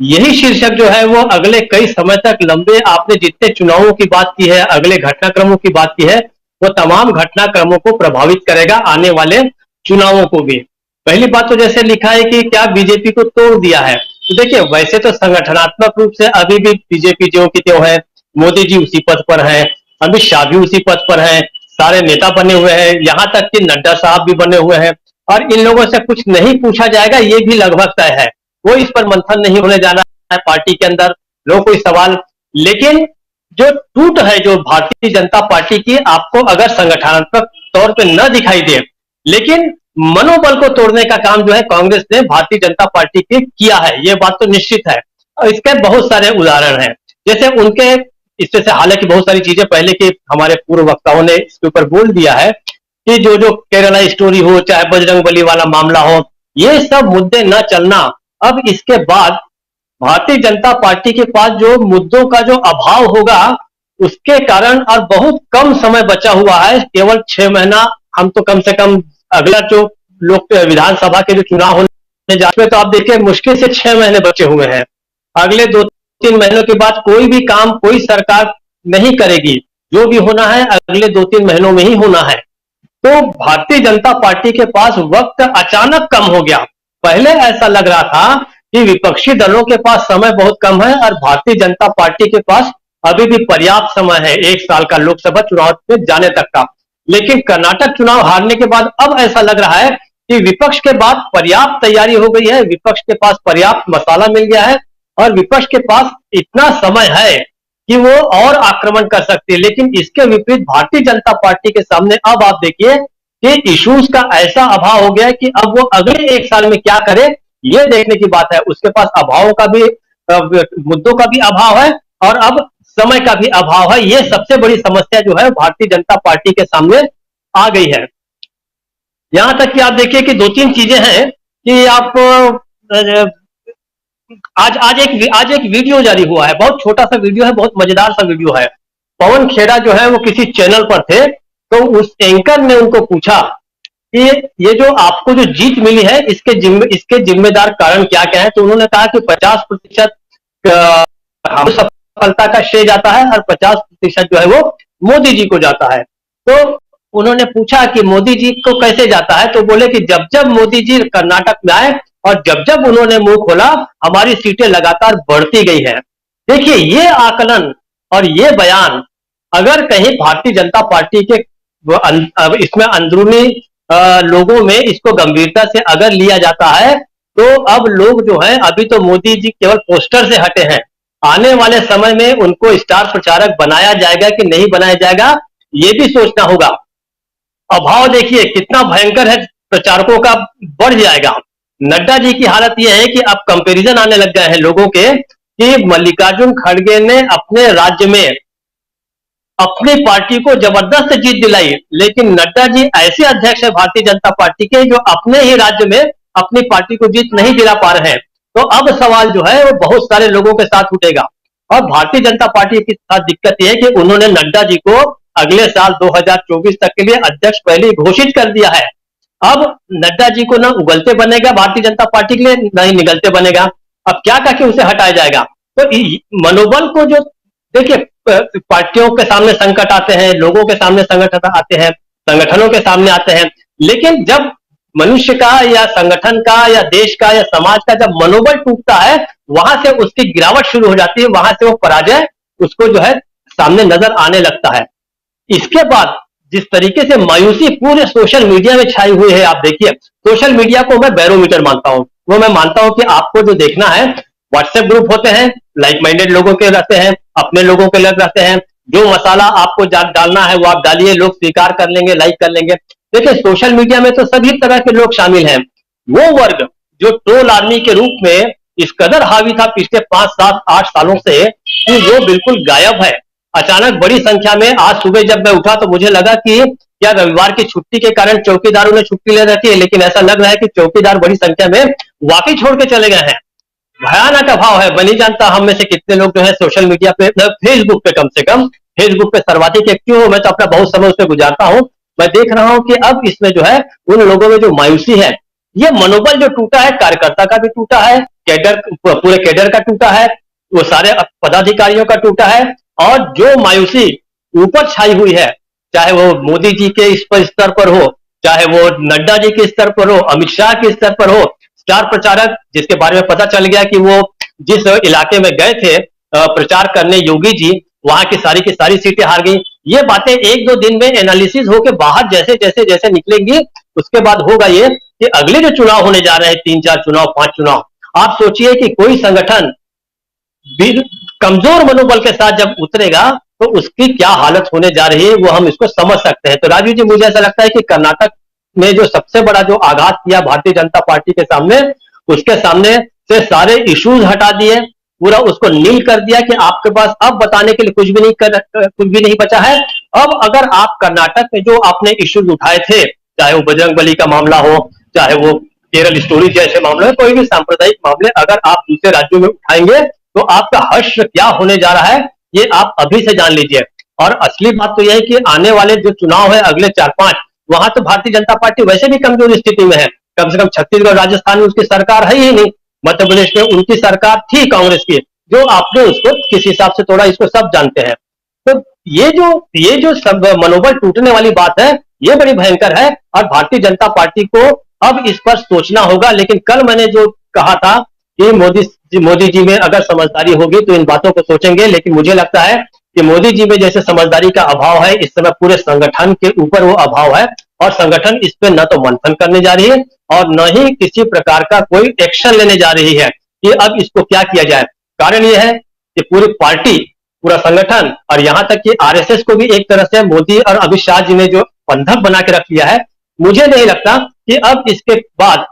यही शीर्षक जो है वो अगले कई समय तक लंबे, आपने जितने चुनावों की बात की है, अगले घटनाक्रमों की बात की है, वो तमाम घटनाक्रमों को प्रभावित करेगा, आने वाले चुनावों को भी। पहली बात तो जैसे लिखा है कि क्या बीजेपी को तोड़ दिया है, तो देखिए वैसे तो संगठनात्मक रूप से अभी भी बीजेपी जो की त्यों है, मोदी जी उसी पद पर हैं, अमित शाह भी उसी पद पर हैं, सारे नेता बने हुए हैं, यहां तक कि नड्डा साहब भी बने हुए हैं, और इन लोगों से कुछ नहीं पूछा जाएगा ये भी लगभग तय है। वो इस पर मंथन नहीं होने जाना है पार्टी के अंदर, लोग कोई सवाल। लेकिन जो टूट है जो भारतीय जनता पार्टी की, आपको अगर संगठनात्मक तौर पे न दिखाई दे, लेकिन मनोबल को तोड़ने का काम जो है कांग्रेस ने भारतीय जनता पार्टी के किया है, ये बात तो निश्चित है। और इसके बहुत सारे उदाहरण हैं, जैसे उनके इससे से हालांकि बहुत सारी चीजें पहले के हमारे पूर्व वक्ताओं ने इसके ऊपर बोल दिया है कि जो केरला स्टोरी हो, चाहे बजरंगबली वाला मामला हो, ये सब मुद्दे न चलना। अब इसके बाद भारतीय जनता पार्टी के पास जो मुद्दों का जो अभाव होगा, उसके कारण और बहुत कम समय बचा हुआ है, केवल 6 महीना। हम तो कम से कम अगला जो लोक विधानसभा के जो चुनाव होने जा रहे हैं, तो आप देखिए मुश्किल से 6 महीने बचे हुए हैं। अगले 2-3 महीनों के बाद कोई भी काम कोई सरकार नहीं करेगी, जो भी होना है अगले 2-3 महीनों में ही होना है। तो भारतीय जनता पार्टी के पास वक्त अचानक कम हो गया। पहले ऐसा लग रहा था कि विपक्षी दलों के पास समय बहुत कम है और भारतीय जनता पार्टी के पास अभी भी पर्याप्त समय है 1 साल का लोकसभा चुनाव में जाने तक का। लेकिन कर्नाटक चुनाव हारने के बाद अब ऐसा लग रहा है कि विपक्ष के बाद पर्याप्त तैयारी हो गई है, विपक्ष के पास पर्याप्त मसाला मिल गया है और विपक्ष के पास इतना समय है कि वो और आक्रमण कर सकती है। लेकिन इसके विपरीत भारतीय जनता पार्टी के सामने अब आप देखिए कि इश्यूज का ऐसा अभाव हो गया है कि अब वो अगले 1 साल में क्या करे ये देखने की बात है। उसके पास अभावों का भी, मुद्दों का भी अभाव है और अब समय का भी अभाव है। ये सबसे बड़ी समस्या जो है भारतीय जनता पार्टी के सामने आ गई है। यहां तक कि आप देखिए कि 2-3 चीजें हैं कि आप आज एक वीडियो जारी हुआ है, बहुत छोटा सा वीडियो है, बहुत मजेदार सा वीडियो है। पवन खेड़ा जो है वो किसी चैनल पर थे, तो उस एंकर ने उनको पूछा कि ये जो आपको जो जीत मिली है इसके जिम्मेदार कारण क्या क्या है। तो उन्होंने कहा कि 50% सफलता का श्रेय जाता है और 50% जो है वो मोदी जी को जाता है। तो उन्होंने पूछा कि मोदी जी को कैसे जाता है, तो बोले कि जब जब मोदी जी कर्नाटक में आए और जब जब उन्होंने मुंह खोला हमारी सीटें लगातार बढ़ती गई है। देखिए ये आकलन और ये बयान अगर कहीं भारतीय जनता पार्टी के इसमें अंदरूनी लोगों में इसको गंभीरता से अगर लिया जाता है तो अब लोग जो है, अभी तो मोदी जी केवल पोस्टर से हटे हैं, आने वाले समय में उनको स्टार प्रचारक बनाया जाएगा कि नहीं बनाया जाएगा ये भी सोचना होगा। अभाव देखिए कितना भयंकर है, प्रचारकों का बढ़ जाएगा। नड्डा जी की हालत यह है कि अब कंपैरिजन आने लग गए हैं लोगों के कि मल्लिकार्जुन खड़गे ने अपने राज्य में अपनी पार्टी को जबरदस्त जीत दिलाई, लेकिन नड्डा जी ऐसे अध्यक्ष है भारतीय जनता पार्टी के जो अपने ही राज्य में अपनी पार्टी को जीत नहीं दिला पा रहे हैं। तो अब सवाल जो है वो बहुत सारे लोगों के साथ उठेगा और भारतीय जनता पार्टी के साथ दिक्कत यह है कि उन्होंने नड्डा जी को अगले साल 2024 तक के लिए अध्यक्ष पहले ही घोषित कर दिया है। अब नड्डा जी को ना उगलते बनेगा भारतीय जनता पार्टी के लिए, ना ही निगलते बनेगा। अब क्या करके उसे हटाया जाएगा? तो मनोबल को जो देखिए, पार्टियों के सामने संकट आते हैं, लोगों के सामने संकट आते हैं, संगठनों के सामने आते हैं, लेकिन जब मनुष्य का या संगठन का या देश का या समाज का जब मनोबल टूटता है, वहां से उसकी गिरावट शुरू हो जाती है, वहां से वो पराजय उसको जो है सामने नजर आने लगता है। इसके बाद जिस तरीके से मायूसी पूरे सोशल मीडिया में छाई हुई है, आप देखिए, सोशल मीडिया को मैं बैरोमीटर मानता हूं। वो मैं मानता हूं कि आपको जो देखना है, व्हाट्सएप ग्रुप होते हैं, लाइक माइंडेड लोगों के रहते हैं, अपने लोगों के लग रहते हैं, जो मसाला आपको डालना है वो आप डालिए, लोग स्वीकार कर लेंगे, लाइक कर लेंगे। देखिए सोशल मीडिया में तो सभी तरह के लोग शामिल हैं। वो वर्ग जो ट्रोल आर्मी के रूप में इस कदर हावी था पिछले 5, 7, 8 सालों से कि वो बिल्कुल गायब है। अचानक बड़ी संख्या में आज सुबह जब मैं उठा तो मुझे लगा कि क्या रविवार की छुट्टी के कारण चौकीदारों ने छुट्टी ले रखी है, लेकिन ऐसा लग रहा है कि चौकीदार बड़ी संख्या में वाकई छोड़ के चले गए हैं। भयानक अभाव है। बनी जानता हम में से कितने लोग जो है सोशल मीडिया पे, फेसबुक पे, कम से कम फेसबुक पे सर्वाधिक एक्टिव हो। मैं तो अपना बहुत समय उस पर गुजारता हूं। मैं देख रहा हूं कि अब इसमें जो है उन लोगों में जो मायूसी है, ये मनोबल जो टूटा है, कार्यकर्ता का भी टूटा है, कैडर, पूरे कैडर का टूटा है, वो सारे पदाधिकारियों का टूटा है। और जो मायूसी ऊपर छाई हुई है, चाहे वो मोदी जी के स्तर पर हो, चाहे वो नड्डा जी के स्तर पर हो, अमित शाह के स्तर पर हो, स्टार प्रचारक जिसके बारे में पता चल गया कि वो जिस इलाके में गए थे प्रचार करने योगी जी, वहां की सारी सीटें हार गई। ये बातें 1-2 दिन में एनालिसिस होकर बाहर जैसे जैसे जैसे निकलेंगी, उसके बाद होगा ये कि अगले जो चुनाव होने जा रहे हैं, 3-4 चुनाव, 5 चुनाव, आप सोचिए कि कोई संगठन कमजोर मनोबल के साथ जब उतरेगा तो उसकी क्या हालत होने जा रही है, वो हम इसको समझ सकते हैं। तो राजू जी, मुझे ऐसा लगता है कि कर्नाटक में जो सबसे बड़ा जो आघात किया भारतीय जनता पार्टी के सामने, उसके सामने से सारे इश्यूज हटा दिए, पूरा उसको नील कर दिया कि आपके पास अब बताने के लिए कुछ भी नहीं बचा है। अब अगर आप कर्नाटक में जो आपने इश्यूज उठाए थे, चाहे वो बजरंगबली का मामला हो, चाहे वो केरल स्टोरी जैसे मामले हो, कोई भी सांप्रदायिक मामले अगर आप दूसरे राज्यों में उठाएंगे तो आपका हश्र क्या होने जा रहा है ये आप अभी से जान लीजिए। और असली बात तो यह है कि आने वाले जो चुनाव है अगले 4-5, वहां तो भारतीय जनता पार्टी वैसे भी कमजोर स्थिति में है। कम से कम छत्तीसगढ़, राजस्थान में उसकी सरकार है ही नहीं, मध्य प्रदेश में उनकी सरकार थी कांग्रेस की, जो आपने उसको किस हिसाब से तोड़ा इसको सब जानते हैं। तो ये जो सब मनोबल टूटने वाली बात है, ये बड़ी भयंकर है और भारतीय जनता पार्टी को अब इस पर सोचना होगा। लेकिन कल मैंने जो कहा था कि मोदी जी में अगर समझदारी होगी तो इन बातों को सोचेंगे, लेकिन मुझे लगता है कि मोदी जी में जैसे समझदारी का अभाव है, इस समय पूरे संगठन के ऊपर वो अभाव है और संगठन इस पे न तो मंथन करने जा रही है और न ही किसी प्रकार का कोई एक्शन लेने जा रही है कि अब इसको क्या किया जाए। कारण यह है कि पूरी पार्टी, पूरा संगठन और यहां तक कि आरएसएस को भी एक तरह से मोदी और अमित शाह जी ने जो बंधक बना के रख लिया है, मुझे नहीं लगता कि अब इसके बाद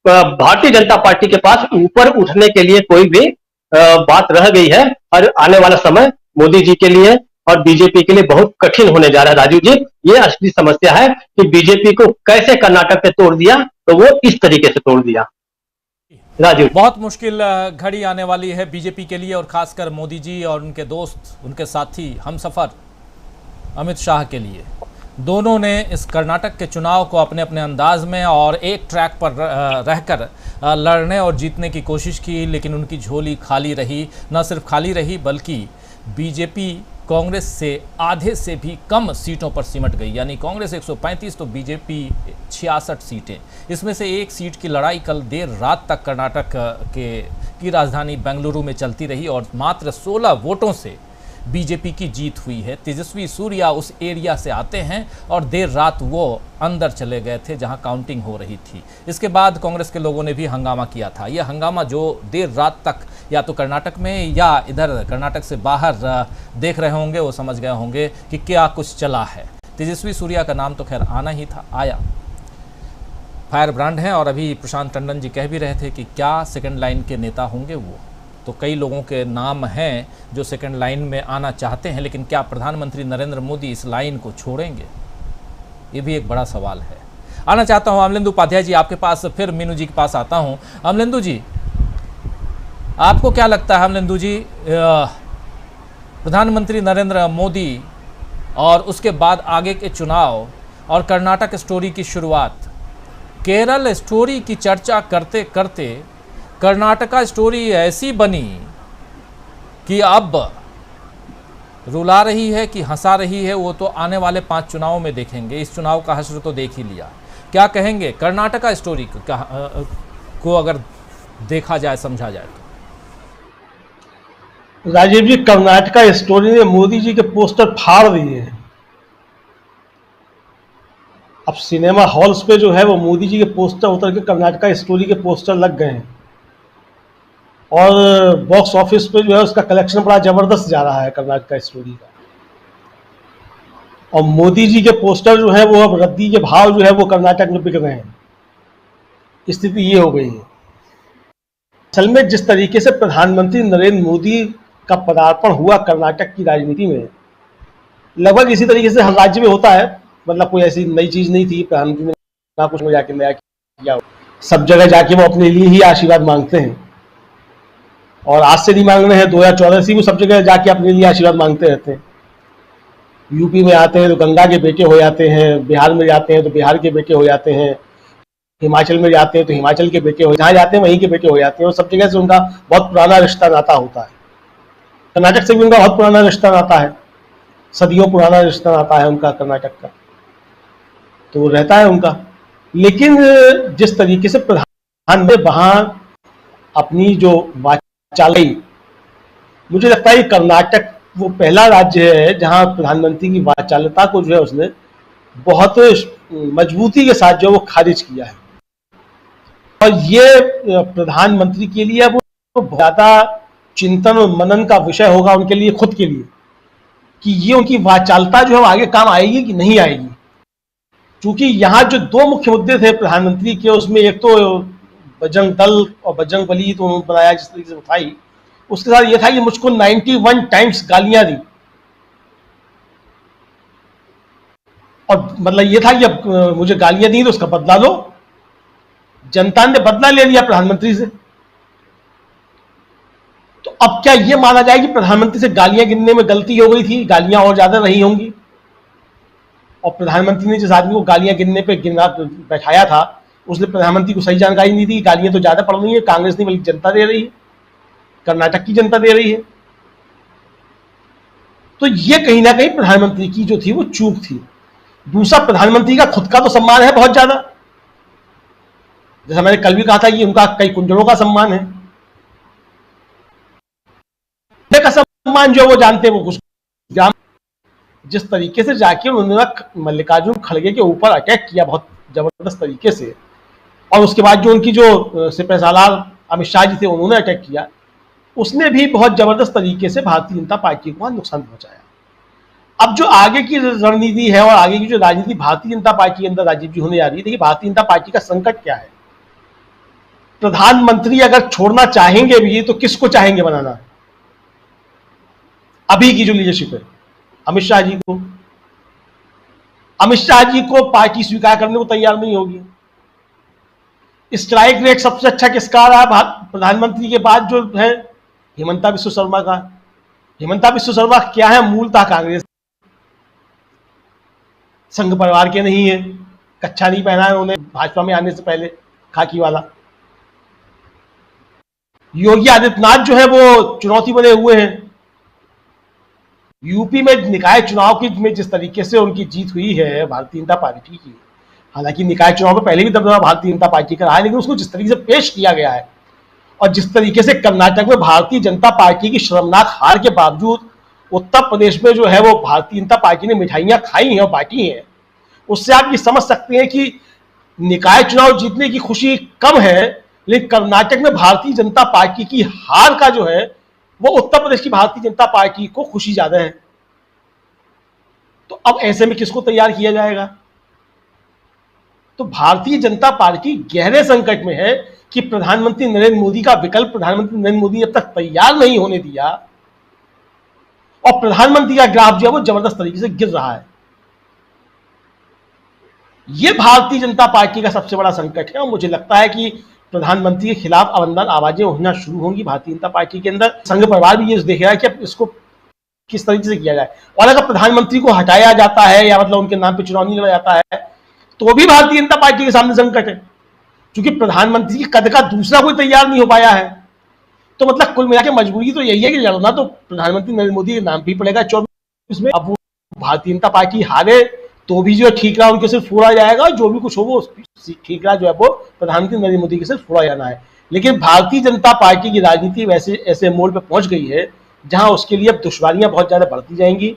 भारतीय जनता पार्टी के पास ऊपर उठने के लिए कोई भी बात रह गई है। और आने वाला समय मोदी जी के लिए और बीजेपी के लिए बहुत कठिन होने जा रहा है। राजू जी, ये असली समस्या है कि बीजेपी को कैसे कर्नाटक में तोड़ दिया, तो वो इस तरीके से तोड़ दिया। राजू, बहुत मुश्किल घड़ी आने वाली है बीजेपी के लिए और खासकर मोदी जी और उनके दोस्त, उनके साथी, हमसफर अमित शाह के लिए। दोनों ने इस कर्नाटक के चुनाव को अपने अपने अंदाज में और एक ट्रैक पर रहकर लड़ने और जीतने की कोशिश की, लेकिन उनकी झोली खाली रही। न सिर्फ खाली रही बल्कि बीजेपी कांग्रेस से आधे से भी कम सीटों पर सिमट गई। यानी कांग्रेस 135 तो बीजेपी 66 सीटें। इसमें से एक सीट की लड़ाई कल देर रात तक कर्नाटक की राजधानी बेंगलुरु में चलती रही और मात्र 16 वोटों से बीजेपी की जीत हुई है। तेजस्वी सूर्या उस एरिया से आते हैं और देर रात वो अंदर चले गए थे जहां काउंटिंग हो रही थी। इसके बाद कांग्रेस के लोगों ने भी हंगामा किया था। यह हंगामा जो देर रात तक या तो कर्नाटक में या इधर कर्नाटक से बाहर देख रहे होंगे वो समझ गए होंगे कि क्या कुछ चला है। तेजस्वी सूर्या का नाम तो खैर आना ही था, आया। फायर ब्रांड हैं और अभी प्रशांत टंडन जी कह भी रहे थे कि क्या सेकंड लाइन के नेता होंगे वो। तो कई लोगों के नाम हैं जो सेकंड लाइन में आना चाहते हैं, लेकिन क्या प्रधानमंत्री नरेंद्र मोदी इस लाइन को छोड़ेंगे, ये भी एक बड़ा सवाल है। आना चाहता हूं अमलेंदु उपाध्याय जी आपके पास, फिर मीनू जी के पास आता हूं। अमलेंदु जी, आपको क्या लगता है अमलेंदु जी, प्रधानमंत्री नरेंद्र मोदी और उसके बाद आगे के चुनाव और कर्नाटक स्टोरी की शुरुआत, केरल स्टोरी की चर्चा करते करते कर्नाटका स्टोरी ऐसी बनी कि अब रुला रही है कि हंसा रही है, वो तो आने वाले 5 चुनावों में देखेंगे। इस चुनाव का हश्र तो देख ही लिया। क्या कहेंगे कर्नाटका स्टोरी को अगर देखा जाए, समझा जाए तो? राजीव जी, कर्नाटका स्टोरी ने मोदी जी के पोस्टर फाड़ दिए हैं। अब सिनेमा हॉल्स पे जो है वो मोदी जी के पोस्टर उतर के कर्नाटका स्टोरी के पोस्टर लग गए हैं और बॉक्स ऑफिस पे जो है उसका कलेक्शन बड़ा जबरदस्त जा रहा है कर्नाटका स्टोरी का। और मोदी जी के पोस्टर जो है वो अब रद्दी के भाव जो है वो कर्नाटक में बिक रहे हैं। स्थिति ये हो गई है। असल में जिस तरीके से प्रधानमंत्री नरेंद्र मोदी का पदार्पण हुआ कर्नाटक की राजनीति में, लगभग इसी तरीके से हर राज्य में होता है। मतलब कोई ऐसी नई चीज नहीं थी, प्रधानमंत्री ने ना कुछ में जाके नया किया। सब जगह जाके वो अपने लिए ही आशीर्वाद मांगते हैं और आज से नहीं मांग रहे हैं, 2014 से वो सब जगह जाके अपने लिए आशीर्वाद मांगते रहते हैं। यूपी में आते हैं तो गंगा के बेटे हो जाते हैं, बिहार में जाते हैं तो बिहार के बेटे हो जाते हैं, हिमाचल में जाते हैं तो हिमाचल के बेटे हो, जहाँ जाते हैं वहीं के बेटे हो जाते हैं। और सब जगह से उनका बहुत पुराना रिश्ता नाता होता है। कर्नाटक से भी उनका बहुत पुराना रिश्ता नाता है, सदियों पुराना रिश्ता नाता है उनका कर्नाटक का, तो रहता है उनका। लेकिन जिस तरीके से प्रधान ने वहां अपनी जो वाचालाई, मुझे लगता है कर्नाटक वो पहला राज्य है जहां प्रधानमंत्री की वाचालता को जो है उसने बहुत मजबूती के साथ जो वो खारिज किया है। और ये प्रधानमंत्री के लिए वो ज्यादा चिंतन और मनन का विषय होगा उनके लिए, खुद के लिए, कि ये उनकी वाचालता जो है आगे काम आएगी कि नहीं आएगी। क्योंकि यहाँ जो 2 मुख्य मुद्दे थे प्रधानमंत्री के, उसमें एक तो बजरंग दल और बजरंग बली तो उन्होंने बनाया जिस तरीके से उठाई, उसके साथ ये था कि मुझको 91 टाइम्स गालियां दी। और मतलब ये था कि अब मुझे गालियां दी तो उसका बदला लो। जनता ने बदला ले लिया प्रधानमंत्री से। तो अब क्या ये माना जाए कि प्रधानमंत्री से गालियां गिनने में गलती हो गई थी, गालियां और ज्यादा रही होंगी? और प्रधानमंत्री ने जिस आदमी को गालियां गिनने पे गिना बैठाया था, उसने प्रधानमंत्री को सही जानकारी नहीं दी। गालियां तो ज्यादा पड़ रही है, कांग्रेस नहीं बल्कि जनता दे रही है, कर्नाटक की जनता दे रही है। तो ये कहीं ना कहीं प्रधानमंत्री की जो थी वो चूक थी। दूसरा, प्रधानमंत्री का खुद का तो सम्मान है बहुत ज्यादा, जैसा मैंने कल भी कहा था कि उनका कई कुंजरों का सम्मान है। का सम्मान जो वो जानते हैं, वो कुछ जिस तरीके से जाके उन्होंने मल्लिकार्जुन खड़गे के ऊपर अटैक किया बहुत जबरदस्त तरीके से, और उसके बाद जो उनकी जो सिपहसालार अमित शाह जी थे उन्होंने अटैक किया, उसने भी बहुत जबरदस्त तरीके से भारतीय जनता पार्टी को नुकसान पहुंचाया। अब जो आगे की रणनीति है और आगे की जो राजनीति भारतीय जनता पार्टी के अंदर राजीव जी होने जा रही है, देखिए भारतीय जनता पार्टी का संकट क्या है। प्रधानमंत्री अगर छोड़ना चाहेंगे भी तो किसको चाहेंगे बनाना? अभी की जो लीडरशिप है, अमित शाह जी को। अमित शाह जी को पार्टी स्वीकार करने को तैयार नहीं होगी। स्ट्राइक रेट सबसे अच्छा किसका रहा प्रधानमंत्री के बाद जो है? हिमंता बिस्वा शर्मा का। हिमंता बिस्वा शर्मा क्या है? मूलतः कांग्रेस, संघ परिवार के नहीं है, कच्छा नहीं पहना है उन्होंने भाजपा में आने से पहले, खाकी वाला। योगी आदित्यनाथ जो है वो चुनौती बने हुए हैं। यूपी में निकाय चुनाव की में जिस तरीके से उनकी जीत हुई है भारतीय जनता पार्टी की, हालांकि निकाय चुनाव में पहले भी दबदबा भारतीय जनता पार्टी का रहा है, लेकिन उसको जिस तरीके से पेश किया गया है और जिस तरीके से कर्नाटक में भारतीय जनता पार्टी की शर्मनाक हार के बावजूद उत्तर प्रदेश में जो है वो भारतीय जनता पार्टी ने मिठाइयां खाई हैं और बांटी हैं, उससे आप ये समझ सकते हैं कि निकाय चुनाव जीतने की खुशी कम है, लेकिन कर्नाटक में भारतीय जनता पार्टी की हार का जो है वो उत्तर प्रदेश की भारतीय जनता पार्टी को खुशी ज्यादा है। तो अब ऐसे में किसको तैयार किया जाएगा? तो भारतीय जनता पार्टी गहरे संकट में है कि प्रधानमंत्री नरेंद्र मोदी का विकल्प प्रधानमंत्री नरेंद्र मोदी ने अब तक तैयार नहीं होने दिया और प्रधानमंत्री का ग्राफ जो है वो जबरदस्त तरीके से गिर रहा है। यह भारतीय जनता पार्टी का सबसे बड़ा संकट है और मुझे लगता है कि प्रधानमंत्री के खिलाफ अब अंदर आवाजें उठना शुरू होंगी भारतीय जनता पार्टी के अंदर। संघ परिवार भी ये देख रहा है कि अब इसको किस तरीके से किया जाए, और अगर प्रधानमंत्री को हटाया जाता है या मतलब उनके नाम पे चुनाव नहीं लड़ा जाता है तो भी भारतीय जनता पार्टी के सामने संकट है, क्योंकि प्रधानमंत्री की कद का दूसरा कोई तैयार नहीं हो पाया है। तो मतलब कुल मिला के मजबूरी तो यही है कि लड़ना तो प्रधानमंत्री नरेंद्र मोदी के नाम भी पड़ेगा 24 में। अब वो भारतीय जनता पार्टी हारे तो भी जो ठीक रहा उनके सिर्फ फोड़ा जाएगा, और जो भी कुछ हो वो ठीक रहा जो है वो प्रधानमंत्री नरेंद्र मोदी के सिर्फ फोड़ा जाना है। लेकिन भारतीय जनता पार्टी की राजनीति वैसे ऐसे मोड़ पर पहुंच गई है जहां उसके लिए अब दुश्वारियां बहुत ज्यादा बढ़ती जाएंगी,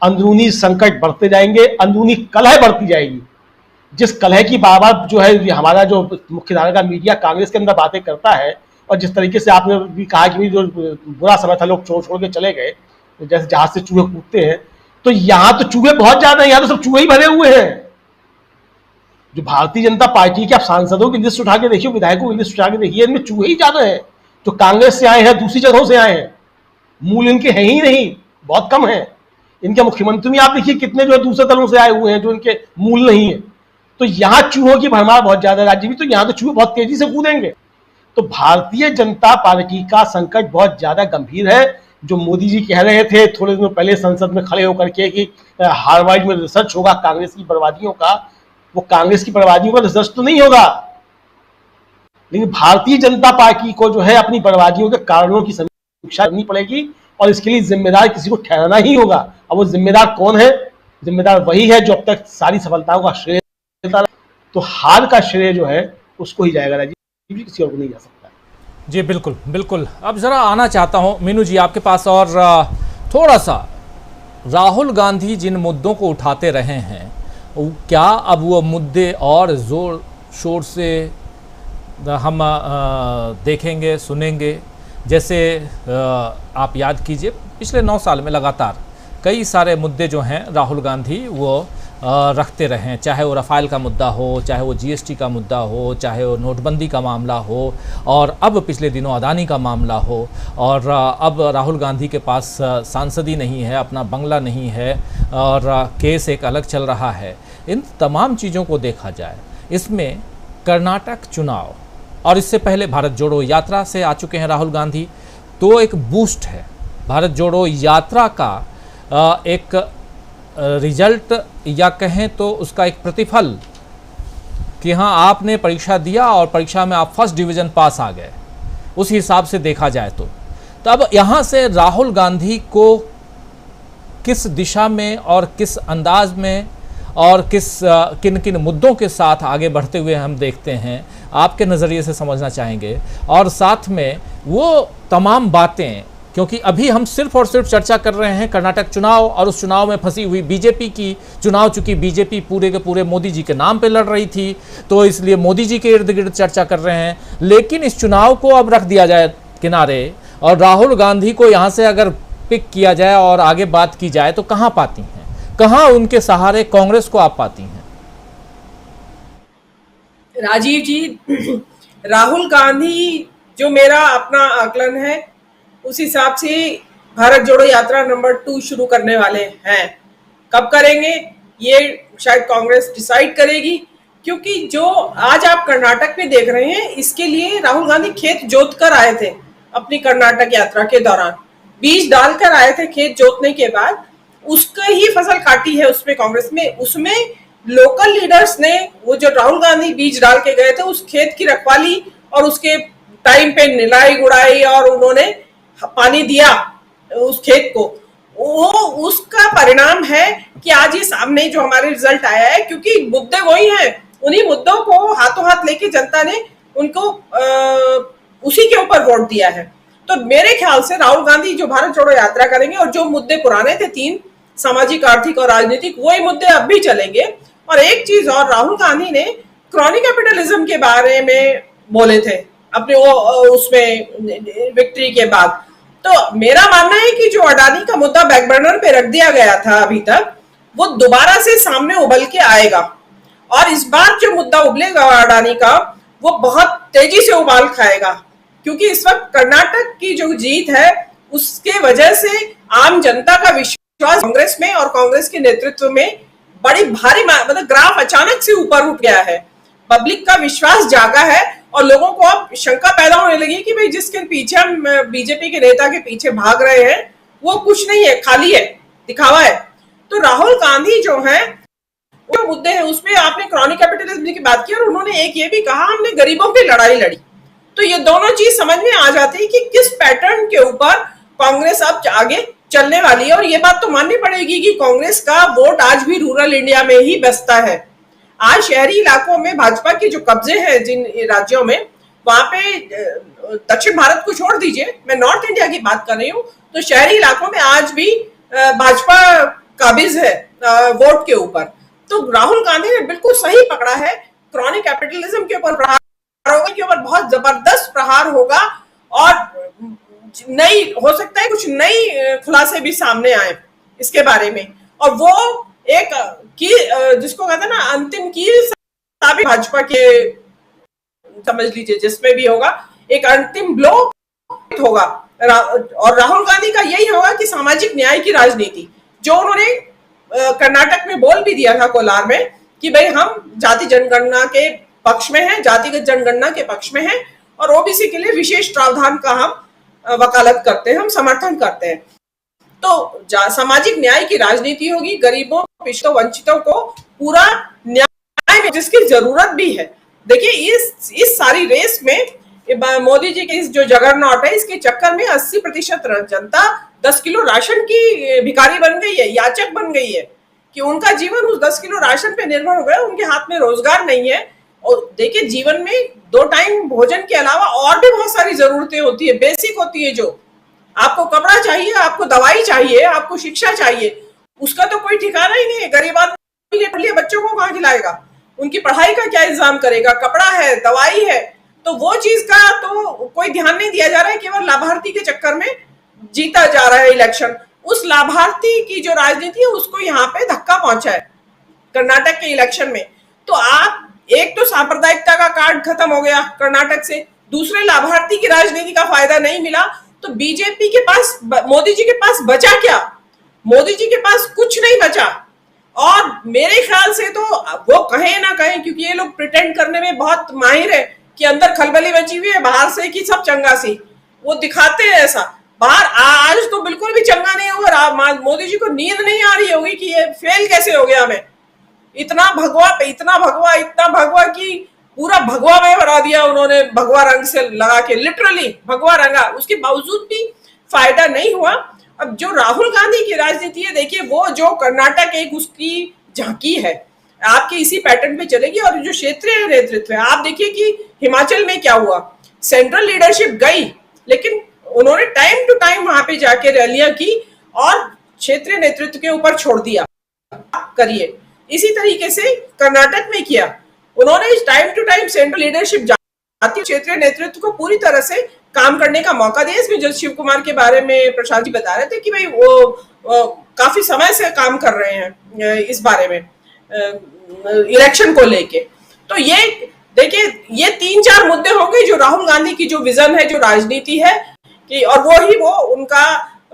अंदरूनी संकट बढ़ते जाएंगे, अंदरूनी कलह बढ़ती जाएगी। जिस कलह की बार बार जो है हमारा जो मुख्यधारा का मीडिया कांग्रेस के अंदर बातें करता है, और जिस तरीके से आपने भी कहा कि जो बुरा समय था लोग छोड़ के चले गए, जैसे जहाज से चूहे कूदते हैं, तो यहां तो चूहे बहुत ज्यादा है, यहां तो सब चूहे ही भरे हुए हैं। जो भारतीय जनता पार्टी के आप सांसदों की लिस्ट उठा के देखिए, विधायकों की लिस्ट उठा के देखिए, इनमें चूहे ही ज्यादा है। जो कांग्रेस से आए हैं, दूसरी जगहों से आए हैं, मूल इनके हैं ही नहीं, बहुत कम है। इनके मुख्यमंत्री में आप देखिए कितने जो दूसरे दलों से आए हुए हैं जो इनके मूल नहीं है। तो यहां चूहों की भरमार बहुत ज्यादा है राज्य में, तो यहां तो चूहे बहुत तेजी से कूदेंगे। तो भारतीय जनता पार्टी का संकट बहुत ज्यादा गंभीर है। जो मोदी जी कह रहे थे थोड़े दिनों पहले संसद में खड़े होकर के कि हार्वर्ड में रिसर्च होगा कांग्रेस की बर्बादियों का, वो कांग्रेस की बर्बादियों का रिसर्च तो नहीं होगा, लेकिन भारतीय जनता पार्टी को जो है अपनी बर्बादियों के कारणों की समीक्षा करनी पड़ेगी और इसके लिए जिम्मेदार किसी को ठहराना ही होगा। अब वो जिम्मेदार कौन है? जिम्मेदार वही है जो अब तक सारी सफलताओं का श्रेय देता रहा। तो हार का श्रेय जो है उसको ही जाएगा राजीव जी, किसी और को नहीं जा सकता। जी बिल्कुल बिल्कुल। अब जरा आना चाहता हूं मीनू जी आपके पास, और थोड़ा सा राहुल गांधी जिन मुद्दों को उठाते रहे हैं, क्या अब वो मुद्दे और जोर शोर से हम देखेंगे सुनेंगे? जैसे आप याद कीजिए पिछले 9 साल में लगातार कई सारे मुद्दे जो हैं राहुल गांधी वो रखते रहे हैं, चाहे वो रफाल का मुद्दा हो, चाहे वो जीएसटी का मुद्दा हो, चाहे वो नोटबंदी का मामला हो, और अब पिछले दिनों अदानी का मामला हो। और अब राहुल गांधी के पास सांसदी नहीं है, अपना बंगला नहीं है, और केस एक अलग चल रहा है। इन तमाम चीज़ों को देखा जाए, इसमें कर्नाटक चुनाव और इससे पहले भारत जोड़ो यात्रा से आ चुके हैं राहुल गांधी, तो एक बूस्ट है। भारत जोड़ो यात्रा का एक रिजल्ट या कहें तो उसका एक प्रतिफल कि हाँ आपने परीक्षा दिया और परीक्षा में आप फर्स्ट डिवीज़न पास आ गए, उस हिसाब से देखा जाए तो अब यहाँ से राहुल गांधी को किस दिशा में और किस अंदाज में और किन किन मुद्दों के साथ आगे बढ़ते हुए हम देखते हैं, आपके नज़रिए से समझना चाहेंगे। और साथ में वो तमाम बातें, क्योंकि अभी हम सिर्फ और सिर्फ चर्चा कर रहे हैं कर्नाटक चुनाव और उस चुनाव में फंसी हुई बीजेपी की चुनाव, चूंकि बीजेपी पूरे के पूरे मोदी जी के नाम पे लड़ रही थी तो इसलिए मोदी जी के इर्द गिर्द चर्चा कर रहे हैं। लेकिन इस चुनाव को अब रख दिया जाए किनारे और राहुल गांधी को यहाँ से अगर पिक किया जाए और आगे बात की जाए तो कहाँ पाती हैं, कहाँ उनके सहारे कांग्रेस को आप पाती हैं? राजीव जी, राहुल गांधी जो मेरा अपना आकलन है उस हिसाब से भारत जोड़ो यात्रा नंबर 2 शुरू करने वाले हैं। कब करेंगे ये शायद कांग्रेस डिसाइड करेगी, क्योंकि जो आज आप कर्नाटक में देख रहे हैं इसके लिए राहुल गांधी खेत जोत कर आए थे। अपनी कर्नाटक यात्रा के दौरान बीज डालकर आए थे, खेत जोतने के बाद उसका ही फसल काटी है उसमें कांग्रेस में। उसमें लोकल लीडर्स ने वो जो राहुल गांधी बीज डाल के गए थे उस खेत की रखवाली और उसके टाइम पे निलाई गुड़ाई और उन्होंने पानी दिया उस खेत को, वो उसका परिणाम है कि आज ये सामने जो हमारे रिजल्ट आया है। क्योंकि मुद्दे वही हैं, उन्हीं मुद्दों को हाथों हाथ लेके जनता ने उनको उसी के ऊपर वोट दिया है। तो मेरे ख्याल से राहुल गांधी जो भारत जोड़ो यात्रा करेंगे और जो मुद्दे पुराने थे 3 सामाजिक, आर्थिक और राजनीतिक, वही मुद्दे अब भी चलेंगे। और एक चीज और, राहुल गांधी ने क्रॉनी कैपिटलिज्म के बारे में बोले थे अपने वो उसमें विक्ट्री के बाद। तो मेरा मानना है कि जो अडानी का मुद्दा बैकबर्नर पे रख दिया गया था अभी तक, वो दोबारा से सामने उबल के आएगा और इस बार जो मुद्दा उबलेगा अडानी का, वो बहुत तेजी से उबाल खाएगा, क्योंकि इस वक्त कर्नाटक की जो जीत है उसके वजह से आम जनता का विश्वास कांग्रेस में और कांग्रेस के नेतृत्व में बड़ी भारी, मतलब ग्राफ अचानक से ऊपर उठ गया है। पब्लिक का विश्वास जागा है और लोगों को अब शंका पैदा होने लगी कि भाई जिसके पीछे हम बीजेपी के नेता के पीछे भाग रहे हैं वो कुछ नहीं है, खाली है, दिखावा है। तो राहुल गांधी जो है वो मुद्दे हैं, उसमें आपने क्रॉनिक कैपिटलिज्म की बात की और उन्होंने एक ये भी कहा हमने गरीबों की लड़ाई लड़ी। तो ये दोनों चीज समझ में आ जाती है कि किस पैटर्न के ऊपर कांग्रेस अब आगे चलने वाली है। और ये बात तो माननी पड़ेगी कि कांग्रेस का वोट आज भी रूरल इंडिया में ही बसता है। आज शहरी इलाकों में भाजपा के जो कब्जे हैं जिन राज्यों में, वहां पे दक्षिण भारत को छोड़ दीजिए, मैं नॉर्थ इंडिया की बात कर रही हूँ, तो शहरी इलाकों में आज भी भाजपा काबिज है वोट के ऊपर। तो राहुल गांधी ने बिल्कुल सही पकड़ा है, क्रॉनिक कैपिटलिज्म के ऊपर प्रहार होगा, के ऊपर बहुत जबरदस्त प्रहार होगा और नई, हो सकता है कुछ नई खुलासे भी सामने आए इसके बारे में। और वो एक की जिसको कहते हैं ना अंतिम कील साबित भाजपा के, समझ लीजिए जिसमें भी होगा एक अंतिम ब्लो होगा। और राहुल गांधी का यही होगा कि सामाजिक न्याय की राजनीति, जो उन्होंने कर्नाटक में बोल भी दिया था कोलार में कि भाई हम जाति जनगणना के पक्ष में हैं, जातिगत जनगणना के पक्ष में हैं और ओबीसी के लिए विशेष प्रावधान का हम वकालत करते हैं, हम समर्थन करते हैं। तो सामाजिक न्याय की राजनीति होगी, गरीबों, पिछड़ों, वंचितों को पूरा न्याय जिसकी जरूरत भी है। देखिए इस सारी रेस में मोदी जी के इस जो जगरनॉट है, इसके चक्कर में 80% जनता 10 किलो राशन की भिखारी बन गई है, याचक बन गई है, कि उनका जीवन उस 10 किलो राशन पे निर्भर हो गया, उनके हाथ में रोजगार नहीं है। और देखिए जीवन में 2 टाइम भोजन के अलावा और भी बहुत सारी जरूरतें होती है, बेसिक होती है, जो आपको कपड़ा चाहिए, आपको दवाई चाहिए, आपको शिक्षा चाहिए, उसका तो कोई ठिकाना ही नहीं है। गरीब आदमी के लिए बच्चों को कहाँ खिलाएगा, उनकी पढ़ाई का क्या इंतजाम करेगा, कपड़ा है, दवाई है, तो वो चीज का तो कोई ध्यान नहीं दिया जा रहा है। केवल लाभार्थी के चक्कर में जीता जा रहा है इलेक्शन। उस लाभार्थी की जो राजनीति है उसको यहाँ पे धक्का पहुंचा है कर्नाटक के इलेक्शन में। तो आप एक तो सांप्रदायिकता का कार्ड खत्म हो गया कर्नाटक से, दूसरे लाभार्थी की राजनीति का फायदा नहीं मिला, तो बीजेपी के पास, मोदी जी के पास बचा क्या? मोदी जी के पास कुछ नहीं बचा। और मेरे ख्याल से तो वो कहे ना कहे, क्योंकि ये लोग प्रिटेंड करने में बहुत माहिर है कि अंदर खलबली मची हुई है, बाहर से कि सब चंगा सी, वो दिखाते हैं ऐसा। बाहर आज तो बिल्कुल भी चंगा नहीं होगा। मोदी जी को नींद नहीं आ रही होगी कि ये फेल कैसे हो गया, मैं इतना भगवा कि पूरा भगवा में बना दिया उन्होंने, भगवा रंग से लगा के, लिटरली भगवा रंगा, उसके बावजूद भी फायदा नहीं हुआ। अब जो राहुल गांधी की राजनीति है, देखिए वो जो कर्नाटक एक उसकी झांकी है, आपके इसी पैटर्न पे चलेगी। और जो क्षेत्रीय नेतृत्व है, आप देखिए कि हिमाचल में क्या हुआ, सेंट्रल लीडरशिप गई, लेकिन उन्होंने टाइम टू टाइम वहां पे जाके रैलियां की और क्षेत्रीय नेतृत्व के ऊपर छोड़ दिया, करिए। इसी तरीके से कर्नाटक में किया, उन्होंने time to time central leadership जाती क्षेत्रीय नेतृत्व को पूरी तरह से काम करने का मौका दिया। इसमें जो शिव कुमार के बारे में प्रसाद जी बता रहे थे कि भाई वो काफी समय से काम कर रहे हैं इस बारे में, इलेक्शन को लेके। तो ये देखिए, ये 3-4 मुद्दे होंगे जो राहुल गांधी की जो विजन है, जो राजनीति है कि, और वो उनका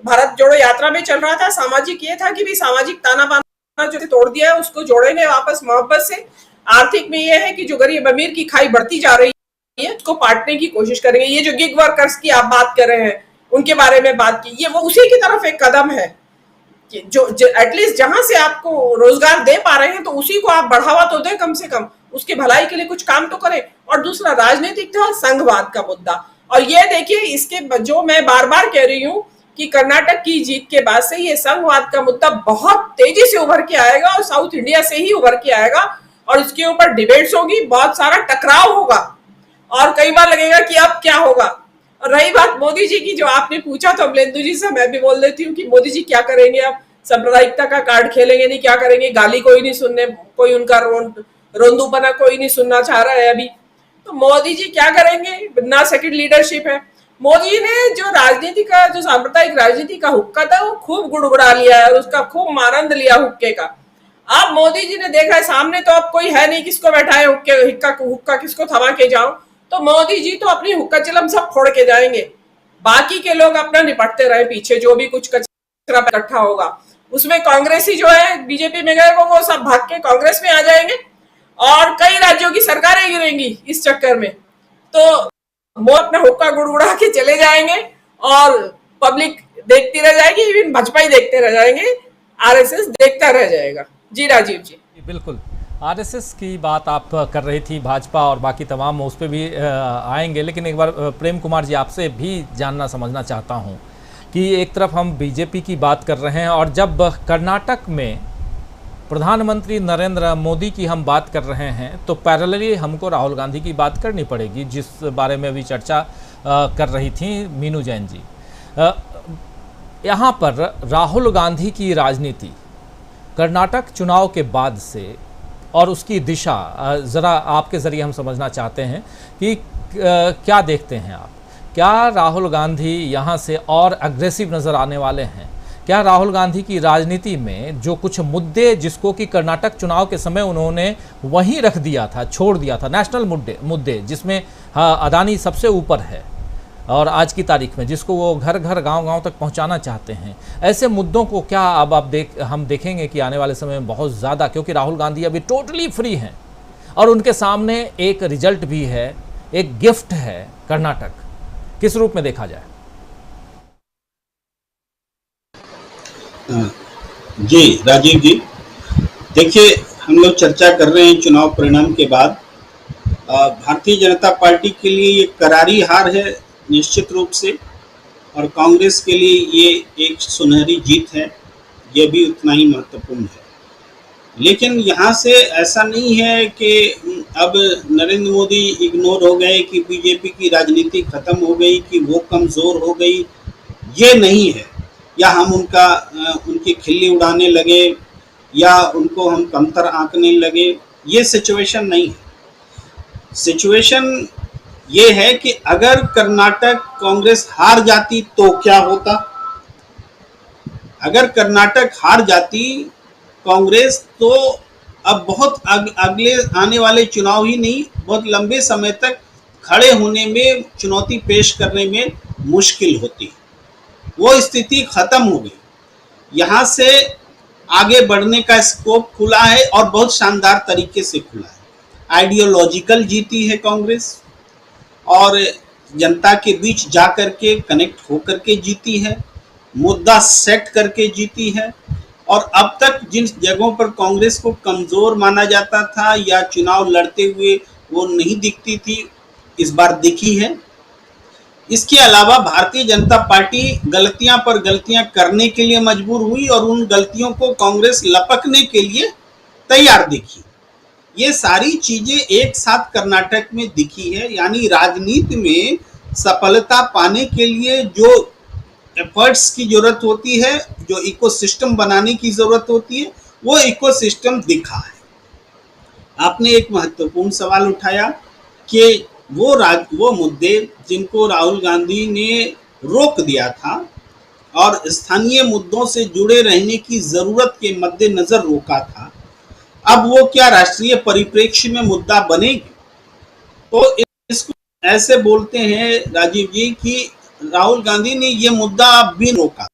भारत जोड़ो यात्रा में चल रहा था। सामाजिक ये था कि भाई सामाजिक ताना बाना जो तोड़ दिया है उसको जोड़ेंगे वापस मोहब्बत से। आर्थिक में ये है कि जो गरीब अमीर की खाई बढ़ती जा रही है उसको पाटने की कोशिश करेंगे। ये जो गिग वर्कर्स की आप बात कर रहे हैं, उनके बारे में बात की, ये वो उसी की तरफ एक कदम है कि जो एटलीस्ट जहां से आपको रोजगार दे पा रहे हैं तो उसी को आप बढ़ावा तो दें, कम से कम उसके भलाई के लिए कुछ काम तो करें। और दूसरा राजनीतिक था संघवाद का मुद्दा। और ये देखिए, इसके जो मैं बार बार कह रही हूँ कि कर्नाटक की जीत के बाद से ये संघवाद का मुद्दा बहुत तेजी से उभर के आएगा और साउथ इंडिया से ही उभर के आएगा। और इसके ऊपर डिबेट्स होगी, बहुत सारा टकराव होगा और कई बार लगेगा कि अब क्या होगा। और रही बात मोदी जी की, जो आपने पूछा, तो अमलेंदु जी से मैं भी बोल देती हूँ कि मोदी जी क्या करेंगे अब? सांप्रदायिकता का कार्ड खेलेंगे, नहीं क्या करेंगे? गाली कोई नहीं सुनने, कोई उनका रोंदूपना कोई नहीं सुनना चाह रहा है अभी। तो मोदी जी क्या करेंगे? ना सेकंड लीडरशिप है। मोदी जी ने जो राजनीति का, जो सांप्रदायिक राजनीति का हुक्का था, वो खूब गुड़गुड़ा लिया है, उसका खूब आनंद लिया हुक्के का। अब मोदी जी ने देखा है सामने तो अब कोई है नहीं, किसको बैठाए हुक्का किसको थमा के जाओ। तो मोदी जी तो अपनी हुक्का चिलम सब फोड़ के जाएंगे, बाकी के लोग अपना निपटते रहे पीछे, जो भी कुछ कचरा इकट्ठा होगा उसमें कांग्रेसी जो है बीजेपी में गए वो सब भाग के कांग्रेस में आ जाएंगे और कई राज्यों की सरकारें गिरेंगी इस चक्कर में। तो वो अपना हुक्का गुड़गुड़ा के चले जाएंगे और पब्लिक देखती रह जाएगी, इवन भाजपा ही देखते रह जाएंगे, आरएसएस देखता रह जाएगा। जी राजीव जी। बिल्कुल, आरएसएस की बात आप कर रही थी, भाजपा और बाकी तमाम उस पर भी आएंगे, लेकिन एक बार प्रेम कुमार जी आपसे भी जानना समझना चाहता हूं कि एक तरफ हम बीजेपी की बात कर रहे हैं और जब कर्नाटक में प्रधानमंत्री नरेंद्र मोदी की हम बात कर रहे हैं तो पैरेलली हमको राहुल गांधी की बात करनी पड़ेगी, जिस बारे में अभी चर्चा कर रही थी मीनू जैन जी। यहाँ पर राहुल गांधी की राजनीति कर्नाटक चुनाव के बाद से और उसकी दिशा ज़रा आपके ज़रिए हम समझना चाहते हैं कि क्या देखते हैं आप? क्या राहुल गांधी यहाँ से और अग्रेसिव नज़र आने वाले हैं? क्या राहुल गांधी की राजनीति में जो कुछ मुद्दे जिसको कि कर्नाटक चुनाव के समय उन्होंने वहीं रख दिया था, छोड़ दिया था, नेशनल मुद्दे जिसमें अदानी सबसे ऊपर है और आज की तारीख में जिसको वो घर घर गांव-गांव तक पहुंचाना चाहते हैं, ऐसे मुद्दों को क्या अब हम देखेंगे कि आने वाले समय में बहुत ज़्यादा, क्योंकि राहुल गांधी अभी टोटली फ्री हैं और उनके सामने एक रिजल्ट भी है, एक गिफ्ट है कर्नाटक, किस रूप में देखा जाए? जी राजीव जी, देखिए हम लोग चर्चा कर रहे हैं चुनाव परिणाम के बाद। भारतीय जनता पार्टी के लिए ये करारी हार है निश्चित रूप से, और कांग्रेस के लिए ये एक सुनहरी जीत है, ये भी उतना ही महत्वपूर्ण है। लेकिन यहाँ से ऐसा नहीं है कि अब नरेंद्र मोदी इग्नोर हो गए, कि बीजेपी की राजनीति खत्म हो गई, कि वो कमज़ोर हो गई, ये नहीं है। या हम उनकी खिल्ली उड़ाने लगे या उनको हम कमतर आंकने लगे, ये सिचुएशन नहीं है। सिचुएशन ये है कि अगर कर्नाटक कांग्रेस हार जाती तो क्या होता? अगर कर्नाटक हार जाती कांग्रेस तो अब बहुत अगले आने वाले चुनाव ही नहीं, बहुत लंबे समय तक खड़े होने में, चुनौती पेश करने में मुश्किल होती। वो स्थिति खत्म हो गई। यहाँ से आगे बढ़ने का स्कोप खुला है और बहुत शानदार तरीके से खुला है। आइडियोलॉजिकल जीती है कांग्रेस और जनता के बीच जा करके कनेक्ट होकर के जीती है, मुद्दा सेट करके जीती है। और अब तक जिन जगहों पर कांग्रेस को कमज़ोर माना जाता था या चुनाव लड़ते हुए वो नहीं दिखती थी, इस बार दिखी है। इसके अलावा भारतीय जनता पार्टी गलतियां पर गलतियां करने के लिए मजबूर हुई और उन गलतियों को कांग्रेस लपकने के लिए तैयार दिखी। ये सारी चीजें एक साथ कर्नाटक में दिखी है। यानी राजनीति में सफलता पाने के लिए जो एफर्ट्स की जरूरत होती है, जो इकोसिस्टम बनाने की जरूरत होती है, वो इकोसिस्टम दिखा है। आपने एक महत्वपूर्ण सवाल उठाया कि वो मुद्दे जिनको राहुल गांधी ने रोक दिया था और स्थानीय मुद्दों से जुड़े रहने की जरूरत के मद्देनजर रोका था, अब वो क्या राष्ट्रीय परिप्रेक्ष्य में मुद्दा बनेगी? तो इसको ऐसे बोलते हैं राजीव जी कि राहुल गांधी ने ये मुद्दा अब भी रोका,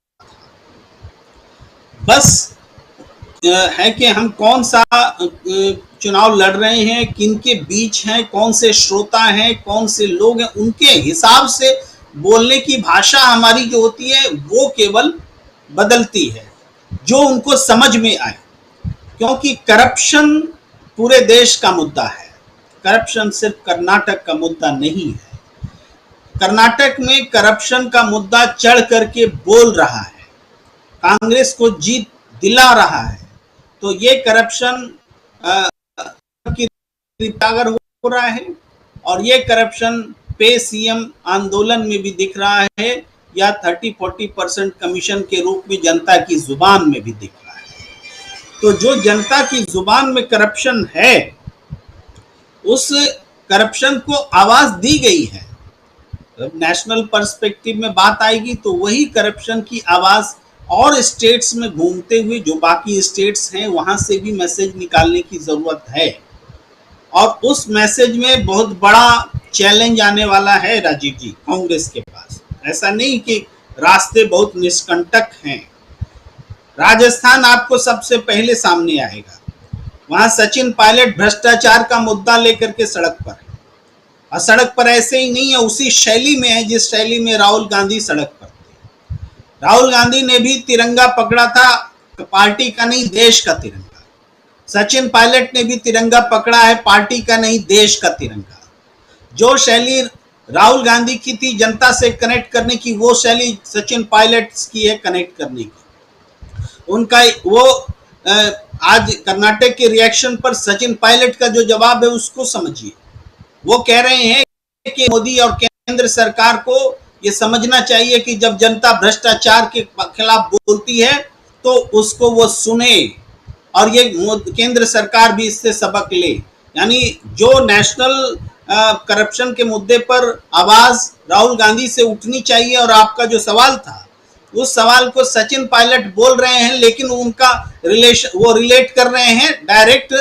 बस है कि हम कौन सा चुनाव लड़ रहे हैं, किनके बीच हैं, कौन से श्रोता हैं, कौन से लोग हैं, उनके हिसाब से बोलने की भाषा हमारी जो होती है वो केवल बदलती है, जो उनको समझ में आए। क्योंकि करप्शन पूरे देश का मुद्दा है, करप्शन सिर्फ कर्नाटक का मुद्दा नहीं है। कर्नाटक में करप्शन का मुद्दा चढ़ करके बोल रहा है, कांग्रेस को जीत दिला रहा है। तो ये करप्शन की उजागर हो रहा है और ये करप्शन पे सीएम आंदोलन में भी दिख रहा है या 30-40% कमीशन के रूप में जनता की जुबान में भी दिख रहा है। तो जो जनता की जुबान में करप्शन है, उस करप्शन को आवाज दी गई है। नेशनल पर्सपेक्टिव में बात आएगी तो वही करप्शन की आवाज और स्टेट्स में घूमते हुए जो बाकी स्टेट्स हैं वहां से भी मैसेज निकालने की जरूरत है। और उस मैसेज में बहुत बड़ा चैलेंज आने वाला है राजीव जी कांग्रेस के पास। ऐसा नहीं कि रास्ते बहुत निष्कंटक हैं। राजस्थान आपको सबसे पहले सामने आएगा। वहां सचिन पायलट भ्रष्टाचार का मुद्दा लेकर के सड़क पर, और सड़क पर ऐसे ही नहीं है, उसी शैली में है जिस शैली में राहुल गांधी सड़क पर थे। राहुल गांधी ने भी तिरंगा पकड़ा था, पार्टी का नहीं देश का तिरंगा। सचिन पायलट ने भी तिरंगा पकड़ा है, पार्टी का नहीं देश का तिरंगा। जो शैली राहुल गांधी की थी जनता से कनेक्ट करने की, वो शैली सचिन पायलट की है कनेक्ट करने की। उनका वो आज कर्नाटक के रिएक्शन पर सचिन पायलट का जो जवाब है उसको समझिए। वो कह रहे हैं कि मोदी और केंद्र सरकार को ये समझना चाहिए कि जब जनता भ्रष्टाचार के खिलाफ बोलती है तो उसको वो सुने और ये केंद्र सरकार भी इससे सबक ले। यानी जो नेशनल करप्शन के मुद्दे पर आवाज राहुल गांधी से उठनी चाहिए। और आपका जो सवाल था उस सवाल को सचिन पायलट बोल रहे हैं, लेकिन उनका वो रिलेट कर रहे हैं डायरेक्ट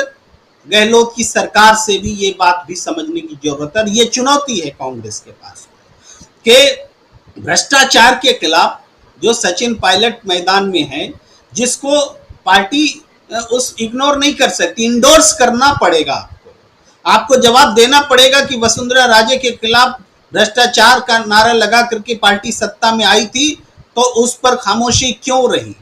गहलोत की सरकार से भी। ये बात भी समझने की जरूरत है। ये चुनौती है कांग्रेस के पास कि भ्रष्टाचार के खिलाफ जो सचिन पायलट मैदान में है, जिसको पार्टी उस इग्नोर नहीं कर सकती, इंडोर्स करना पड़ेगा। आपको जवाब देना पड़ेगा कि वसुंधरा राजे के खिलाफ भ्रष्टाचार का नारा लगा करके पार्टी सत्ता में आई थी, तो उस पर खामोशी क्यों रही।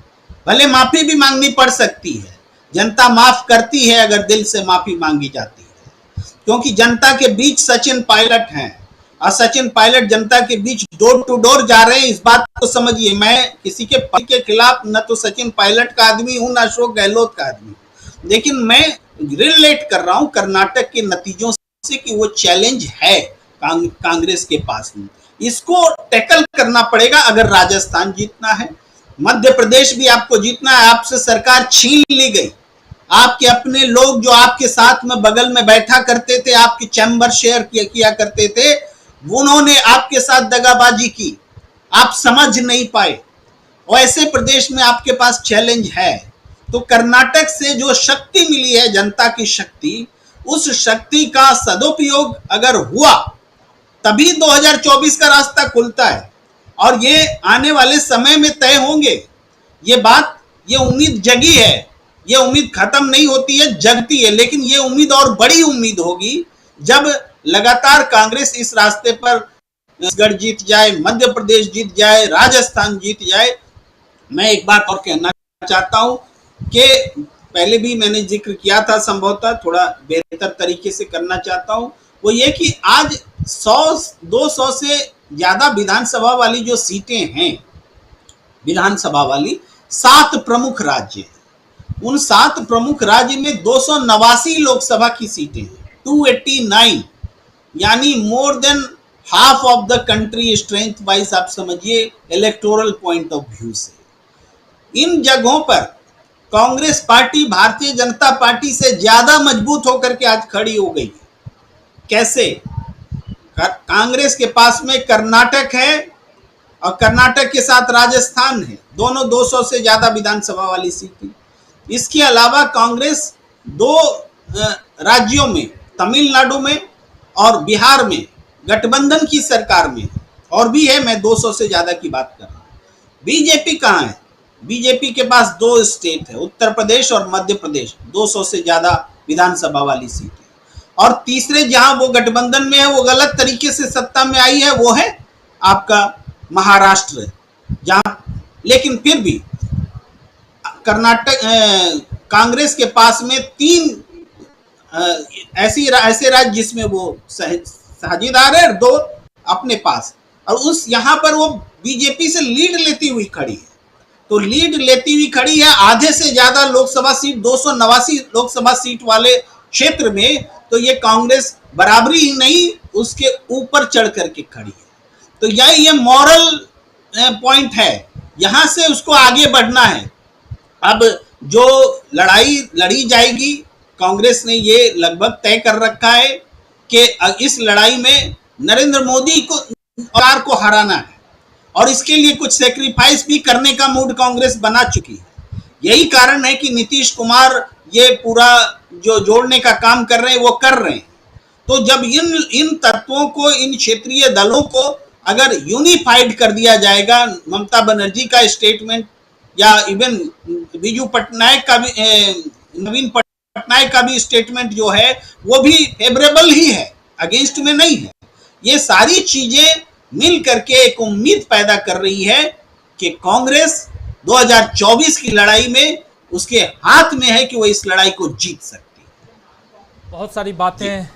भले माफी भी मांगनी पड़ सकती है, जनता माफ करती है अगर दिल से माफी मांगी जाती है, क्योंकि जनता के बीच सचिन पायलट हैं और सचिन पायलट जनता के बीच डोर टू डोर जा रहे हैं। इस बात को समझिए। मैं किसी के खिलाफ न तो सचिन पायलट का आदमी हूं, न अशोक गहलोत का आदमी, लेकिन मैं रिलेट कर रहा हूं कर्नाटक के नतीजों से कि वो चैलेंज है कांग्रेस के पास में। इसको टैकल करना पड़ेगा अगर राजस्थान जीतना है। मध्य प्रदेश भी आपको जीतना है। आपसे सरकार छीन ली गई। आपके अपने लोग जो आपके साथ में बगल में बैठा करते थे, आपके चैम्बर शेयर किया करते थे, उन्होंने आपके साथ दगाबाजी की। आप समझ नहीं पाए। वैसे प्रदेश में आपके पास चैलेंज है। तो कर्नाटक से जो शक्ति मिली है, जनता की शक्ति, उस शक्ति का सदुपयोग अगर हुआ तभी 2024 का रास्ता खुलता है। और ये आने वाले समय में तय होंगे। ये बात, ये उम्मीद जगी है। ये उम्मीद खत्म नहीं होती है, जगती है। लेकिन ये उम्मीद और बड़ी उम्मीद होगी जब लगातार कांग्रेस इस रास्ते पर छत्तीसगढ़ जीत जाए, मध्य प्रदेश जीत जाए, राजस्थान जीत जाए। मैं एक बात और कहना चाहता हूं कि पहले भी मैंने जिक्र किया था, संभवतः थोड़ा बेहतर तरीके से करना चाहता हूं। वो ये कि आज 100-200 से ज्यादा विधानसभा वाली जो सीटें हैं, विधानसभा वाली 7 प्रमुख राज्य हैं। उन 7 प्रमुख राज्य में 289 लोकसभा की सीटें हैं, 289, यानी more than half of the country strength wise आप समझिए, इलेक्टोरल पॉइंट ऑफ व्यू से। इन जगहों पर कांग्रेस पार्टी भारतीय जनता पार्टी से ज्यादा मजबूत होकर के आज खड़ी हो गई। कैसे? कांग्रेस के पास में कर्नाटक है और कर्नाटक के साथ राजस्थान है, दोनों 200 से ज्यादा विधानसभा वाली सीटें। इसके अलावा कांग्रेस 2 राज्यों में, तमिलनाडु में और बिहार में गठबंधन की सरकार में और भी है। मैं 200 से ज्यादा की बात कर रहा हूं। बीजेपी कहां है? बीजेपी के पास 2 स्टेट है, उत्तर प्रदेश और मध्य प्रदेश, 200 से ज्यादा विधानसभा वाली सीटें। और तीसरे जहां वो गठबंधन में है, वो गलत तरीके से सत्ता में आई है, वो है आपका महाराष्ट्र, जहां लेकिन फिर भी कर्नाटक कांग्रेस के पास में 3 ऐसे राज्य जिसमें वो साझेदार है और 2 अपने पास, और उस यहां पर वो बीजेपी से लीड लेती हुई खड़ी है। तो लीड लेती हुई खड़ी है आधे से ज्यादा लोकसभा सीट, 289 लोकसभा सीट वाले क्षेत्र में। तो ये कांग्रेस बराबरी ही नहीं, उसके ऊपर चढ़ करके खड़ी है। तो ये मॉरल पॉइंट है, यहां से उसको आगे बढ़ना है। अब जो लड़ाई लड़ी जाएगी, कांग्रेस ने ये लगभग तय कर रखा है कि इस लड़ाई में नरेंद्र मोदी को सरकार को हराना है और इसके लिए कुछ सेक्रीफाइस भी करने का मूड कांग्रेस बना चुकी है। यही कारण है कि नीतीश कुमार ये पूरा जो जोड़ने का काम कर रहे हैं वो कर रहे हैं। तो जब इन तत्वों को, इन क्षेत्रीय दलों को अगर यूनिफाइड कर दिया जाएगा, ममता बनर्जी का स्टेटमेंट या इवन बीजू पटनायक का भी, नवीन पटनायक का भी स्टेटमेंट जो है वो भी फेवरेबल ही है, अगेंस्ट में नहीं है। ये सारी चीजें मिल करके एक उम्मीद पैदा कर रही है कि कांग्रेस 2024 की लड़ाई में उसके हाथ में है कि वो इस लड़ाई को जीत सकती है। बहुत सारी बातें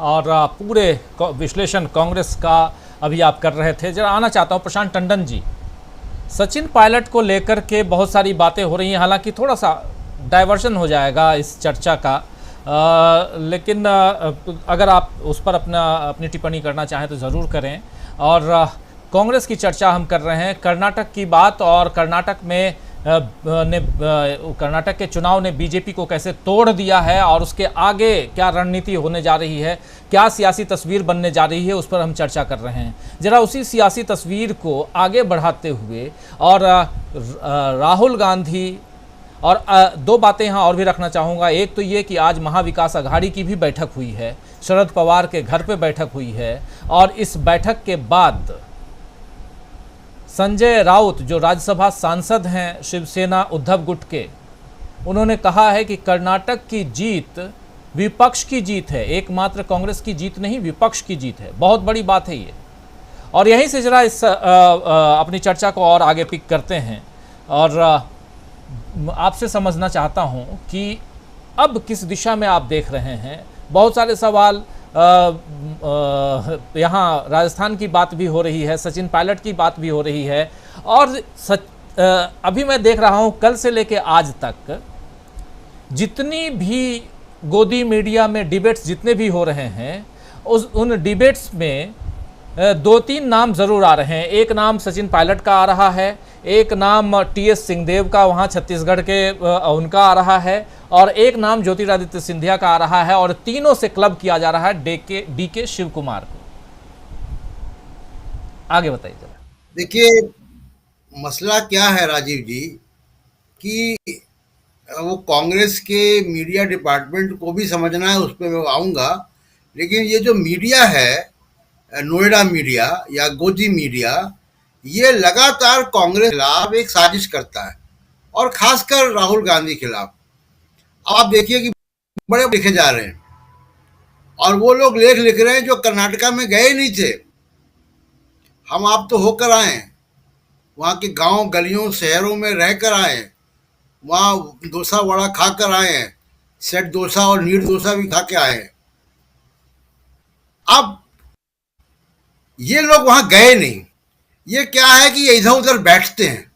और पूरे विश्लेषण कांग्रेस का अभी आप कर रहे थे। जरा आना चाहता हूँ प्रशांत टंडन जी, सचिन पायलट को लेकर के बहुत सारी बातें हो रही हैं, हालांकि थोड़ा सा डाइवर्शन हो जाएगा इस चर्चा का, लेकिन अगर आप उस पर अपनी टिप्पणी करना चाहें तो ज़रूर करें। और कांग्रेस की चर्चा हम कर रहे हैं, कर्नाटक की बात, और कर्नाटक में कर्नाटक के चुनाव ने बीजेपी को कैसे तोड़ दिया है और उसके आगे क्या रणनीति होने जा रही है, क्या सियासी तस्वीर बनने जा रही है, उस पर हम चर्चा कर रहे हैं। जरा उसी सियासी तस्वीर को आगे बढ़ाते हुए और राहुल गांधी, और दो बातें यहाँ और भी रखना चाहूँगा। एक तो ये कि आज महाविकास अघाड़ी की भी बैठक हुई है, शरद पवार के घर पे बैठक हुई है, और इस बैठक के बाद संजय राउत जो राज्यसभा सांसद हैं शिवसेना उद्धव गुट के, उन्होंने कहा है कि कर्नाटक की जीत विपक्ष की जीत है, एकमात्र कांग्रेस की जीत नहीं, विपक्ष की जीत है। बहुत बड़ी बात है ये। और यहीं से जरा इस अपनी चर्चा को और आगे पिक करते हैं और आपसे समझना चाहता हूं कि अब किस दिशा में आप देख रहे हैं। बहुत सारे सवाल, यहाँ राजस्थान की बात भी हो रही है, सचिन पायलट की बात भी हो रही है, और अभी मैं देख रहा हूं कल से लेके आज तक जितनी भी गोदी मीडिया में डिबेट्स जितने भी हो रहे हैं, उन डिबेट्स में दो तीन नाम ज़रूर आ रहे हैं। एक नाम सचिन पायलट का आ रहा है, एक नाम टीएस सिंहदेव का वहाँ छत्तीसगढ़ के उनका आ रहा है, और एक नाम ज्योतिरादित्य सिंधिया का आ रहा है, और तीनों से क्लब किया जा रहा है डीके शिव कुमार को। आगे बताइए जरा। देखिए, मसला क्या है राजीव जी कि वो कांग्रेस के मीडिया डिपार्टमेंट को भी समझना है, उस पर मैं आऊँगा, लेकिन ये जो मीडिया है, नोएडा मीडिया या गोदी मीडिया, ये लगातार कांग्रेस के खिलाफ एक साजिश करता है, और खासकर राहुल गांधी के खिलाफ। आप देखिए कि बड़े लिखे जा रहे हैं, और वो लोग लेख लिख रहे हैं जो कर्नाटका में गए नहीं थे। हम आप तो होकर आए, वहाँ के गांव गलियों शहरों में रह कर आए, वहाँ डोसा वड़ा खा कर आए हैं, सेट डोसा और नीट डोसा भी खा के आए हैं। अब ये लोग वहाँ गए नहीं। ये क्या है कि ये इधर उधर बैठते हैं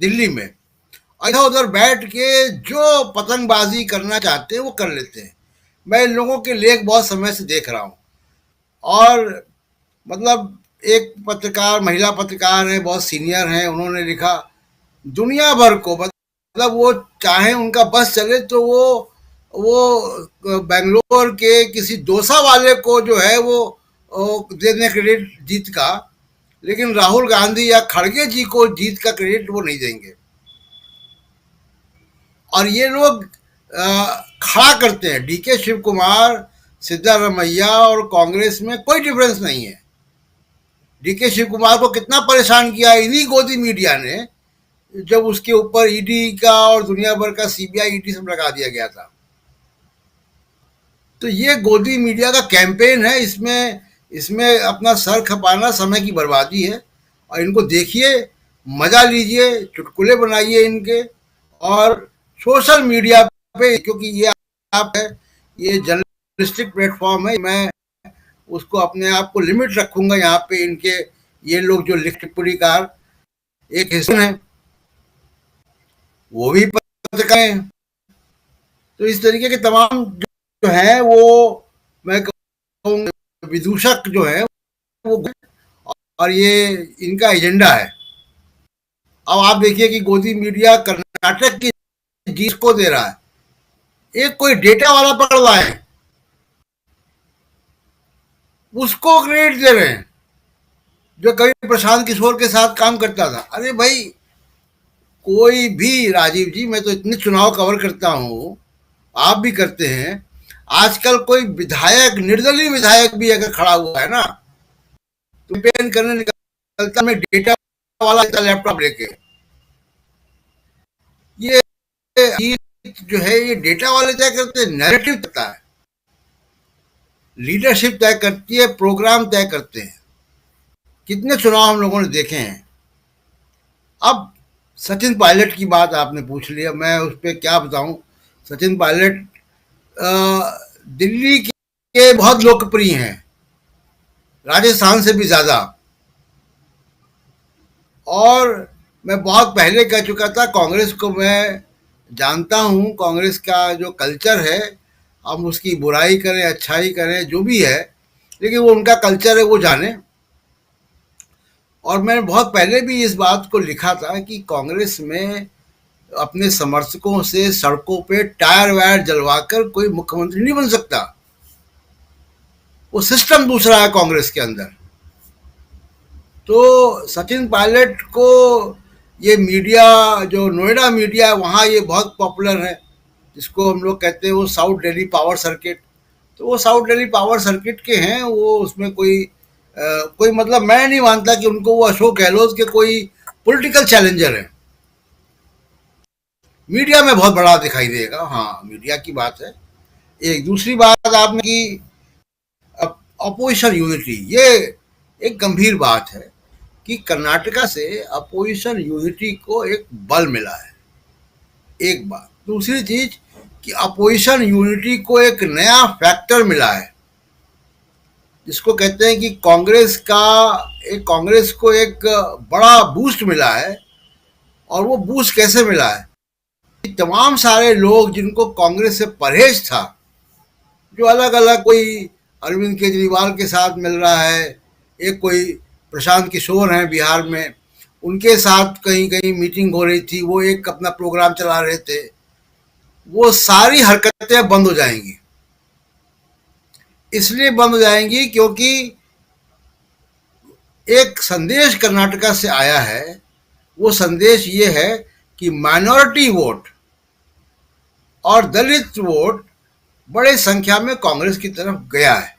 दिल्ली में, इधर उधर बैठ के जो पतंगबाजी करना चाहते हैं वो कर लेते हैं। मैं इन लोगों के लेख बहुत समय से देख रहा हूँ, और मतलब एक पत्रकार, महिला पत्रकार है, बहुत सीनियर हैं, उन्होंने लिखा दुनिया भर को, मतलब वो चाहे उनका बस चले तो वो बेंगलोर के किसी डोसा वाले को जो है वो देने क्रेडिट जीत का, लेकिन राहुल गांधी या खड़गे जी को जीत का क्रेडिट वो नहीं देंगे। और ये लोग खड़ा करते हैं डीके शिव कुमार, सिद्धारमैया और कांग्रेस में कोई डिफरेंस नहीं है। डीके शिव कुमार को कितना परेशान किया इन्हीं गोदी मीडिया ने, जब उसके ऊपर ईडी का और दुनिया भर का सीबीआई ईडी सब लगा दिया गया था। तो ये गोदी मीडिया का कैंपेन है, इसमें अपना सर खपाना समय की बर्बादी है। और इनको देखिए, मजा लीजिए, चुटकुले बनाइए इनके, और सोशल मीडिया पे, क्योंकि ये आप है, ये जर्नलिस्टिक प्लेटफॉर्म है, मैं उसको अपने आप को लिमिट रखूंगा। यहाँ पे इनके ये लोग जो टिप्पणीकार एक हिस्सा है, वो भी पत्रकार हैं। तो इस तरीके के तमाम जो हैं वो मैं कहूँगा विदूषक जो है वो, और ये इनका एजेंडा है। अब आप देखिए कि गोदी मीडिया कर्नाटक की जीत को दे रहा है, एक कोई डेटा वाला पकड़ रहा है, उसको क्रेडिट दे रहे हैं, जो कभी प्रशांत किशोर के साथ काम करता था। अरे भाई, कोई भी, राजीव जी, मैं तो इतने चुनाव कवर करता हूं, आप भी करते हैं, आजकल कोई विधायक, निर्दलीय विधायक भी अगर खड़ा हुआ है ना, तो कैंपेन करने निकलता में डेटा वाला लैपटॉप लेके, ये जो है ये डेटा वाले तय करते हैं, नैरेटिव तय है, लीडरशिप तय करती है, प्रोग्राम तय करते हैं। कितने चुनाव हम लोगों ने देखे हैं। अब सचिन पायलट की बात आपने पूछ लिया, मैं उस पर क्या बताऊं। सचिन पायलट दिल्ली के बहुत लोकप्रिय हैं, राजस्थान से भी ज्यादा, और मैं बहुत पहले कह चुका था, कांग्रेस को मैं जानता हूं, कांग्रेस का जो कल्चर है, हम उसकी बुराई करें अच्छाई करें जो भी है, लेकिन वो उनका कल्चर है, वो जाने। और मैंने बहुत पहले भी इस बात को लिखा था कि कांग्रेस में अपने समर्थकों से सड़कों पे टायर वायर जलवाकर कोई मुख्यमंत्री नहीं बन सकता। वो सिस्टम दूसरा है कांग्रेस के अंदर। तो सचिन पायलट को ये मीडिया, जो नोएडा मीडिया है वहाँ, ये बहुत पॉपुलर है, जिसको हम लोग कहते हैं वो साउथ दिल्ली पावर सर्किट। तो वो साउथ दिल्ली पावर सर्किट के हैं, वो उसमें कोई मतलब मैं नहीं मानता कि उनको वो अशोक गहलोत के कोई पॉलिटिकल चैलेंजर है। मीडिया में बहुत बड़ा दिखाई देगा, हाँ, मीडिया की बात है। एक दूसरी बात आपने की अपोजिशन यूनिटी, ये एक गंभीर बात है कि कर्नाटका से अपोजिशन यूनिटी को एक बल मिला है, एक बात। दूसरी चीज कि अपोजिशन यूनिटी को एक नया फैक्टर मिला है, जिसको कहते हैं कि कांग्रेस को एक बड़ा बूस्ट मिला है। और वो बूस्ट कैसे मिला है? तमाम सारे लोग जिनको कांग्रेस से परहेज था, जो अलग अलग, कोई अरविंद केजरीवाल के साथ मिल रहा है, एक कोई प्रशांत किशोर हैं बिहार में, उनके साथ कहीं कहीं मीटिंग हो रही थी, वो एक अपना प्रोग्राम चला रहे थे, वो सारी हरकतें बंद हो जाएंगी। इसलिए बंद हो जाएंगी क्योंकि एक संदेश कर्नाटका से आया है। वो संदेश ये है कि माइनॉरिटी वोट और दलित वोट बड़े संख्या में कांग्रेस की तरफ गया है,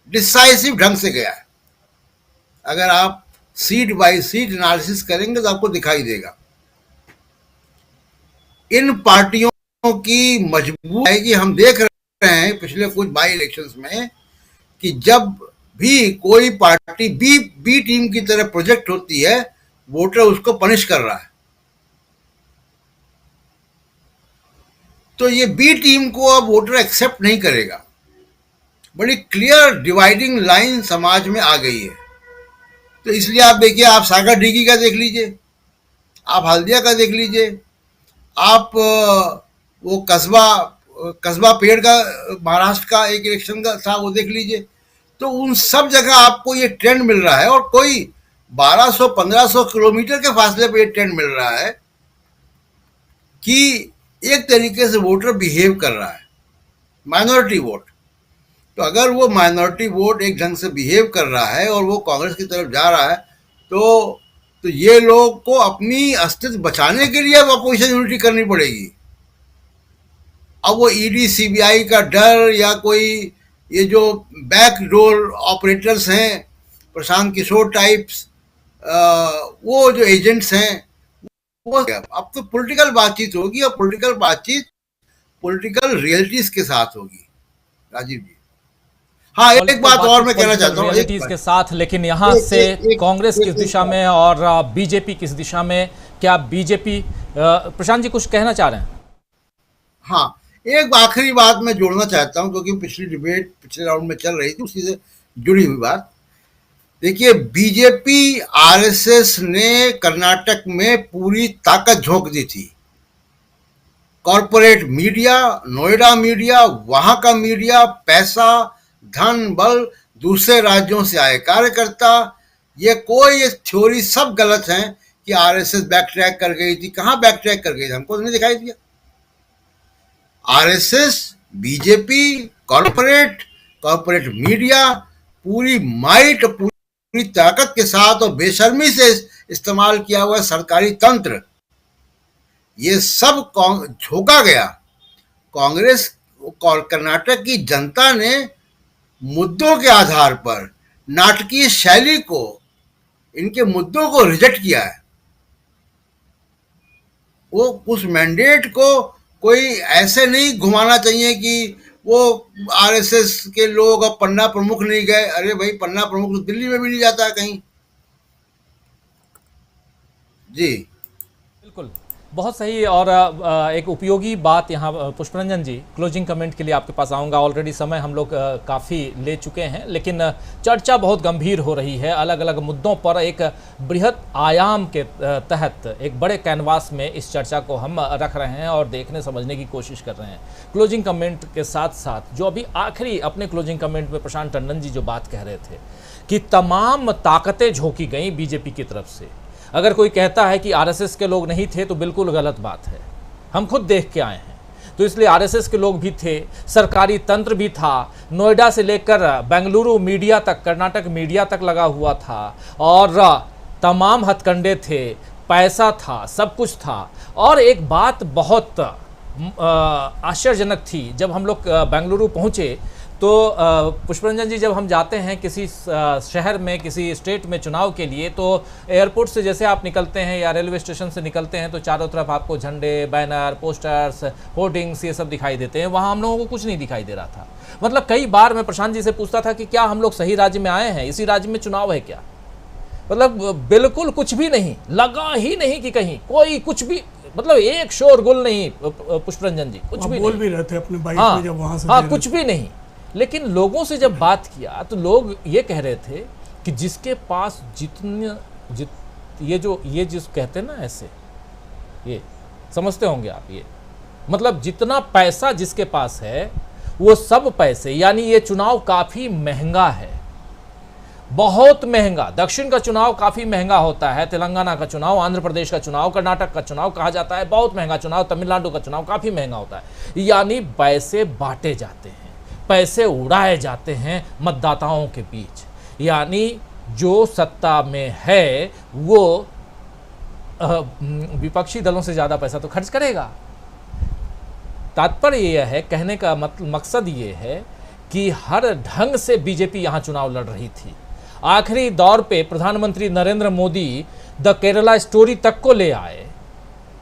डिसाइसिव ढंग से गया है। अगर आप सीट बाय सीट एनालिसिस करेंगे तो आपको दिखाई देगा। इन पार्टियों की मजबूरी है कि हम देख रहे हैं पिछले कुछ बाई इलेक्शंस में कि जब भी कोई पार्टी बी टीम की तरह प्रोजेक्ट होती है, वोटर उसको पनिश कर रहा है। तो ये बी टीम को अब वोटर एक्सेप्ट नहीं करेगा। बड़ी क्लियर डिवाइडिंग लाइन समाज में आ गई है। तो इसलिए आप देखिए, आप सागर डीगी का देख लीजिए, आप हल्दिया का देख लीजिए, आप वो कस्बा पेड़ का महाराष्ट्र का एक इलेक्शन का था, वो देख लीजिए। तो उन सब जगह आपको ये ट्रेंड मिल रहा है, और कोई 1200-1500 किलोमीटर के फासले पे ये ट्रेंड मिल रहा है कि एक तरीके से वोटर बिहेव कर रहा है, माइनॉरिटी वोट। तो अगर वो माइनॉरिटी वोट एक ढंग से बिहेव कर रहा है और वो कांग्रेस की तरफ जा रहा है, तो ये लोग को अपनी अस्तित्व बचाने के लिए अब अपोजिशन यूनिटी करनी पड़ेगी। अब वो ईडी सीबीआई का डर, या कोई ये जो बैक डोर ऑपरेटर्स हैं, प्रशांत किशोर टाइप्स, वो जो एजेंट्स हैं, वो अब तो पॉलिटिकल बातचीत होगी, और पॉलिटिकल बातचीत पॉलिटिकल रियलिटीज के साथ होगी। राजीव जी, हाँ, एक बात और मैं कहना चाहता हूँ रियलिटीज के साथ, लेकिन यहाँ से कांग्रेस किस दिशा में और बीजेपी किस दिशा में? क्या बीजेपी, प्रशांत जी कुछ कहना चाह रहे हैं? हाँ, एक आखिरी बात मैं जोड़ना चाहता हूं, क्योंकि पिछली डिबेट पिछले राउंड में चल रही थी, उसी से जुड़ी हुई बात। देखिए, बीजेपी आरएसएस ने कर्नाटक में पूरी ताकत झोंक दी थी। कॉरपोरेट मीडिया, नोएडा मीडिया, वहां का मीडिया, पैसा, धन, बल, दूसरे राज्यों से आए कार्यकर्ता, ये कोई थ्योरी सब गलत है कि आरएसएस बैक ट्रैक कर गई थी। कहाँ बैक ट्रैक कर गई थी? हमको तो नहीं दिखाई दिया। आरएसएस, बीजेपी, कॉर्पोरेट मीडिया पूरी माइट, पूरी ताकत के साथ और बेशर्मी से इस्तेमाल किया हुआ सरकारी तंत्र, ये सब झोंका गया। कांग्रेस, कर्नाटक की जनता ने मुद्दों के आधार पर नाटकीय शैली को, इनके मुद्दों को रिजेक्ट किया है। वो उस मैंडेट को कोई ऐसे नहीं घुमाना चाहिए कि वो आरएसएस के लोग अब पन्ना प्रमुख नहीं गए। अरे भाई, पन्ना प्रमुख तो दिल्ली में भी नहीं जाता है कहीं। जी बिल्कुल, बहुत सही। और एक उपयोगी बात यहाँ पुष्परंजन जी, क्लोजिंग कमेंट के लिए आपके पास आऊँगा। ऑलरेडी समय हम लोग काफ़ी ले चुके हैं, लेकिन चर्चा बहुत गंभीर हो रही है। अलग अलग मुद्दों पर एक बृहद आयाम के तहत एक बड़े कैनवास में इस चर्चा को हम रख रहे हैं और देखने समझने की कोशिश कर रहे हैं। क्लोजिंग कमेंट के साथ साथ जो अभी आखिरी अपने क्लोजिंग कमेंट में प्रशांत टंडन जी जो बात कह रहे थे कि तमाम ताकतें झोंकी गई बीजेपी की तरफ से। अगर कोई कहता है कि आरएसएस के लोग नहीं थे तो बिल्कुल गलत बात है। हम खुद देख के आए हैं, तो इसलिए आरएसएस के लोग भी थे, सरकारी तंत्र भी था, नोएडा से लेकर बेंगलुरु मीडिया तक, कर्नाटक मीडिया तक लगा हुआ था और तमाम हथकंडे थे, पैसा था, सब कुछ था। और एक बात बहुत आश्चर्यजनक थी, जब हम लोग बेंगलुरु पहुँचे तो पुष्परंजन जी, जब हम जाते हैं किसी शहर में, किसी स्टेट में चुनाव के लिए, तो एयरपोर्ट से जैसे आप निकलते हैं या रेलवे स्टेशन से निकलते हैं तो चारों तरफ आपको झंडे, बैनर, पोस्टर्स, होर्डिंग्स ये सब दिखाई देते हैं। वहाँ हम लोगों को कुछ नहीं दिखाई दे रहा था। मतलब कई बार मैं प्रशांत जी से पूछता था कि क्या हम लोग सही राज्य में आए हैं, इसी राज्य में चुनाव है क्या? मतलब बिल्कुल कुछ भी नहीं, लगा ही नहीं कि कहीं कोई कुछ भी, मतलब एक शोरगुल नहीं पुष्परंजन जी, कुछ भी बोल नहीं। भी रहे थे अपने बाइक में जब वहाँ से। हाँ, कुछ भी नहीं। लेकिन लोगों से जब बात किया तो लोग ये कह रहे थे कि जिसके पास ये जिस कहते हैं ना, ऐसे ये समझते होंगे आप, ये मतलब जितना पैसा जिसके पास है वो सब पैसे, यानी ये चुनाव काफ़ी महंगा है, बहुत महंगा। दक्षिण का चुनाव काफ़ी महंगा होता है, तेलंगाना का चुनाव, आंध्र प्रदेश का चुनाव, कर्नाटक का चुनाव कहा जाता है बहुत महंगा चुनाव, तमिलनाडु का चुनाव काफ़ी महंगा होता है। यानी पैसे बांटे जाते हैं, पैसे उड़ाए जाते हैं मतदाताओं के बीच। यानी जो सत्ता में है वो विपक्षी दलों से ज़्यादा पैसा तो खर्च करेगा। तात्पर्य यह है, कहने का मकसद ये है कि हर ढंग से बीजेपी यहाँ चुनाव लड़ रही थी। आखिरी दौर पे प्रधानमंत्री नरेंद्र मोदी द केरला स्टोरी तक को ले आए,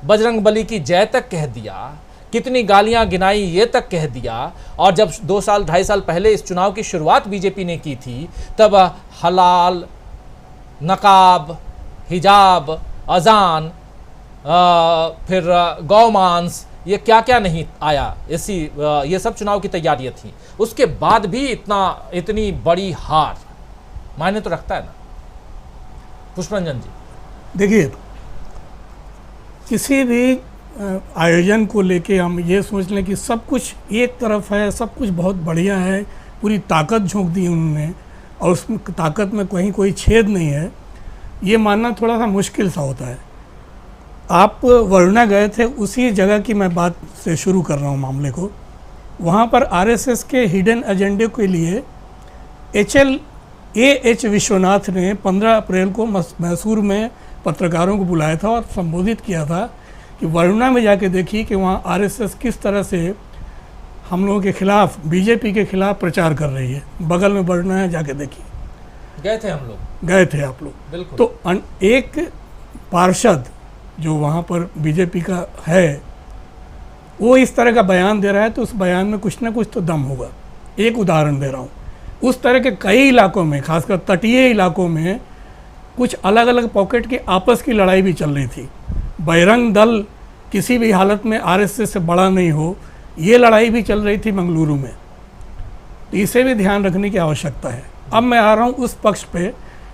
बजरंगबली की जय तक कह दिया, कितनी गालियां गिनाई ये तक कह दिया। और जब 2 साल 2.5 साल पहले इस चुनाव की शुरुआत बीजेपी ने की थी, तब हलाल, नकाब, हिजाब, अजान, फिर गौमांस, ये क्या क्या नहीं आया, ऐसी ये सब चुनाव की तैयारियां थी। उसके बाद भी इतनी बड़ी हार मायने तो रखता है ना पुष्परंजन जी? देखिए, किसी भी आयोजन को लेके हम ये सोच लें कि सब कुछ एक तरफ है, सब कुछ बहुत बढ़िया है, पूरी ताकत झोंक दी उन्होंने और उस ताकत में कहीं कोई छेद नहीं है, ये मानना थोड़ा सा मुश्किल सा होता है। आप वरुणा गए थे, उसी जगह की मैं बात से शुरू कर रहा हूँ मामले को। वहाँ पर आरएसएस के हिडन एजेंडे के लिए एच विश्वनाथ ने 15 अप्रैल को मैसूर में पत्रकारों को बुलाया था और संबोधित किया था कि वरुणा में जाके देखिए कि वहाँ आरएसएस किस तरह से हम लोगों के खिलाफ, बीजेपी के खिलाफ प्रचार कर रही है। बगल में वरुणा है, जाके देखिए। गए थे हम लोग, गए थे आप लोग? बिल्कुल। तो एक पार्षद जो वहाँ पर बीजेपी का है, वो इस तरह का बयान दे रहा है तो उस बयान में कुछ ना कुछ तो दम होगा। एक उदाहरण दे रहा हूँ, उस तरह के कई इलाकों में, खासकर तटीय इलाकों में कुछ अलग अलग पॉकेट की आपस की लड़ाई भी चल रही थी। बजरंग दल किसी भी हालत में आरएसएस से बड़ा नहीं हो, ये लड़ाई भी चल रही थी मंगलुरु में। तो इसे भी ध्यान रखने की आवश्यकता है। अब मैं आ रहा हूँ उस पक्ष पे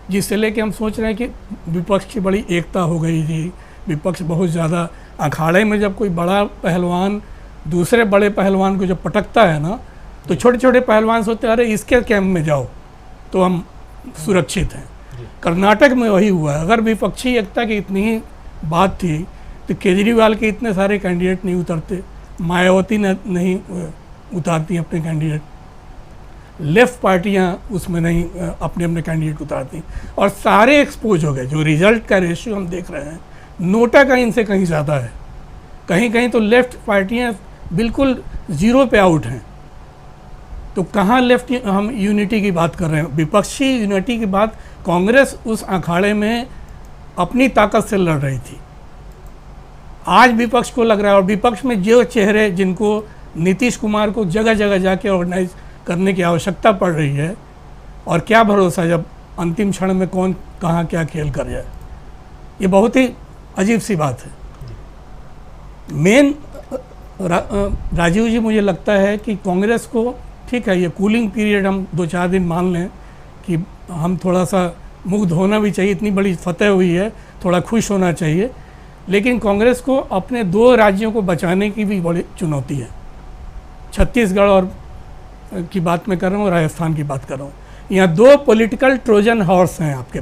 जिससे लेके हम सोच रहे हैं कि विपक्ष की बड़ी एकता हो गई थी, विपक्ष बहुत ज़्यादा अखाड़े में जब कोई बड़ा पहलवान दूसरे बड़े पहलवान को जब पटकता है ना, तो छोटे छोटे पहलवान सोचते हैं अरे इसके कैंप में जाओ, तो हम सुरक्षित हैं। कर्नाटक में वही हुआ। अगर विपक्षी एकता की इतनी ही बात थी तो केजरीवाल के इतने सारे कैंडिडेट नहीं उतरते, मायावती ने नहीं उतारती अपने कैंडिडेट, लेफ्ट पार्टियां उसमें नहीं अपने अपने कैंडिडेट उतारती, और सारे एक्सपोज हो गए। जो रिजल्ट का रेशियो हम देख रहे हैं, नोटा का इनसे कहीं ज़्यादा है। कहीं कहीं तो लेफ्ट पार्टियां बिल्कुल ज़ीरो पे आउट हैं। तो कहाँ लेफ्ट हम यूनिटी की बात कर रहे हैं? विपक्षी यूनिटी की बात कांग्रेस उस अखाड़े में अपनी ताकत से लड़ रही थी। आज विपक्ष को लग रहा है, और विपक्ष में जो चेहरे जिनको नीतीश कुमार को जगह जगह जाके ऑर्गेनाइज करने की आवश्यकता पड़ रही है, और क्या भरोसा जब अंतिम क्षण में कौन कहाँ क्या खेल कर जाए। ये बहुत ही अजीब सी बात है। मेन राजीव जी, मुझे लगता है कि कांग्रेस को, ठीक है, ये कूलिंग पीरियड हम 2-4 दिन मान लें कि हम थोड़ा सा मुग्ध होना भी चाहिए, इतनी बड़ी फतह हुई है, थोड़ा खुश होना चाहिए। लेकिन कांग्रेस को अपने 2 राज्यों को बचाने की भी बड़ी चुनौती है। छत्तीसगढ़ और की बात मैं कर रहा हूँ, राजस्थान की बात कर रहा हूँ। यहाँ 2 पॉलिटिकल ट्रोजन हॉर्स हैं आपके।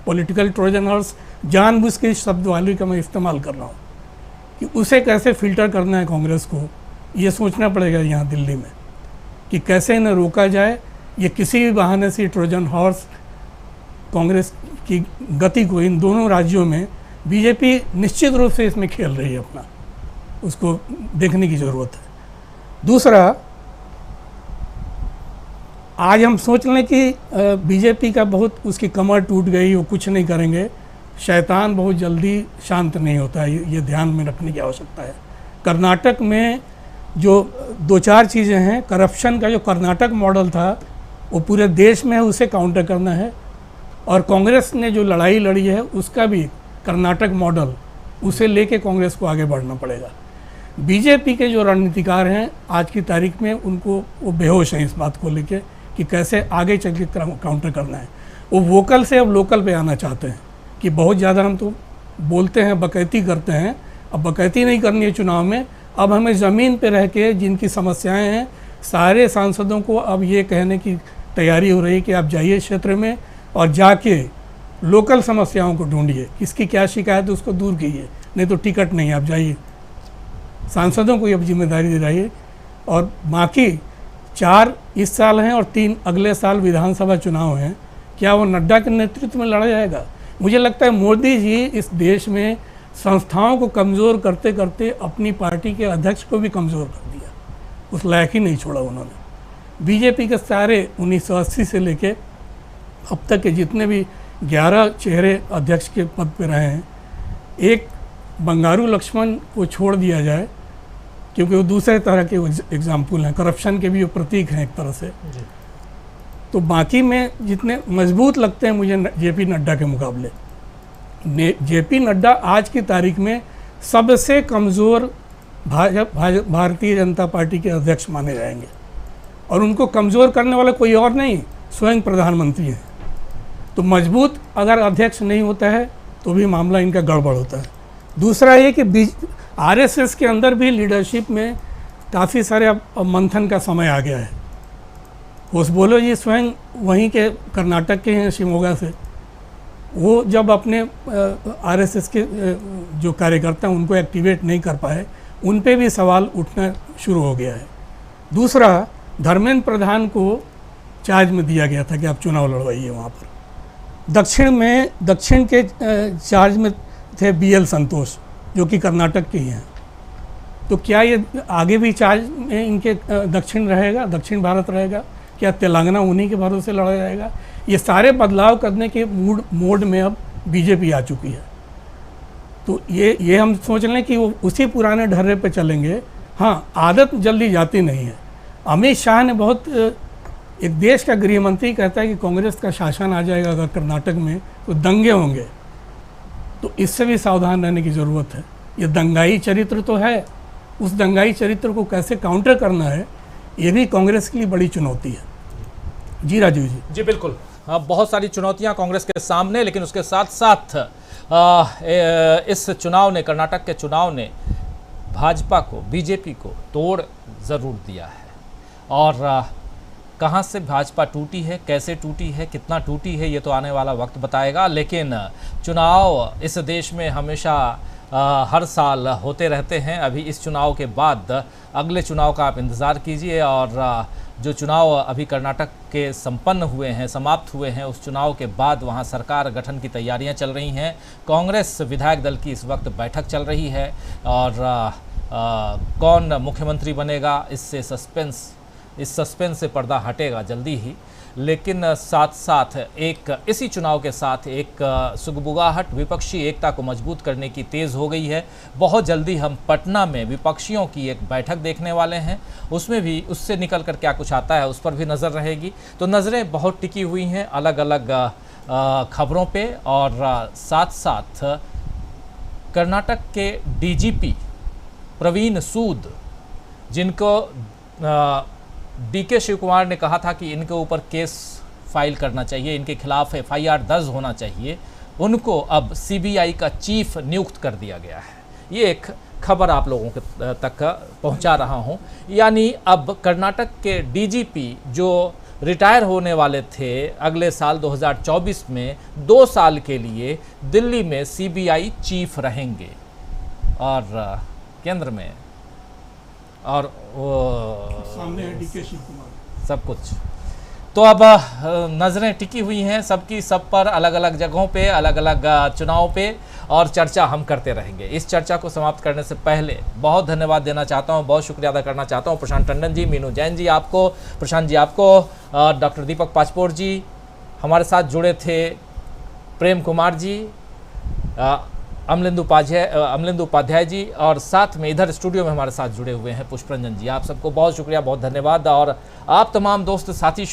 पॉलिटिकल ट्रोजन हॉर्स जानबूझ के इस शब्दावली का मैं इस्तेमाल कर रहा हूँ कि उसे कैसे फिल्टर करना है कांग्रेस को, ये सोचना पड़ेगा यहाँ दिल्ली में कि कैसे इन्हें रोका जाए। ये किसी भी बहाने से ट्रोजन हॉर्स कांग्रेस की गति को इन दोनों राज्यों में, बीजेपी निश्चित रूप से इसमें खेल रही है अपना, उसको देखने की ज़रूरत है। दूसरा, आज हम सोच लें कि बीजेपी का बहुत उसकी कमर टूट गई, वो कुछ नहीं करेंगे। शैतान बहुत जल्दी शांत नहीं होता है, ये ध्यान में रखने की आवश्यकता है। कर्नाटक में जो 2-4 चीज़ें हैं, करप्शन का जो कर्नाटक मॉडल था वो पूरे देश में है, उसे काउंटर करना है। और कांग्रेस ने जो लड़ाई लड़ी है उसका भी कर्नाटक मॉडल, उसे लेके कांग्रेस को आगे बढ़ना पड़ेगा। बीजेपी के जो रणनीतिकार हैं आज की तारीख में, उनको वो बेहोश हैं इस बात को लेके कि कैसे आगे चल के काउंटर करना है। वो वोकल से अब लोकल पे आना चाहते हैं कि बहुत ज़्यादा हम तो बोलते हैं, बकैती करते हैं, अब बकैती नहीं करनी है चुनाव में। अब हमें ज़मीन पे रह के जिनकी समस्याएं हैं, सारे सांसदों को अब ये कहने की तैयारी हो रही है कि आप जाइए क्षेत्र में और जाके लोकल समस्याओं को ढूंढिए, किसकी क्या शिकायत है उसको दूर कीजिए, नहीं तो टिकट नहीं, आप जाइए। सांसदों को अब जिम्मेदारी दिलाइए। और बाकी 4 इस साल हैं और 3 अगले साल विधानसभा चुनाव हैं। क्या वो नड्डा के नेतृत्व में लड़ा जाएगा? मुझे लगता है मोदी जी इस देश में संस्थाओं को कमज़ोर करते करते अपनी पार्टी के अध्यक्ष को भी कमज़ोर कर दिया, उस लायक ही नहीं छोड़ा उन्होंने। बीजेपी के सारे 1980 से लेके अब तक के जितने भी 11 चेहरे अध्यक्ष के पद पर रहे हैं, एक बंगारू लक्ष्मण को छोड़ दिया जाए क्योंकि वो दूसरे तरह के एग्जाम्पल हैं, करप्शन के भी वो प्रतीक हैं एक तरह से, तो बाकी में जितने मजबूत लगते हैं मुझे जेपी नड्डा के मुकाबले। जेपी नड्डा आज की तारीख में सबसे कमज़ोर भारतीय जनता पार्टी के अध्यक्ष माने जाएंगे, और उनको कमज़ोर करने वाला कोई और नहीं, स्वयं प्रधानमंत्री हैं। तो मजबूत अगर अध्यक्ष नहीं होता है तो भी मामला इनका गड़बड़ होता है। दूसरा ये कि आरएसएस के अंदर भी लीडरशिप में काफ़ी सारे अब मंथन का समय आ गया है। होसबोलो जी स्वयं वहीं के कर्नाटक के हैं, शिमोगा से। वो जब अपने आरएसएस के जो कार्यकर्ता हैं उनको एक्टिवेट नहीं कर पाए, उन पे भी सवाल उठना शुरू हो गया है। दूसरा, धर्मेंद्र प्रधान को चार्ज में दिया गया था कि आप चुनाव लड़वाइए वहाँ पर। दक्षिण के चार्ज में थे बीएल संतोष, जो कि कर्नाटक के ही हैं। तो क्या ये आगे भी चार्ज में इनके दक्षिण रहेगा, दक्षिण भारत रहेगा? क्या तेलंगाना उन्हीं के भरोसे लड़ा जाएगा? ये सारे बदलाव करने के मोड में अब बीजेपी आ चुकी है। तो ये हम सोच लें कि वो उसी पुराने ढर्रे पे चलेंगे। हाँ, आदत जल्दी जाती नहीं है। अमित शाह ने बहुत, एक देश का गृह मंत्री कहता है कि कांग्रेस का शासन आ जाएगा अगर कर्नाटक में तो दंगे होंगे। तो इससे भी सावधान रहने की ज़रूरत है। ये दंगाई चरित्र तो है, उस दंगाई चरित्र को कैसे काउंटर करना है, ये भी कांग्रेस के लिए बड़ी चुनौती है। जी राजीव जी। जी बिल्कुल, बहुत सारी चुनौतियां कांग्रेस के सामने, लेकिन उसके साथ साथ इस चुनाव ने, कर्नाटक के चुनाव ने भाजपा को, बीजेपी को तोड़ ज़रूर दिया है। और कहाँ से भाजपा टूटी है, कैसे टूटी है, कितना टूटी है, ये तो आने वाला वक्त बताएगा। लेकिन चुनाव इस देश में हमेशा हर साल होते रहते हैं। अभी इस चुनाव के बाद अगले चुनाव का आप इंतज़ार कीजिए, और जो चुनाव अभी कर्नाटक के संपन्न हुए हैं, समाप्त हुए हैं, उस चुनाव के बाद वहां सरकार गठन की तैयारियां चल रही हैं। कांग्रेस विधायक दल की इस वक्त बैठक चल रही है, और कौन मुख्यमंत्री बनेगा, इस सस्पेंस से पर्दा हटेगा जल्दी ही। लेकिन साथ साथ इसी चुनाव के साथ एक सुगबुगाहट विपक्षी एकता को मजबूत करने की तेज़ हो गई है। बहुत जल्दी हम पटना में विपक्षियों की एक बैठक देखने वाले हैं, उसमें भी उससे निकल कर क्या कुछ आता है उस पर भी नज़र रहेगी। तो नज़रें बहुत टिकी हुई हैं अलग अलग खबरों पे, और साथ साथ कर्नाटक के डीजीपी प्रवीण सूद, जिनको डीके शिव कुमार ने कहा था कि इनके ऊपर केस फाइल करना चाहिए, इनके खिलाफ FIR दर्ज होना चाहिए, उनको अब CBI का चीफ नियुक्त कर दिया गया है। ये एक खबर आप लोगों के तक पहुंचा रहा हूं। यानी अब कर्नाटक के DGP जो रिटायर होने वाले थे अगले साल 2024 में 2 साल के लिए दिल्ली में CBI चीफ रहेंगे, और केंद्र में और सामने है डीके शिव कुमार, सब कुछ। तो अब नज़रें टिकी हुई हैं सबकी सब पर, अलग अलग जगहों पे, अलग अलग चुनाव पे, और चर्चा हम करते रहेंगे। इस चर्चा को समाप्त करने से पहले बहुत धन्यवाद देना चाहता हूं, बहुत शुक्रिया अदा करना चाहता हूं प्रशांत टंडन जी, मीनू जैन जी आपको, प्रशांत जी आपको, डॉक्टर दीपक पाचपोर जी हमारे साथ जुड़े थे, प्रेम कुमार जी, अमलेंदु उपाध्याय जी, और साथ में इधर स्टूडियो में हमारे साथ जुड़े हुए हैं पुष्परंजन जी। आप सबको बहुत शुक्रिया, बहुत धन्यवाद। और आप तमाम दोस्त साथी